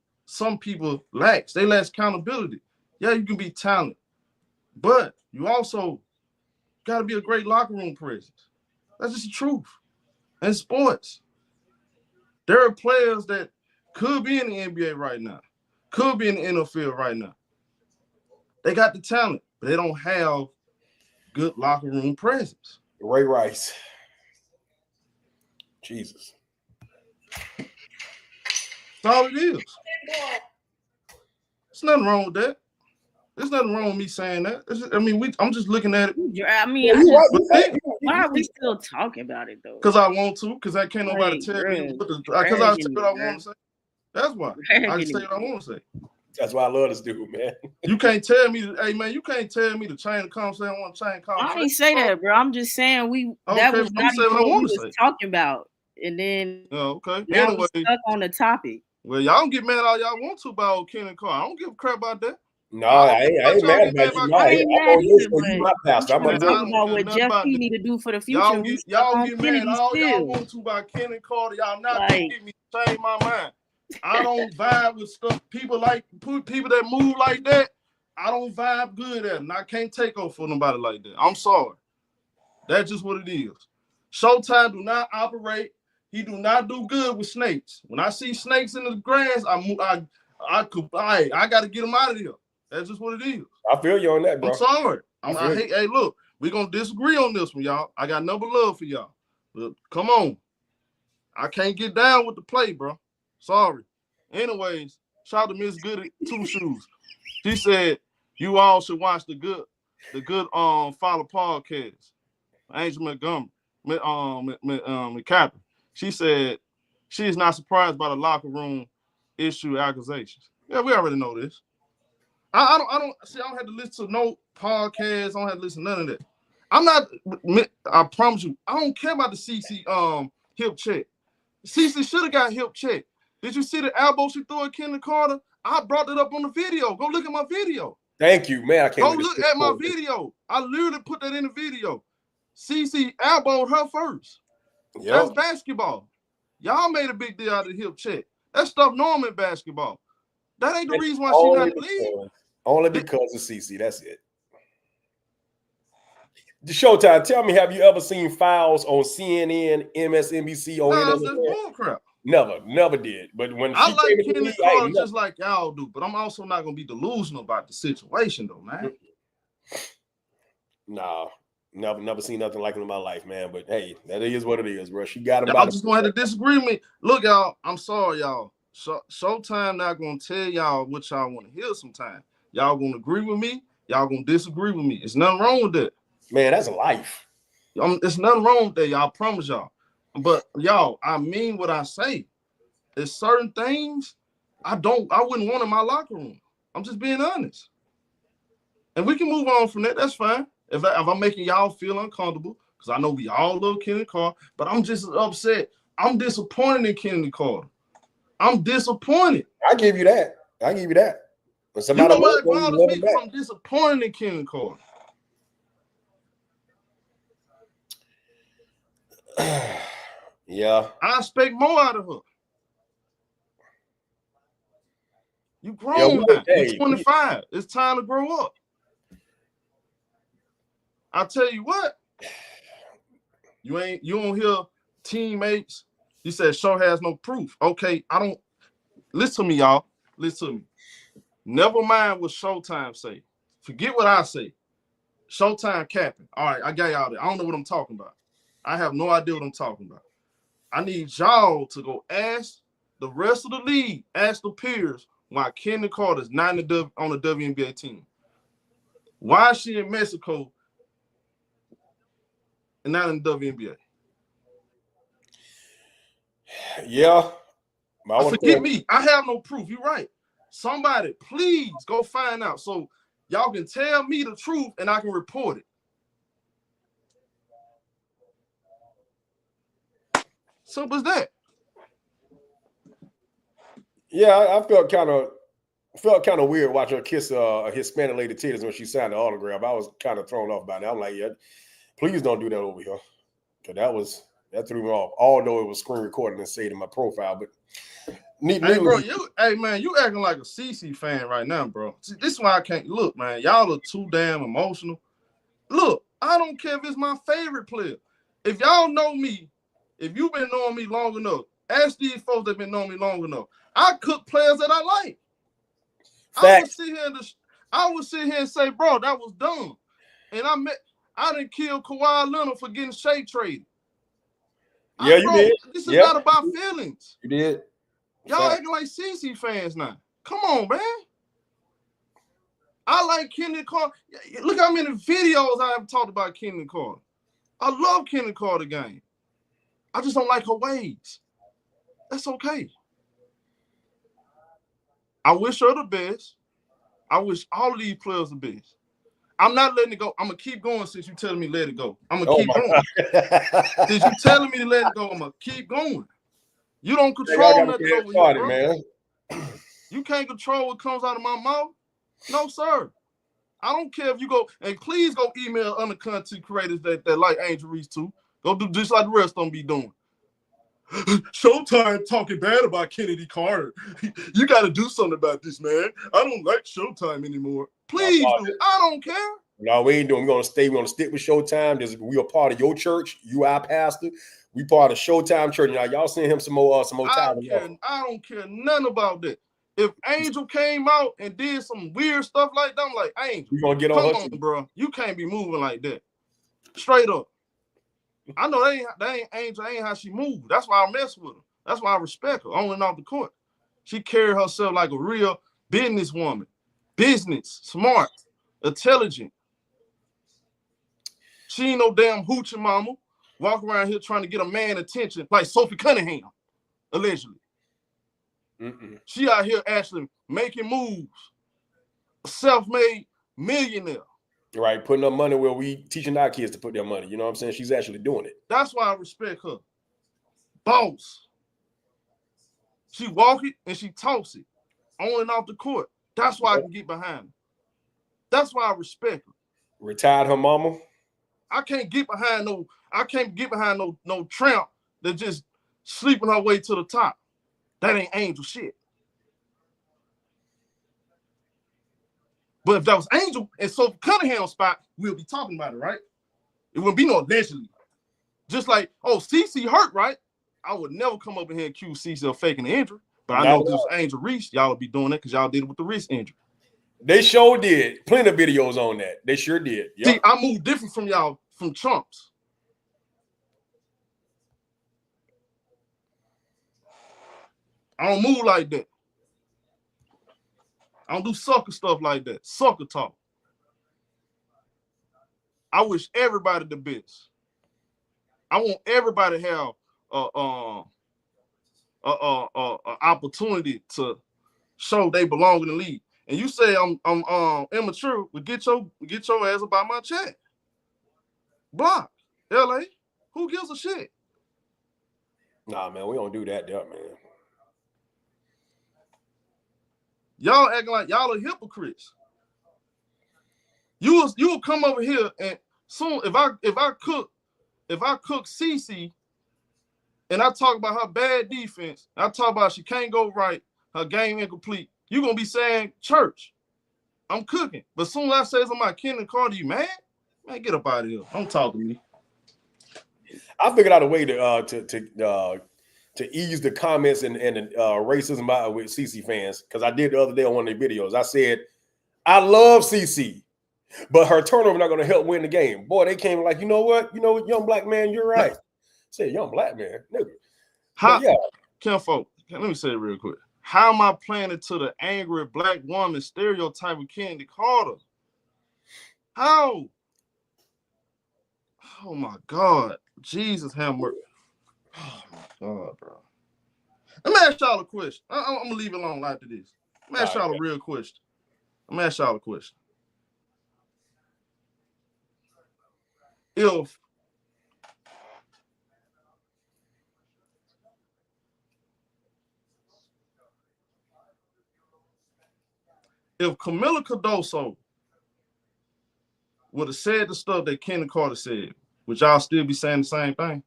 Speaker 2: people lack. They lack accountability. Yeah, you can be talented, but you also gotta be a great locker room presence. That's just the truth. In sports, there are players that could be in the NBA right now, could be in the NFL right now. They got the talent, but they don't have good locker room presence.
Speaker 3: Ray Rice. Jesus.
Speaker 2: That's all it is. There's nothing wrong with that. There's nothing wrong with me saying that. I'm just looking at it.
Speaker 4: I mean, why are we still talking about it though?
Speaker 2: Because I want to. Because I can't nobody tell me because I say what I want to say. That's why. I just say what I want to say.
Speaker 3: That's why I love this dude, man.
Speaker 2: You can't tell me, hey man, you can't tell me to change the conversation. I want to change the conversation.
Speaker 4: I ain't say that, bro. I'm just saying that was not even what we was talking about. And then
Speaker 2: okay.
Speaker 4: Now anyway, we stuck on the topic.
Speaker 2: Well, y'all don't get mad all y'all want to about Kenan Carr. I don't give a crap about that.
Speaker 3: No, I ain't mad about you.
Speaker 4: I ain't mad either, but I'm talking about what Jeff Key need to do for the future.
Speaker 2: Y'all get mad all y'all want to about Kenan Carter. Y'all not gonna get me to change my mind. I don't vibe with stuff. People that move like that. I don't vibe good at them. I can't take over for nobody like that. I'm sorry. That's just what it is. Showtime do not operate. He do not do good with snakes. When I see snakes in the grass, I got to get them out of here. That's just what it is.
Speaker 3: I feel you on that, bro.
Speaker 2: I'm sorry. Hey, look, we're going to disagree on this one, y'all. I got number love for y'all. But come on. I can't get down with the play, bro. Sorry. Anyways, shout out to Miss Good at Two Shoes. She said, you all should watch the good Follow podcast. Angel Montgomery, McCappy. She said she is not surprised by the locker room issue accusations. Yeah, we already know this. I don't have to listen to no podcast. I don't have to listen to none of that. I promise you, I don't care about the CC hip check. CC should have got hip check. Did you see the elbow she threw at Kenan Carter? I brought it up on the video. Go look at my video.
Speaker 3: Thank you, man. I can't
Speaker 2: go look at my video. I literally put that in the video. CC elbowed her first. Yep. That's basketball. Y'all made a big deal out of the hip check. That stuff normal in basketball. That ain't the reason why she not leave.
Speaker 3: Only because of CC. That's it. The Showtime, tell me, have you ever seen fouls on CNN, MSNBC, or
Speaker 2: that's bullcrap.
Speaker 3: Never did. But when
Speaker 2: I like Kenan Carter just like y'all do, but I'm also not gonna be delusional about the situation, though, man.
Speaker 3: Nah, never seen nothing like it in my life, man. But hey, that is what it is, bro. She got him.
Speaker 2: I'm just gonna have to disagree with me. Look, y'all, I'm sorry, y'all. Showtime not gonna tell y'all what y'all want to hear sometime. Y'all gonna agree with me, y'all gonna disagree with me. It's nothing wrong with that.
Speaker 3: Man, that's life.
Speaker 2: There's nothing wrong with that, y'all. I promise y'all. But y'all, I mean what I say. There's certain things I wouldn't want in my locker room. I'm just being honest. And we can move on from that. That's fine. If I'm making y'all feel uncomfortable, because I know we all love Kenan Carter, but I'm just upset. I'm disappointed in Kenan Carter. I'm disappointed.
Speaker 3: I give you that. But
Speaker 2: you know what bothers me? Because I'm disappointed in Kenan Carter.
Speaker 3: Yeah.
Speaker 2: I expect more out of her. You grown now. You're 25. It's time to grow up. I tell you what. You don't hear teammates. You said show has no proof. Okay, I don't listen to me, y'all. Listen to me. Never mind what Showtime say. Forget what I say. Showtime capping. All right, I got y'all there. I don't know what I'm talking about. I have no idea what I'm talking about. I need y'all to go ask the rest of the league, ask the peers why Kendall Carter's not on the WNBA team. Why is she in Mexico and not in the WNBA?
Speaker 3: Yeah.
Speaker 2: Forget me. I have no proof. You're right. Somebody, please go find out so y'all can tell me the truth and I can report it. Simple as that.
Speaker 3: Yeah, I felt kind of weird watching her kiss a Hispanic lady titties when she signed the autograph. I was kind of thrown off by that. I'm like, yeah, please don't do that over here. Because that threw me off. Although it was screen recording and saved in my profile, but
Speaker 2: hey, bro, you acting like a CC fan right now, bro. See, this is why I can't look, man. Y'all are too damn emotional. Look, I don't care if it's my favorite player. If y'all know me, if you've been knowing me long enough, ask these folks that been knowing me long enough. I cook players that I like.
Speaker 3: Facts.
Speaker 2: I would sit here and say, bro, that was dumb. And I didn't kill Kawhi Leonard for getting Shea traded.
Speaker 3: Yeah, you did.
Speaker 2: This is not about feelings.
Speaker 3: You did.
Speaker 2: Y'all acting like CC fans now. Come on, man. I like Kendall Carter. Look how many videos I have talked about Kendall Carter. I love Kendall Carter game. I just don't like her ways. That's okay. I wish her the best. I wish all of these players the best. I'm not letting it go. I'm going to keep going since you're telling me to let it go. I'm going to keep going. Since you're telling me to let it go, I'm going to keep going. You don't control nothing over here, bro. Man. You can't control what comes out of my mouth. No, sir. I don't care if you go, and please go email other content creators that like Angel Reese too. Go do just like the rest of them be doing. Showtime talking bad about Kennedy Carter. You got to do something about this, man. I don't like Showtime anymore. Please do. I don't care.
Speaker 3: No, we ain't doing. We're gonna stick with Showtime. We are part of your church. You our pastor. We part of Showtime Church. Now y'all send him some more time.
Speaker 2: I don't care nothing about that. If Angel came out and did some weird stuff like that, I'm like, Angel,
Speaker 3: you gonna get
Speaker 2: on bro. You can't be moving like that. Straight up. I know that ain't Angel, ain't how she moved. That's why I mess with her. That's why I respect her on and off the court. She carried herself like a real businesswoman. Business, smart, intelligent. She ain't no damn hoochie mama. Walk around here trying to get a man attention like Sophie Cunningham, allegedly. She out here actually making moves. A self-made millionaire.
Speaker 3: Right, putting up money where we teaching our kids to put their money. You know what I'm saying? She's actually doing it.
Speaker 2: That's why I respect her. Boss. She walk it and she talks it. On and off the court. That's why I can get behind her. That's why I respect her.
Speaker 3: Retired her mama.
Speaker 2: I can't get behind no tramp that just sleeping her way to the top. That ain't Angel shit. But if that was Angel and Sophie Cunningham's spot, we'll be talking about it, right? It wouldn't be no allegedly. Just like, CC hurt, right? I would never come up in here and accuse CC of faking the injury. But I know if this was Angel Reese, y'all would be doing it because y'all did it with the wrist injury.
Speaker 3: They sure did. Plenty of videos on that. They sure did. Yep.
Speaker 2: See, I move different from y'all, from chumps. I don't move like that. I don't do sucker stuff like that. Sucker talk. I wish everybody the best. I want everybody to have a opportunity to show they belong in the league. And you say I'm immature, but get your ass about my chat. Block. LA. Who gives a shit?
Speaker 3: Nah, man, we don't do that, man.
Speaker 2: Y'all acting like y'all are hypocrites. You will come over here and soon if I cook CC and I talk about her bad defense, I talk about she can't go right, her game incomplete, you're gonna be saying church. I'm cooking. But soon as I say something about Kendall Carter, you mad? Man, get up out of here. Don't talk to me.
Speaker 3: I figured out a way to ease the comments and racism out with CC fans, because I did the other day on one of their videos. I said, I love CC. But her turnover not going to help win the game. Boy, they came like, you know what, young black man, you're right. Say, young black man, nigga.
Speaker 2: How?
Speaker 3: Yeah,
Speaker 2: Kinfolk, let me say it real quick. How am I playing into the angry black woman stereotype of Kennedy Carter? How? Oh my God, Jesus have mercy. Oh my God, bro. Let me ask y'all a question. I'm gonna leave it alone after this. Let me ask y'all a real question. If Camila Cardoso would have said the stuff that Kennedy Carter said, would y'all still be saying the same thing?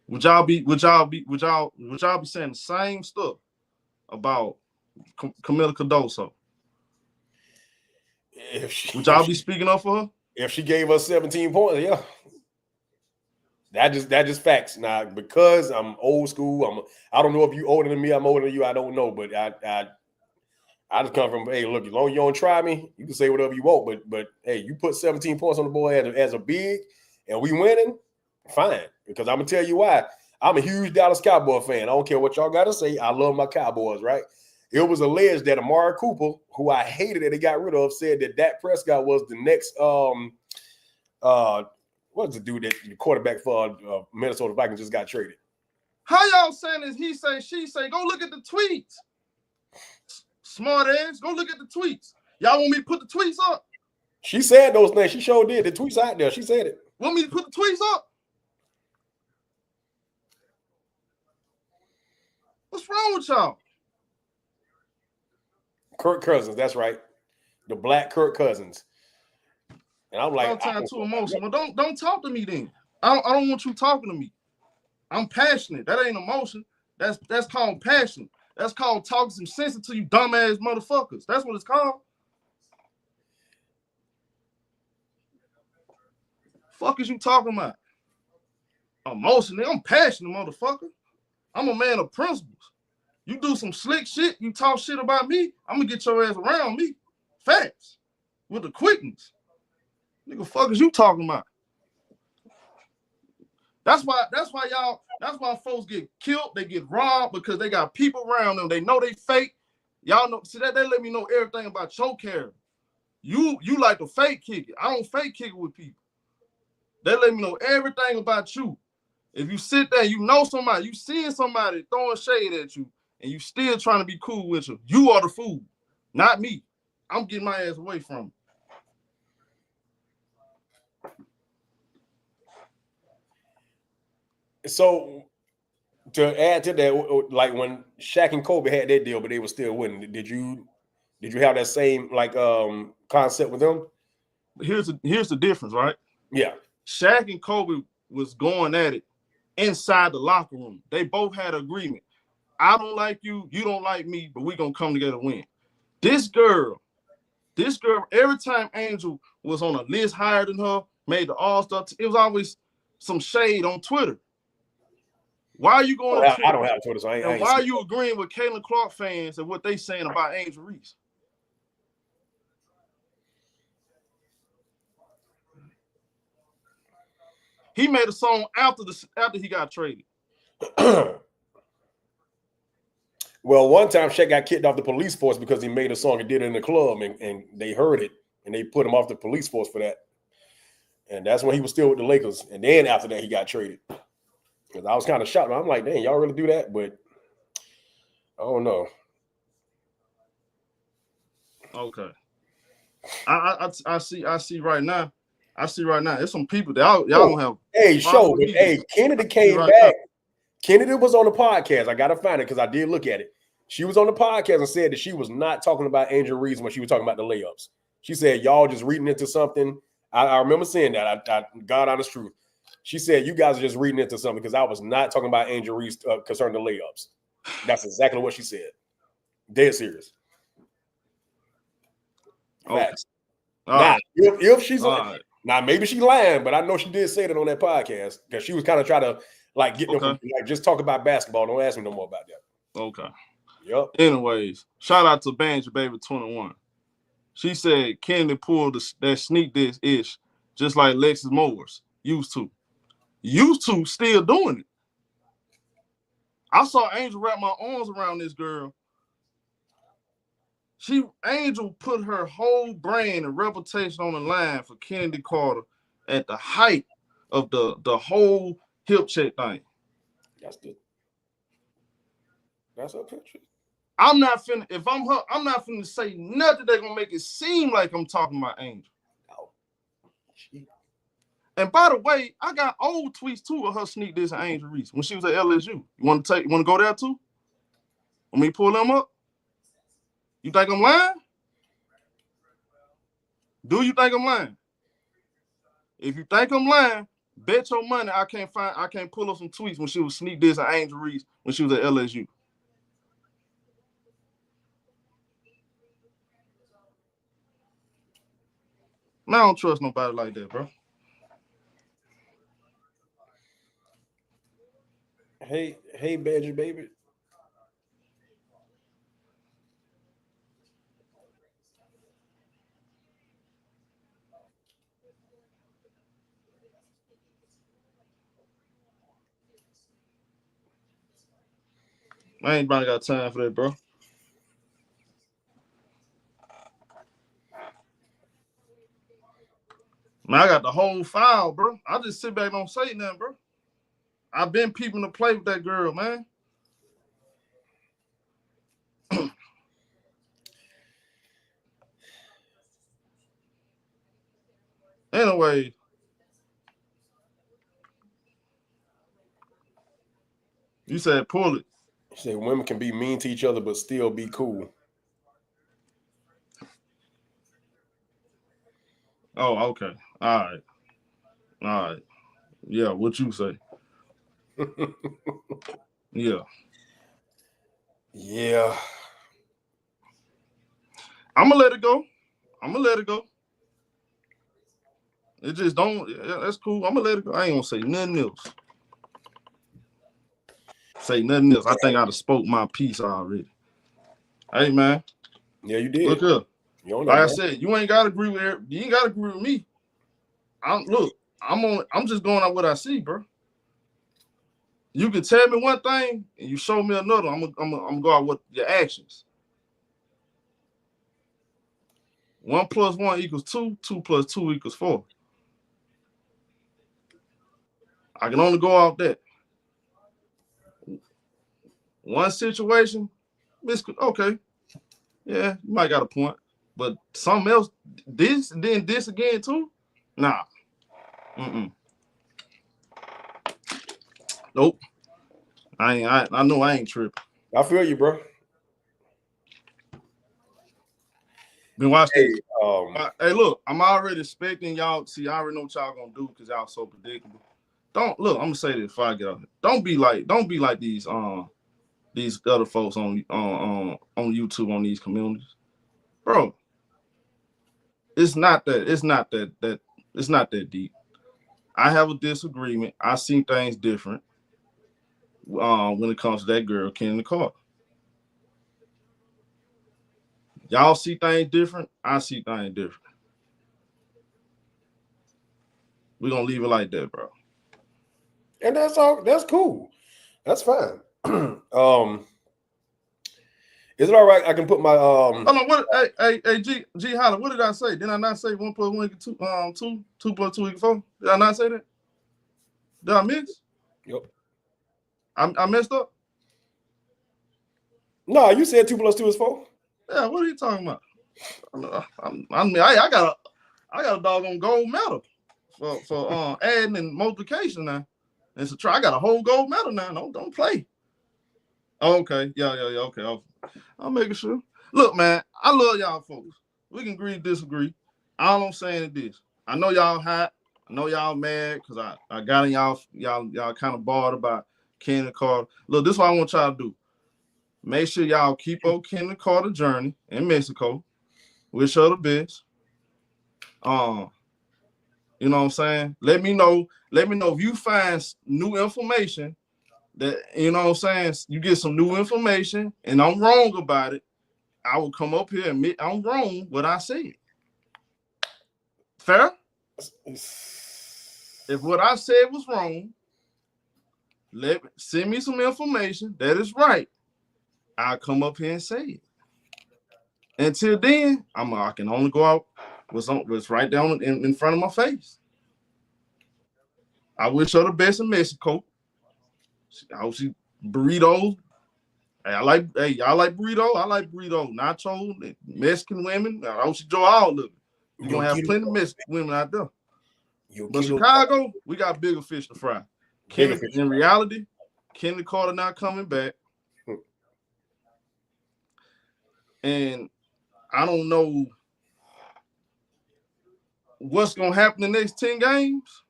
Speaker 2: Would y'all be saying the same stuff about Camila Cardoso? Would y'all be speaking up for her?
Speaker 3: If she gave us 17 points, yeah. That just facts. Now, because I'm old school, I don't know if you older than me, I'm older than you, I don't know, but I just come from, hey, look, as long as you don't try me, you can say whatever you want, but hey, you put 17 points on the board as a big and we winning, fine. Because I'm gonna tell you why. I'm a huge Dallas Cowboy fan. I don't care what y'all gotta say. I love my Cowboys, right? It was alleged that Amari Cooper, who I hated that they got rid of, said that Dak Prescott was the next what's the dude that the quarterback for Minnesota Vikings just got traded.
Speaker 2: How y'all saying this? He say, she say, go look at the tweets. Smart ass, go look at the tweets. Y'all want me to put the tweets up?
Speaker 3: She said those things. She sure did. The tweets out there. She said it.
Speaker 2: Want me to put the tweets up? What's wrong with y'all?
Speaker 3: Kirk Cousins, that's right. The black Kirk Cousins. And I'm like,
Speaker 2: I'm too emotional. Well, don't talk to me then. I don't want you talking to me. I'm passionate. That ain't emotion. That's called passion. That's called talking some sense to you dumbass motherfuckers. That's what it's called. Fuck is you talking about? Emotionally, I'm passionate, motherfucker. I'm a man of principles. You do some slick shit, you talk shit about me, I'm gonna get your ass around me. Facts. With the quickness. Nigga, fuck is you talking about? That's why folks get killed, they get robbed because they got people around them. They know they fake. Y'all know, see that they let me know everything about your character. You like to fake kick it. I don't fake kick it with people. They let me know everything about you. If you sit there, you know somebody, you seeing somebody throwing shade at you, and you still trying to be cool with you, you are the fool, not me. I'm getting my ass away from
Speaker 3: it. So to add to that, like when Shaq and Kobe had their deal, but they were still winning. Did you have that same concept with them?
Speaker 2: Here's the difference, right?
Speaker 3: Yeah.
Speaker 2: Shaq and Kobe was going at it inside the locker room. They both had an agreement. I don't like you, you don't like me, but we're gonna come together and win. This girl, every time Angel was on a list higher than her, made the All-Star, it was always some shade on Twitter. Why are you going to Twitter?
Speaker 3: I don't have Twitter, so I ain't
Speaker 2: why are you agreeing with Caitlin Clark fans and what they saying about Angel Reese? He made a song after he got traded.
Speaker 3: Well, one time Shaq got kicked off the police force because he made a song and did it in the club, and they heard it, and they put him off the police force for that. And that's when he was still with the Lakers. And then after that, he got traded. Because I was kind of shocked. I'm like, dang, y'all really do that? But I don't know.
Speaker 2: Okay. I see right now. There's some people that y'all don't have.
Speaker 3: Hey, Kennedy came back. Kennedy was on the podcast. I gotta find it because I did look at it. She was on the podcast and said that she was not talking about Angel Reese when she was talking about the layups. She said, y'all just reading into something. I remember saying that. I God honest truth. She said, you guys are just reading into something because I was not talking about Angel Reese concerning the layups. That's exactly what she said. Dead serious. Facts.
Speaker 2: Okay.
Speaker 3: Now, if she's now, maybe she's lying, but I know she did say that on that podcast because she was kind of trying to get them from, just talk about basketball. Don't ask me no more about that.
Speaker 2: Okay.
Speaker 3: Yep.
Speaker 2: Anyways, shout out to Banjo Baby 21. She said Kennedy pulled that sneak this ish, just like Lexus Morris used to. Still doing it. I saw Angel wrap my arms around this girl. Angel put her whole brand and reputation on the line for Kennedy Carter at the height of the whole hip check thing.
Speaker 3: That's good. That's her picture.
Speaker 2: I'm not finna, if I'm her, I'm not finna say nothing that's gonna make it seem like I'm talking about Angel.
Speaker 3: Oh.
Speaker 2: And by the way, I got old tweets too of her sneak this and Angel Reese when she was at LSU. You want to go there too? Want me to pull them up? You think I'm lying? Do you think I'm lying? If you think I'm lying, bet your money I can't pull up some tweets when she was sneak this and Angel Reese when she was at LSU. Man, I don't trust nobody like that, bro.
Speaker 3: Hey, Badger baby.
Speaker 2: I ain't probably got time for that, bro. Man, I got the whole file, bro. I just sit back and don't say nothing, bro. I've been peeping to play with that girl, man. Anyway. You said pull it.
Speaker 3: You said women can be mean to each other but still be cool.
Speaker 2: Oh, okay. All right. Yeah, what you say? Yeah.
Speaker 3: Yeah.
Speaker 2: I'm gonna let it go. It just don't. Yeah, that's cool. I'm gonna let it go. I ain't gonna say nothing else. I think I'd have spoke my piece already. Hey, man.
Speaker 3: Yeah, you did.
Speaker 2: Look up.
Speaker 3: Like
Speaker 2: I said, you ain't gotta agree with her. You ain't gotta agree with me. I'm just going on what I see, bro. You can tell me one thing and you show me another. I'm gonna go out with your actions. 1 + 1 = 2. 2 + 2 = 4. I can only go off that. One situation, okay. Yeah, you might got a point. But something else, this, then this again too? Nah. Nope. I know I ain't tripping.
Speaker 3: I feel you, bro.
Speaker 2: Been watching. Hey, look, I'm already expecting y'all. See, I already know what y'all gonna do because y'all so predictable. Don't look. I'm gonna say this before I get out here. Don't be like these other folks on YouTube on these communities, bro. It's not that deep. I have a disagreement. I see things different when it comes to that girl, Kennedy Carter. Y'all see things different. I see things different. We're gonna leave it like that, bro.
Speaker 3: And that's all. That's cool. That's fine. Is it all right? I can put my
Speaker 2: Hold on. What? Hey, G Holler. What did I say? Did I not say 1 + 1 = 2? 2 + 2 = 4. Did I not say that? Did I miss?
Speaker 3: Yep.
Speaker 2: I messed up.
Speaker 3: No, you said 2 + 2 = 4.
Speaker 2: Yeah. What are you talking about? I got a doggone gold medal for adding and multiplication now. It's a try. I got a whole gold medal now. Don't play. Okay. Yeah. Okay. I'm making sure. Look, man, I love y'all folks. We can agree, disagree. All I'm saying is this. I know y'all hot. I know y'all mad because I got in y'all kind of bored about Kennedy Carter. Look, this is what I want y'all to do. Make sure y'all keep up Kennedy Carter journey in Mexico. Wish her the best. You know what I'm saying? Let me know if you find new information that, you know what I'm saying, you get some new information and I'm wrong about it. I would come up here and admit I'm wrong what I said. Fair? If what I said was wrong, send me some information that is right. I'll come up here and say it. Until then, I can only go out what's right down in front of my face. I wish her the best in Mexico. I hope she burritos. Y'all like burrito? I like burrito. Nacho, Mexican women. I hope she enjoy all of it. You're going to have plenty of Mexican women out there. But Chicago, we got bigger fish to fry. In reality, Kenny Carter not coming back. And I don't know what's going to happen in the next 10 games.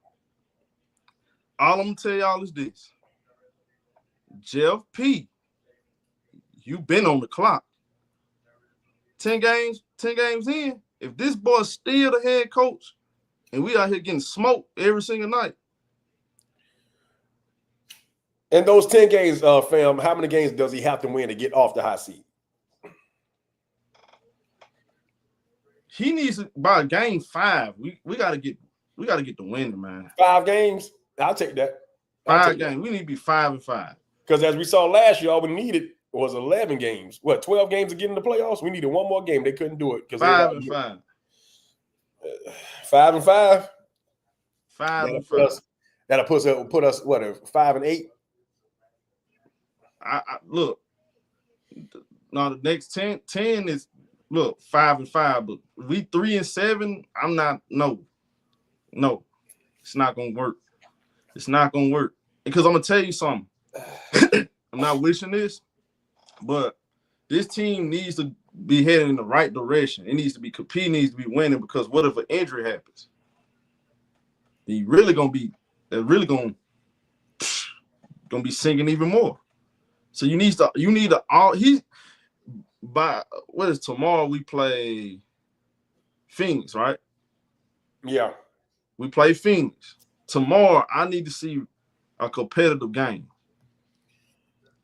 Speaker 2: All I'm going to tell y'all is this. Jeff P., you've been on the clock. 10 games in, if this boy's still the head coach and we out here getting smoked every single night.
Speaker 3: In those 10 games, fam, how many games does he have to win to get off the hot seat?
Speaker 2: He needs to, by game 5. We gotta get the win, man.
Speaker 3: 5 games? I'll take that.
Speaker 2: 5 games. We need to be 5-5.
Speaker 3: Because as we saw last year, all we needed was 11 games. 12 games to get in the playoffs? We needed one more game. They couldn't do it.
Speaker 2: 5-5.
Speaker 3: 5-5?
Speaker 2: 5-5.
Speaker 3: That'll put us what, 5-8?
Speaker 2: I look. Now the next 10 is 5-5, but we 3-7. I'm not. No, it's not gonna work. It's not gonna work because I'm gonna tell you something. I'm not wishing this, but this team needs to be heading in the right direction. It needs to be competing, needs to be winning, because what if an injury happens? They're really gonna be sinking even more. So you need to by what is tomorrow? We play Phoenix, right?
Speaker 3: Yeah.
Speaker 2: We play Phoenix. Tomorrow, I need to see a competitive game.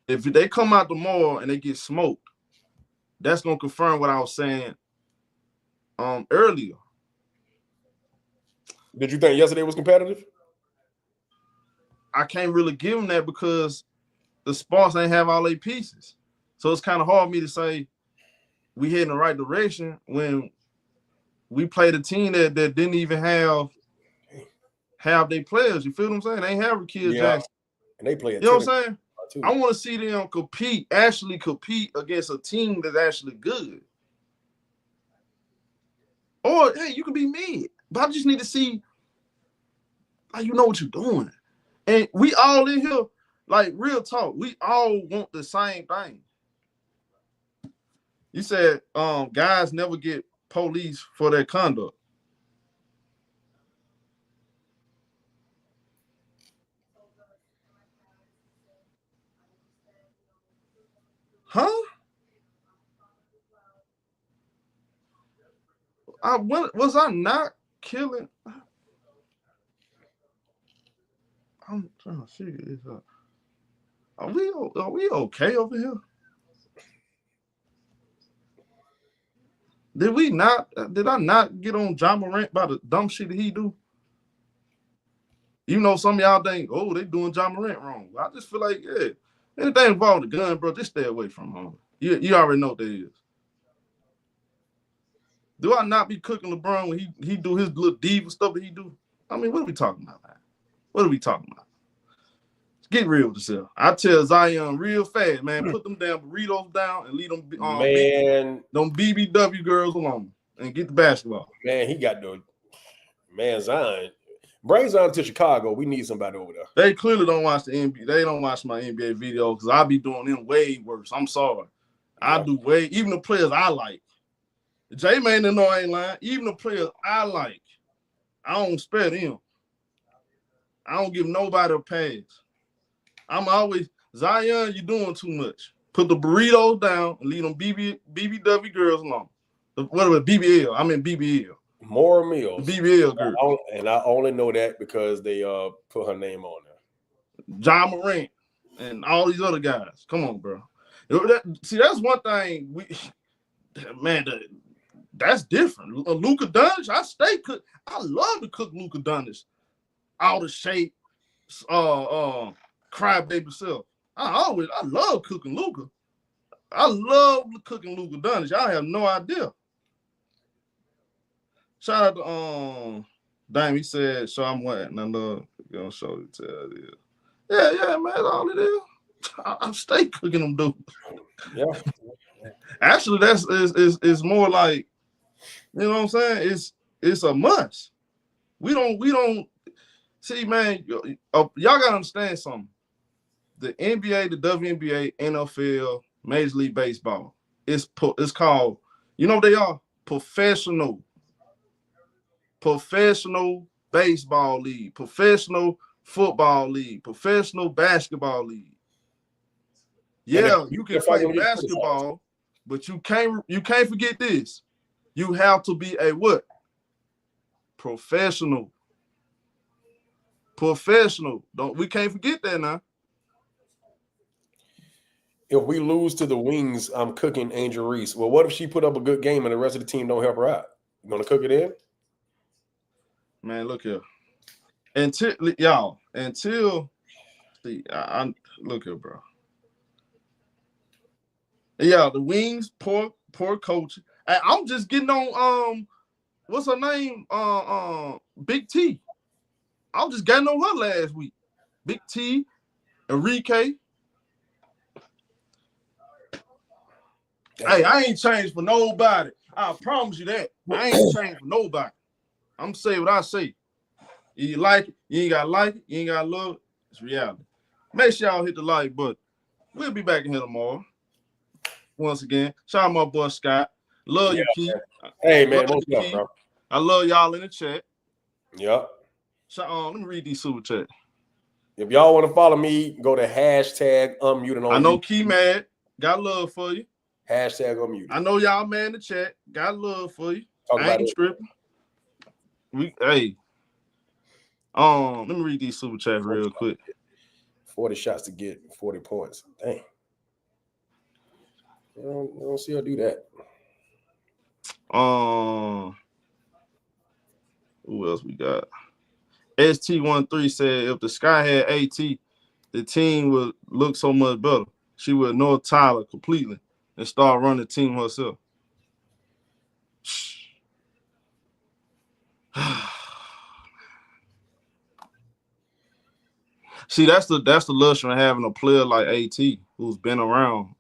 Speaker 2: If they come out tomorrow and they get smoked, that's going to confirm what I was saying earlier.
Speaker 3: Did you think yesterday was competitive?
Speaker 2: I can't really give them that because the Sparks ain't have all their pieces. So it's kind of hard for me to say we head in the right direction when we played a team that didn't even have their players. You feel what I'm saying? They ain't have Rakeem Jackson.
Speaker 3: And they play
Speaker 2: you know what I'm saying? I want to see them actually compete against a team that's actually good. Or, hey, you can be mid. But I just need to see, like, you know what you're doing. And we all in here, like, real talk, we all want the same thing. You said guys never get police for their conduct. Huh? Was I not killing? I'm trying to figure this out. Are we okay over here? Did I not get on John Morant by the dumb shit that he do? Even though some of y'all think, oh, they doing John Morant wrong. I just feel like, yeah, anything involving the gun, bro, just stay away from him. You already know what that is. Do I not be cooking LeBron when he do his little diva stuff that he do? I mean, what are we talking about, man? What are we talking about? Get real with yourself. I tell Zion real fast, man, put them damn burritos down and leave them them BBW girls alone and get the basketball.
Speaker 3: Man, he got Zion. Bring Zion to Chicago. We need somebody over there.
Speaker 2: They clearly don't watch the NBA. They don't watch my NBA videos because I be doing them way worse. I'm sorry. I do way, even the players I like. J-Man didn't know I ain't lying. Even the players I like, I don't spare them. I don't give nobody a pass. I'm always, Zion, you're doing too much. Put the burritos down and leave them BBW girls alone. Whatever, BBL. I mean BBL.
Speaker 3: More meals.
Speaker 2: BBL girl.
Speaker 3: And I only know that because they put her name on there.
Speaker 2: John Morant and all these other guys. Come on, bro. See, that's one thing man, that's different. Luka Doncic, I love to cook Luka Doncic out of shape, crybaby self. I love cooking Luka. I love cooking Luka Doncic. I have no idea. Shout out to Dame. He said, "So I'm what?" And I love gonna show you tell it. Yeah, man. That's all it is. I'm stay cooking them dudes.
Speaker 3: Yeah.
Speaker 2: Actually, is more like, you know what I'm saying? It's a must. We don't see, man. Y'all gotta understand something. The NBA, the WNBA, NFL, Major League Baseball. It's called. You know what they are? Professional baseball league, professional football league, professional basketball league. Yeah, you can play basketball, but you can't forget this. You have to be a what? Professional. We can't forget that now.
Speaker 3: If we lose to the Wings, I'm cooking Angel Reese. Well, what if she put up a good game and the rest of the team don't help her out? You gonna cook it in?
Speaker 2: Man, look here. Until look here, bro. Yeah, the Wings, poor coaching. I'm just getting on what's her name? Big T. I was just getting on her last week. Big T, Enrique. Hey, I ain't changed for nobody. I promise you that. I ain't changed for nobody. I'm saying what I say. You like it, you ain't gotta like it, you ain't gotta love it. It's reality. Make sure y'all hit the like button. We'll be back in here tomorrow. Once again, shout out my boy Scott. Love you, Keith.
Speaker 3: Hey, man, what's up, bro?
Speaker 2: I love y'all in the chat.
Speaker 3: Yep.
Speaker 2: Let me read these super chat.
Speaker 3: If y'all want to follow me, go to #unmuted.
Speaker 2: I know Key mad. Got love for you.
Speaker 3: #unmuted.
Speaker 2: I know y'all man in the chat. Got love for you.
Speaker 3: I ain't
Speaker 2: tripping. Let me read these super chats real quick.
Speaker 3: 40 shots to get 40 points. Dang. I don't see her do that.
Speaker 2: Who else we got? ST13 said if the Sky had AT, the team would look so much better. She would ignore Tyler completely and start running the team herself. See, that's the luxury of having a player like AT who's been around.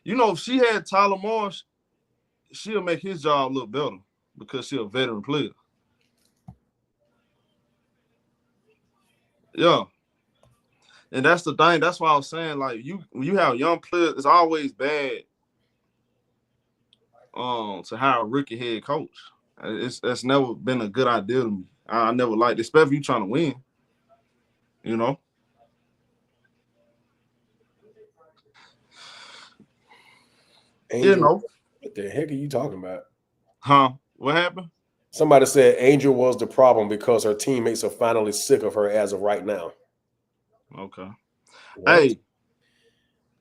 Speaker 2: If she had Tyler Marsh, she'll make his job look better because she's a veteran player. Yeah. And that's the thing. That's why I was saying, like, when you have young players, it's always bad to hire a rookie head coach. That's never been a good idea to me. I never liked it, especially if you're trying to win. You know?
Speaker 3: Angel, what the heck are you talking about?
Speaker 2: Huh? What happened?
Speaker 3: Somebody said Angel was the problem because her teammates are finally sick of her as of right now.
Speaker 2: Okay.
Speaker 3: What?
Speaker 2: Hey,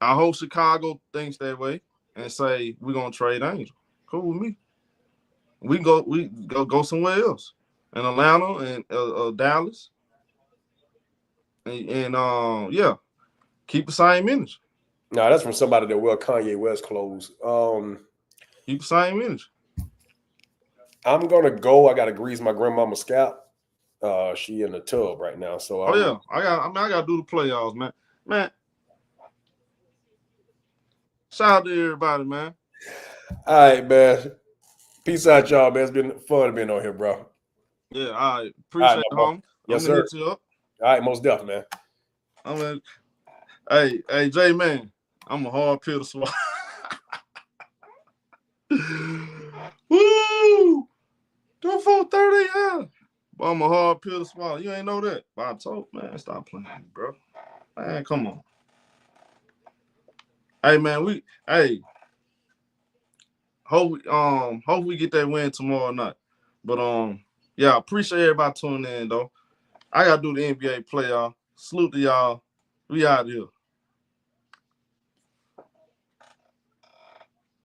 Speaker 2: I hope Chicago thinks that way and say we're gonna trade Angel. Cool with me. We go somewhere else. In Atlanta and Dallas. And yeah, keep the same energy.
Speaker 3: No, that's from somebody that wear Kanye West clothes.
Speaker 2: Keep the same energy.
Speaker 3: I'm gonna go. I gotta grease my grandmama's scalp. She in the tub right now. So
Speaker 2: I gotta do the playoffs, man. Man. Shout out to everybody, man.
Speaker 3: All right, man. Peace out, y'all, man. It's been fun being on here, bro.
Speaker 2: Yeah, all right. Appreciate it, homie.
Speaker 3: Yes, sir.
Speaker 2: Hit you up.
Speaker 3: All right, most definitely, man.
Speaker 2: Hey, Jay, man, I'm a hard pill to swallow. Woo! 4:30, yeah. But I'm a hard pill to swallow. You ain't know that. But I told, man, stop playing, bro. Man, come on. Hey, man, hope we get that win tomorrow night. But yeah, appreciate everybody tuning in though. I gotta do the NBA playoff. Salute to y'all. We out here.